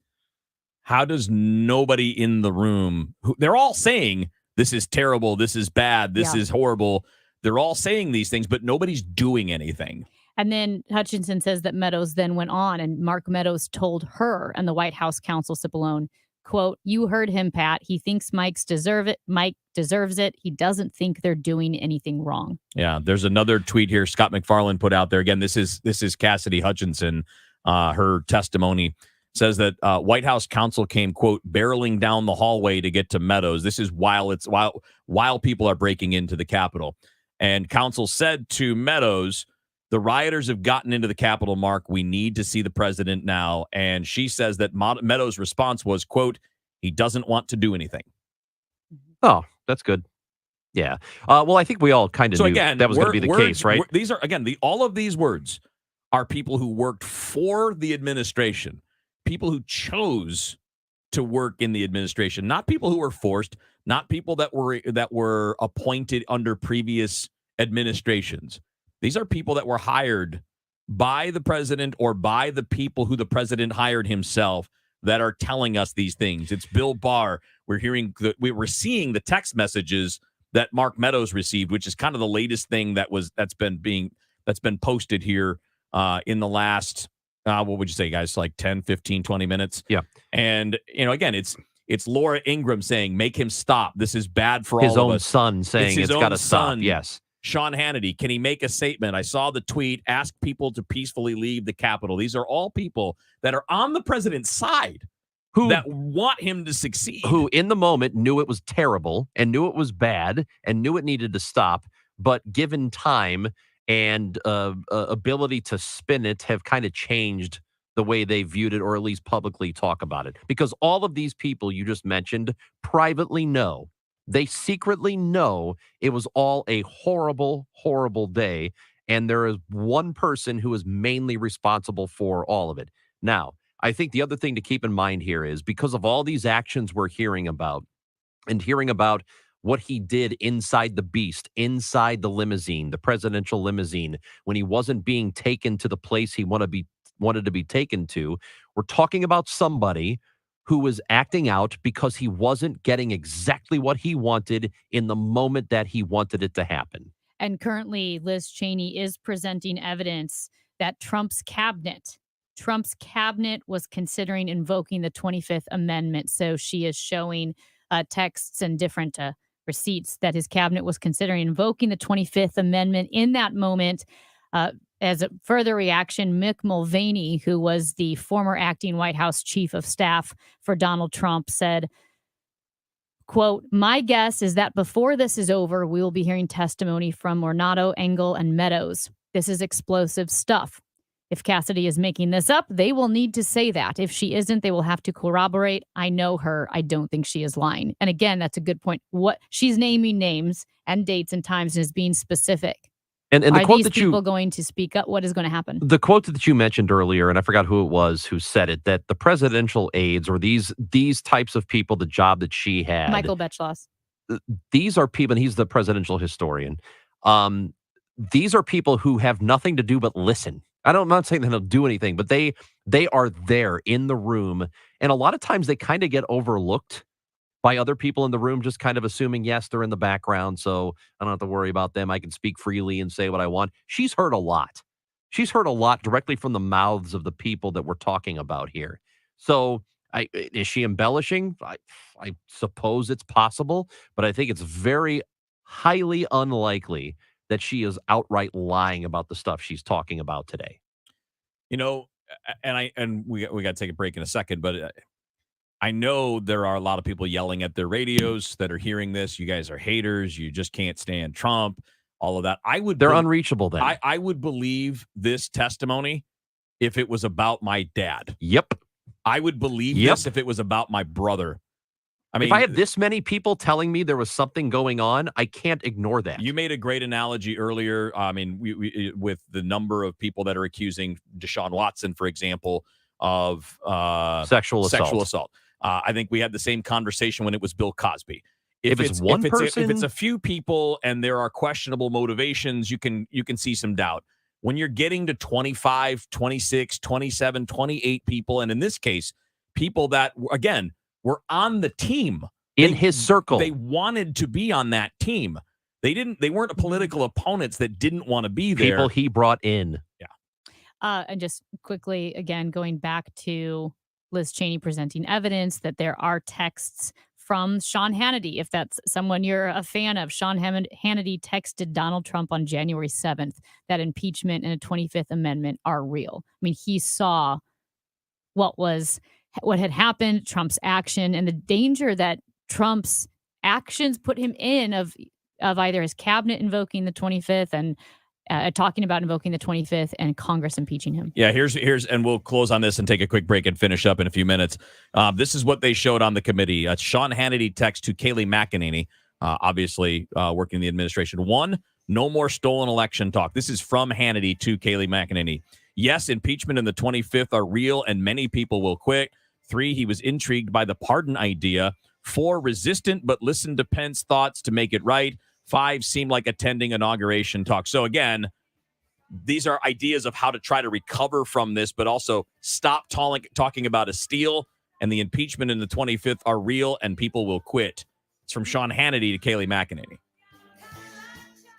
how does nobody in the room, they're all saying, this is terrible, this is bad, this is horrible. They're all saying these things, but nobody's doing anything.
And then Hutchinson says that Meadows then went on, and Mark Meadows told her and the White House counsel, Cipollone, quote, you heard him, Pat. He thinks Mike deserves it. He doesn't think they're doing anything wrong.
Yeah, there's another tweet here Scott McFarland put out there. Again, this is Cassidy Hutchinson. Her testimony says that White House counsel came, quote, barreling down the hallway to get to Meadows. This is while people are breaking into the Capitol. And counsel said to Meadows, the rioters have gotten into the Capitol, Mark. We need to see the president now. And she says that Meadows' response was, quote, he doesn't want to do anything.
Oh, that's good. Yeah. Well, I think we all kind of knew that was going to be the case, right?
These are, again, all of these words are people who worked for the administration, people who chose to work in the administration, not people who were forced, not people that were appointed under previous administrations. These are people that were hired by the president or by the people who the president hired himself that are telling us these things. It's Bill Barr. We're seeing the text messages that Mark Meadows received, which is kind of the latest thing that's been posted here in the last what would you say, guys, like 10, 15, 20 minutes?
Yeah.
And again, it's It's Laura Ingraham saying, make him stop. This is bad for
his
all of
own
us.
son saying it's got to stop. Yes.
Sean Hannity, can he make a statement? I saw the tweet, ask people to peacefully leave the Capitol. These are all people that are on the president's side that want him to succeed.
Who in the moment knew it was terrible and knew it was bad and knew it needed to stop, but given time and ability to spin it have kind of changed the way they viewed it, or at least publicly talk about it. Because all of these people you just mentioned privately know, they secretly know it was all a horrible, horrible day. And there is one person who is mainly responsible for all of it. Now, I think the other thing to keep in mind here is because of all these actions we're hearing about and hearing about what he did inside the beast, inside the limousine, the presidential limousine, when he wasn't being taken to the place he wanted to be taken to, we're talking about somebody who was acting out because he wasn't getting exactly what he wanted in the moment that he wanted it to happen.
And currently, Liz Cheney is presenting evidence that Trump's cabinet was considering invoking the 25th Amendment. So she is showing texts and different receipts that his cabinet was considering invoking the 25th Amendment in that moment. As a further reaction, Mick Mulvaney, who was the former acting White House chief of staff for Donald Trump, said, quote, "My guess is that before this is over, we will be hearing testimony from Ornato, Engel, and Meadows. This is explosive stuff. If Cassidy is making this up, they will need to say that. If she isn't, they will have to corroborate. I know her. I don't think she is lying." And again, that's a good point. What she's naming names and dates and times and is being specific.
And the
Are
quote
these
that
people going to speak up? What is going to happen?
The quote that you mentioned earlier, and I forgot who it was who said it, that the presidential aides or these types of people, the job that she had,
Michael Beschloss.
These are people, and he's the presidential historian. These are people who have nothing to do but listen. I'm not saying that they'll do anything, but they are there in the room, and a lot of times they kind of get overlooked by other people in the room, just kind of assuming, yes, they're in the background, so I don't have to worry about them. I can speak freely and say what I want. She's heard a lot. She's heard a lot directly from the mouths of the people that we're talking about here. So is she embellishing? I suppose it's possible, but I think it's very highly unlikely that she is outright lying about the stuff she's talking about today.
You know, and we got to take a break in a second, but I know there are a lot of people yelling at their radios that are hearing this. You guys are haters. You just can't stand Trump. All of that.
They're unreachable then.
I would believe this testimony if it was about my dad.
Yep.
I would believe this if it was about my brother. I mean,
if I had this many people telling me there was something going on, I can't ignore that.
You made a great analogy earlier. I mean, we with the number of people that are accusing Deshaun Watson, for example, of
sexual assault.
I think we had the same conversation when it was Bill Cosby.
If it's one person,
if it's a few people and there are questionable motivations, you can see some doubt. When you're getting to 25, 26, 27, 28 people, and in this case, people that, again, were on the team.
In his circle.
They wanted to be on that team. They weren't political opponents that didn't want to be there.
People he brought in.
Yeah.
And just quickly, again, going back to Liz Cheney presenting evidence that there are texts from Sean Hannity. If that's someone you're a fan of, Sean Hannity texted Donald Trump on January 7th that impeachment and a 25th Amendment are real. I mean, he saw what had happened, Trump's action, and the danger that Trump's actions put him in of either his cabinet invoking the 25th and talking about invoking the 25th and Congress impeaching him.
Yeah, here's, and we'll close on this and take a quick break and finish up in a few minutes. This is what they showed on the committee. Sean Hannity text to Kayleigh McEnany, obviously working in the administration. 1, no more stolen election talk. This is from Hannity to Kayleigh McEnany. Yes, impeachment and the 25th are real and many people will quit. 3, he was intrigued by the pardon idea. 4, resistant but listened to Pence thoughts to make it right. 5, seemed like attending inauguration talk. So again, these are ideas of how to try to recover from this, but also stop talking about a steal, and the impeachment and the 25th are real and people will quit. It's from Sean Hannity to Kayleigh McEnany.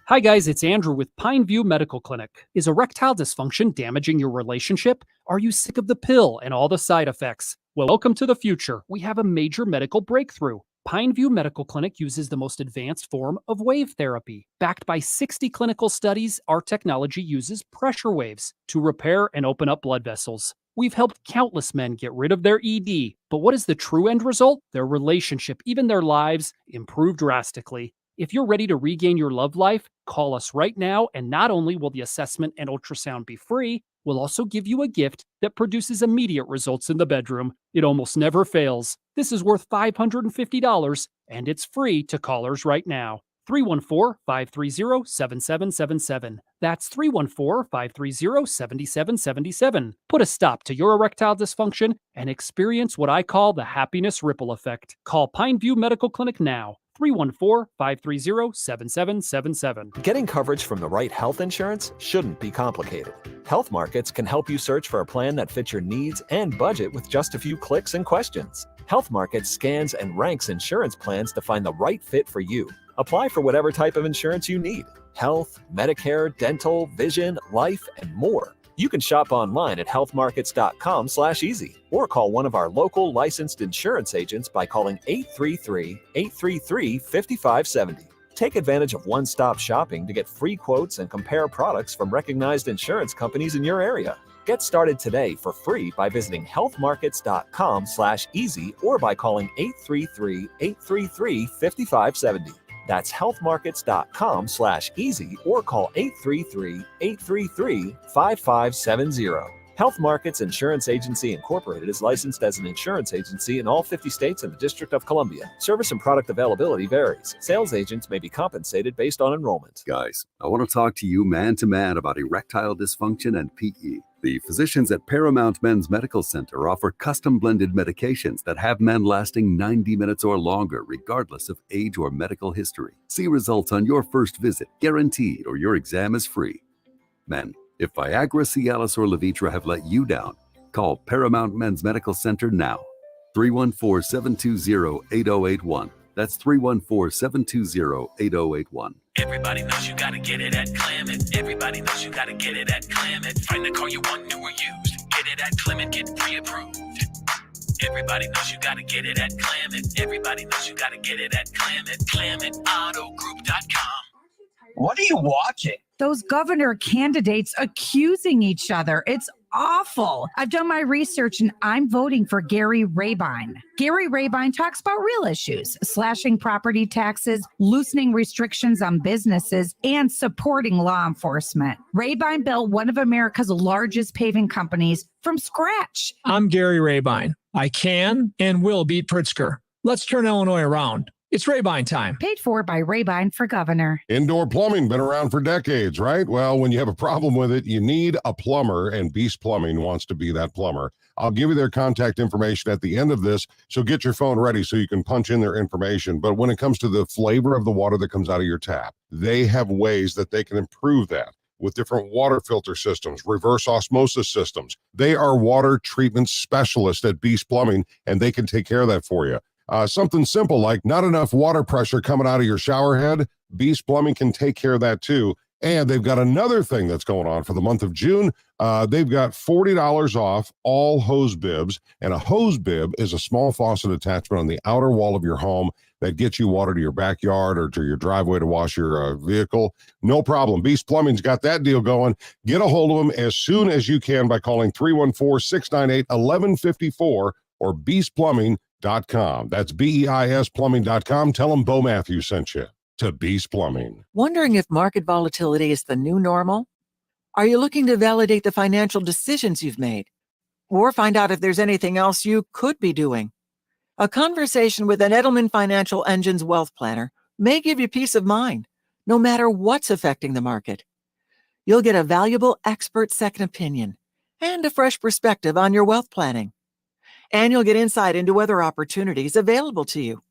Hi guys, it's Andrew with Pineview Medical Clinic. Is erectile dysfunction damaging your relationship? Are you sick of the pill and all the side effects? Well, welcome to the future. We have a major medical breakthrough. Pineview Medical Clinic uses the most advanced form of wave therapy. Backed by 60 clinical studies, our technology uses pressure waves to repair and open up blood vessels. We've helped countless men get rid of their ED. But what is the true end result? Their relationship, even their lives, improve drastically. If you're ready to regain your love life, call us right now, and not only will the assessment and ultrasound be free, we'll also give you a gift that produces immediate results in the bedroom. It almost never fails. This is worth $550, and it's free to callers right now. 314-530-7777. That's 314-530-7777. Put a stop to your erectile dysfunction and experience what I call the happiness ripple effect. Call Pineview Medical Clinic now. 314-530-7777.
Getting coverage from the right health insurance shouldn't be complicated. Health Markets can help you search for a plan that fits your needs and budget with just a few clicks and questions. Health Markets scans and ranks insurance plans to find the right fit for you. Apply for whatever type of insurance you need: health, Medicare, dental, vision, life, and more. You can shop online at healthmarkets.com/easy or call one of our local licensed insurance agents by calling 833-833-5570. Take advantage of one-stop shopping to get free quotes and compare products from recognized insurance companies in your area. Get started today for free by visiting healthmarkets.com/easy or by calling 833-833-5570. That's healthmarkets.com/easy or call 833-833-5570. Health Markets Insurance Agency Incorporated is licensed as an insurance agency in all 50 states and the District of Columbia. Service and product availability varies. Sales agents may be compensated based on enrollment.
Guys, I want to talk to you man to man about erectile dysfunction and PE. The physicians at Paramount Men's Medical Center offer custom blended medications that have men lasting 90 minutes or longer, regardless of age or medical history. See results on your first visit, guaranteed, or your exam is free. Men, if Viagra, Cialis, or Levitra have let you down, call Paramount Men's Medical Center now. 314-720-8081. That's 314-720-8081.
Everybody knows you gotta get it at Clement. Everybody knows you gotta get it at Clement. Find the car you want, new or used. Get it at Clement, get pre-approved. Everybody knows you gotta get it at Clement. Everybody knows you gotta get it at Clement. ClementAutoGroup.com.
What are you watching? Those governor candidates accusing each other. It's awful. I've done my research and I'm voting for Gary Rabine. Gary Rabine talks about real issues: slashing property taxes, loosening restrictions on businesses, and supporting law enforcement. Rabine built one of America's largest paving companies from scratch.
I'm Gary Rabine. I can and will beat Pritzker. Let's turn Illinois around. It's Rabine time.
Paid for by Rabine for governor.
Indoor plumbing, been around for decades, right? Well, when you have a problem with it, you need a plumber, and Beast Plumbing wants to be that plumber. I'll give you their contact information at the end of this, so get your phone ready so you can punch in their information. But when it comes to the flavor of the water that comes out of your tap, they have ways that they can improve that with different water filter systems, reverse osmosis systems. They are water treatment specialists at Beast Plumbing, and they can take care of that for you. Something simple like not enough water pressure coming out of your shower head, Beast Plumbing can take care of that too. And they've got another thing that's going on for the month of June. They've got $40 off all hose bibs. And a hose bib is a small faucet attachment on the outer wall of your home that gets you water to your backyard or to your driveway to wash your vehicle. No problem. Beast Plumbing's got that deal going. Get a hold of them as soon as you can by calling 314-698-1154 or beastplumbing.com. That's BEIS plumbing.com. Tell them Bo Matthews sent you to Beast Plumbing.
Wondering if market volatility is the new normal? Are you looking to validate the financial decisions you've made? Or find out if there's anything else you could be doing? A conversation with an Edelman Financial Engine's wealth planner may give you peace of mind, no matter what's affecting the market. You'll get a valuable expert second opinion and a fresh perspective on your wealth planning. And you'll get insight into other opportunities available to you.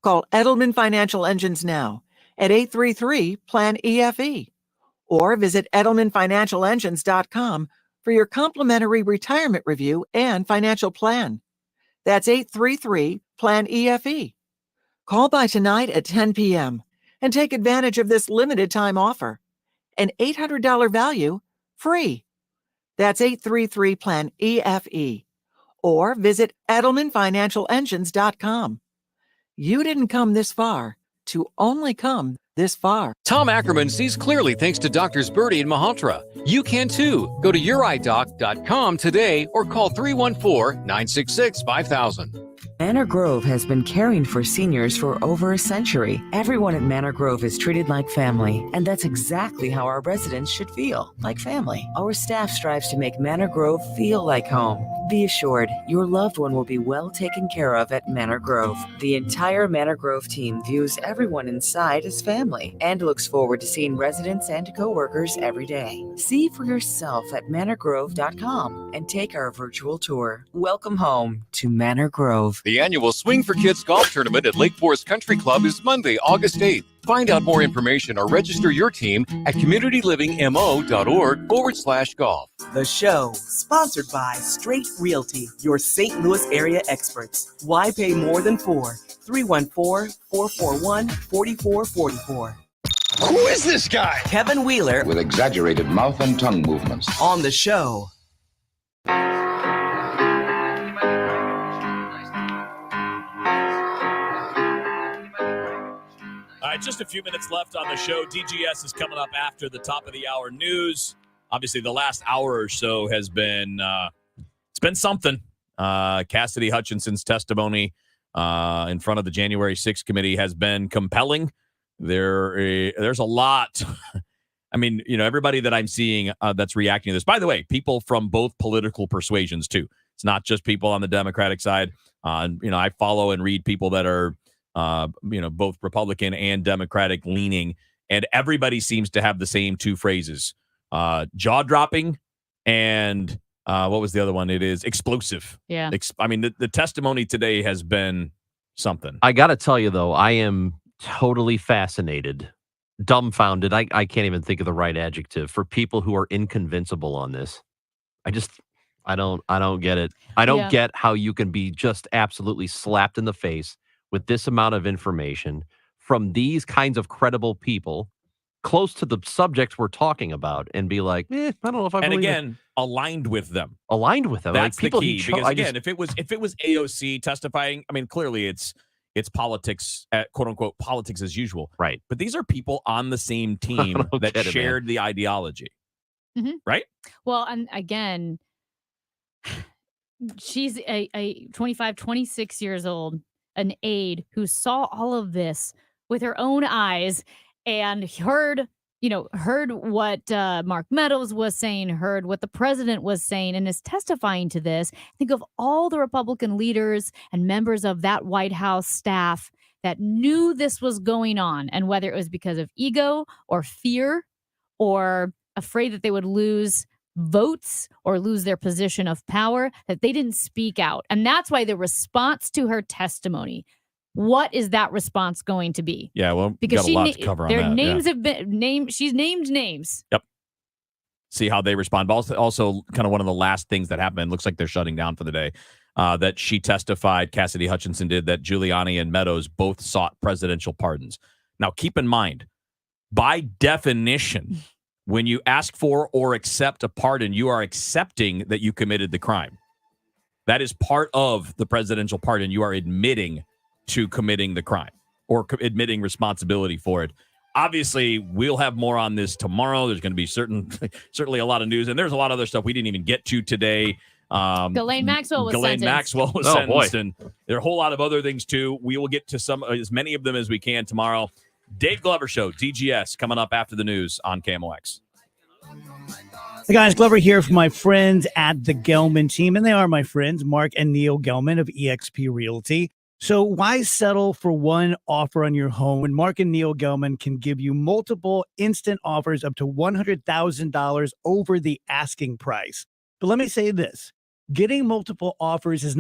Call Edelman Financial Engines now at 833-PLAN-EFE or visit EdelmanFinancialEngines.com for your complimentary retirement review and financial plan. That's 833-PLAN-EFE. Call by tonight at 10 p.m. and take advantage of this limited time offer. An $800 value, free. That's 833-PLAN-EFE. or visit EdelmanFinancialEngines.com. You didn't come this far to only come this far.
Tom Ackerman sees clearly thanks to Doctors Birdie and Malhotra. You can too. Go to yourEyeDoc.com today or call 314-966-5000.
Manor Grove has been caring for seniors for over a century. Everyone at Manor Grove is treated like family, and that's exactly how our residents should feel, like family. Our staff strives to make Manor Grove feel like home. Be assured, your loved one will be well taken care of at Manor Grove. The entire Manor Grove team views everyone inside as family and looks forward to seeing residents and coworkers every day. See for yourself at manorgrove.com and take our virtual tour. Welcome home to Manor Grove.
The annual Swing for Kids golf tournament at Lake Forest Country Club is Monday, August 8th. Find out more information or register your team at communitylivingmo.org/golf.
The show, sponsored by Straight Realty, your St. Louis area experts. Why pay more than 4? 314-441-4444.
Who is this guy?
Kevin Wheeler
with exaggerated mouth and tongue movements.
On the show.
All right, just a few minutes left on the show. DGS is coming up after the top of the hour news. Obviously, the last hour or so has been it's been something. Cassidy Hutchinson's testimony in front of the January 6th committee has been compelling. There's a lot. I mean, everybody that I'm seeing that's reacting to this. By the way, people from both political persuasions too. It's not just people on the Democratic side. I follow and read people that are both Republican and Democratic leaning, and everybody seems to have the same two phrases: jaw-dropping and what was the other one? It is explosive.
Yeah.
The testimony today has been something.
I got to tell you, though, I am totally fascinated, dumbfounded. I can't even think of the right adjective for people who are inconvincible on this. I don't get it. I don't get how you can be just absolutely slapped in the face with this amount of information from these kinds of credible people close to the subjects we're talking about and be like, I don't know if I believe
and again, aligned with them.
Aligned with them.
That's
like people
the key. Because again, if it was AOC testifying, clearly it's politics, quote unquote, politics as usual.
Right.
But these are people on the same team that shared the ideology.
Mm-hmm.
Right?
Well, and again, she's a 25, 26 years old, an aide who saw all of this with her own eyes and heard what Mark Meadows was saying, heard what the president was saying, and is testifying to this. Think of all the Republican leaders and members of that White House staff that knew this was going on, and whether it was because of ego or fear or afraid that they would lose votes or lose their position of power, that they didn't speak out. And that's why the response to her testimony, what is that response going to be?
Yeah, well, because got a lot to cover on
their
that.
Names have been named. She's named names.
Yep. See how they respond. But also kind of one of the last things that happened, looks like they're shutting down for the day, that she testified, Cassidy Hutchinson did, that Giuliani and Meadows both sought presidential pardons. Now, keep in mind, by definition, when you ask for or accept a pardon, you are accepting that you committed the crime. That is part of the presidential pardon. You are admitting to committing the crime or admitting responsibility for it. Obviously, we'll have more on this tomorrow. There's going to be certainly a lot of news, and there's a lot of other stuff we didn't even get to today.
Ghislaine Maxwell was sentenced.
Sentenced, and there are a whole lot of other things too. We will get to as many of them as we can tomorrow. Dave Glover Show, DGS, coming up after the news on KMOX.
Hey guys, Glover here for my friends at the Gelman team, and they are my friends, Mark and Neil Gelman of eXp Realty. So why settle for one offer on your home when Mark and Neil Gelman can give you multiple instant offers up to $100,000 over the asking price? But let me say this, getting multiple offers is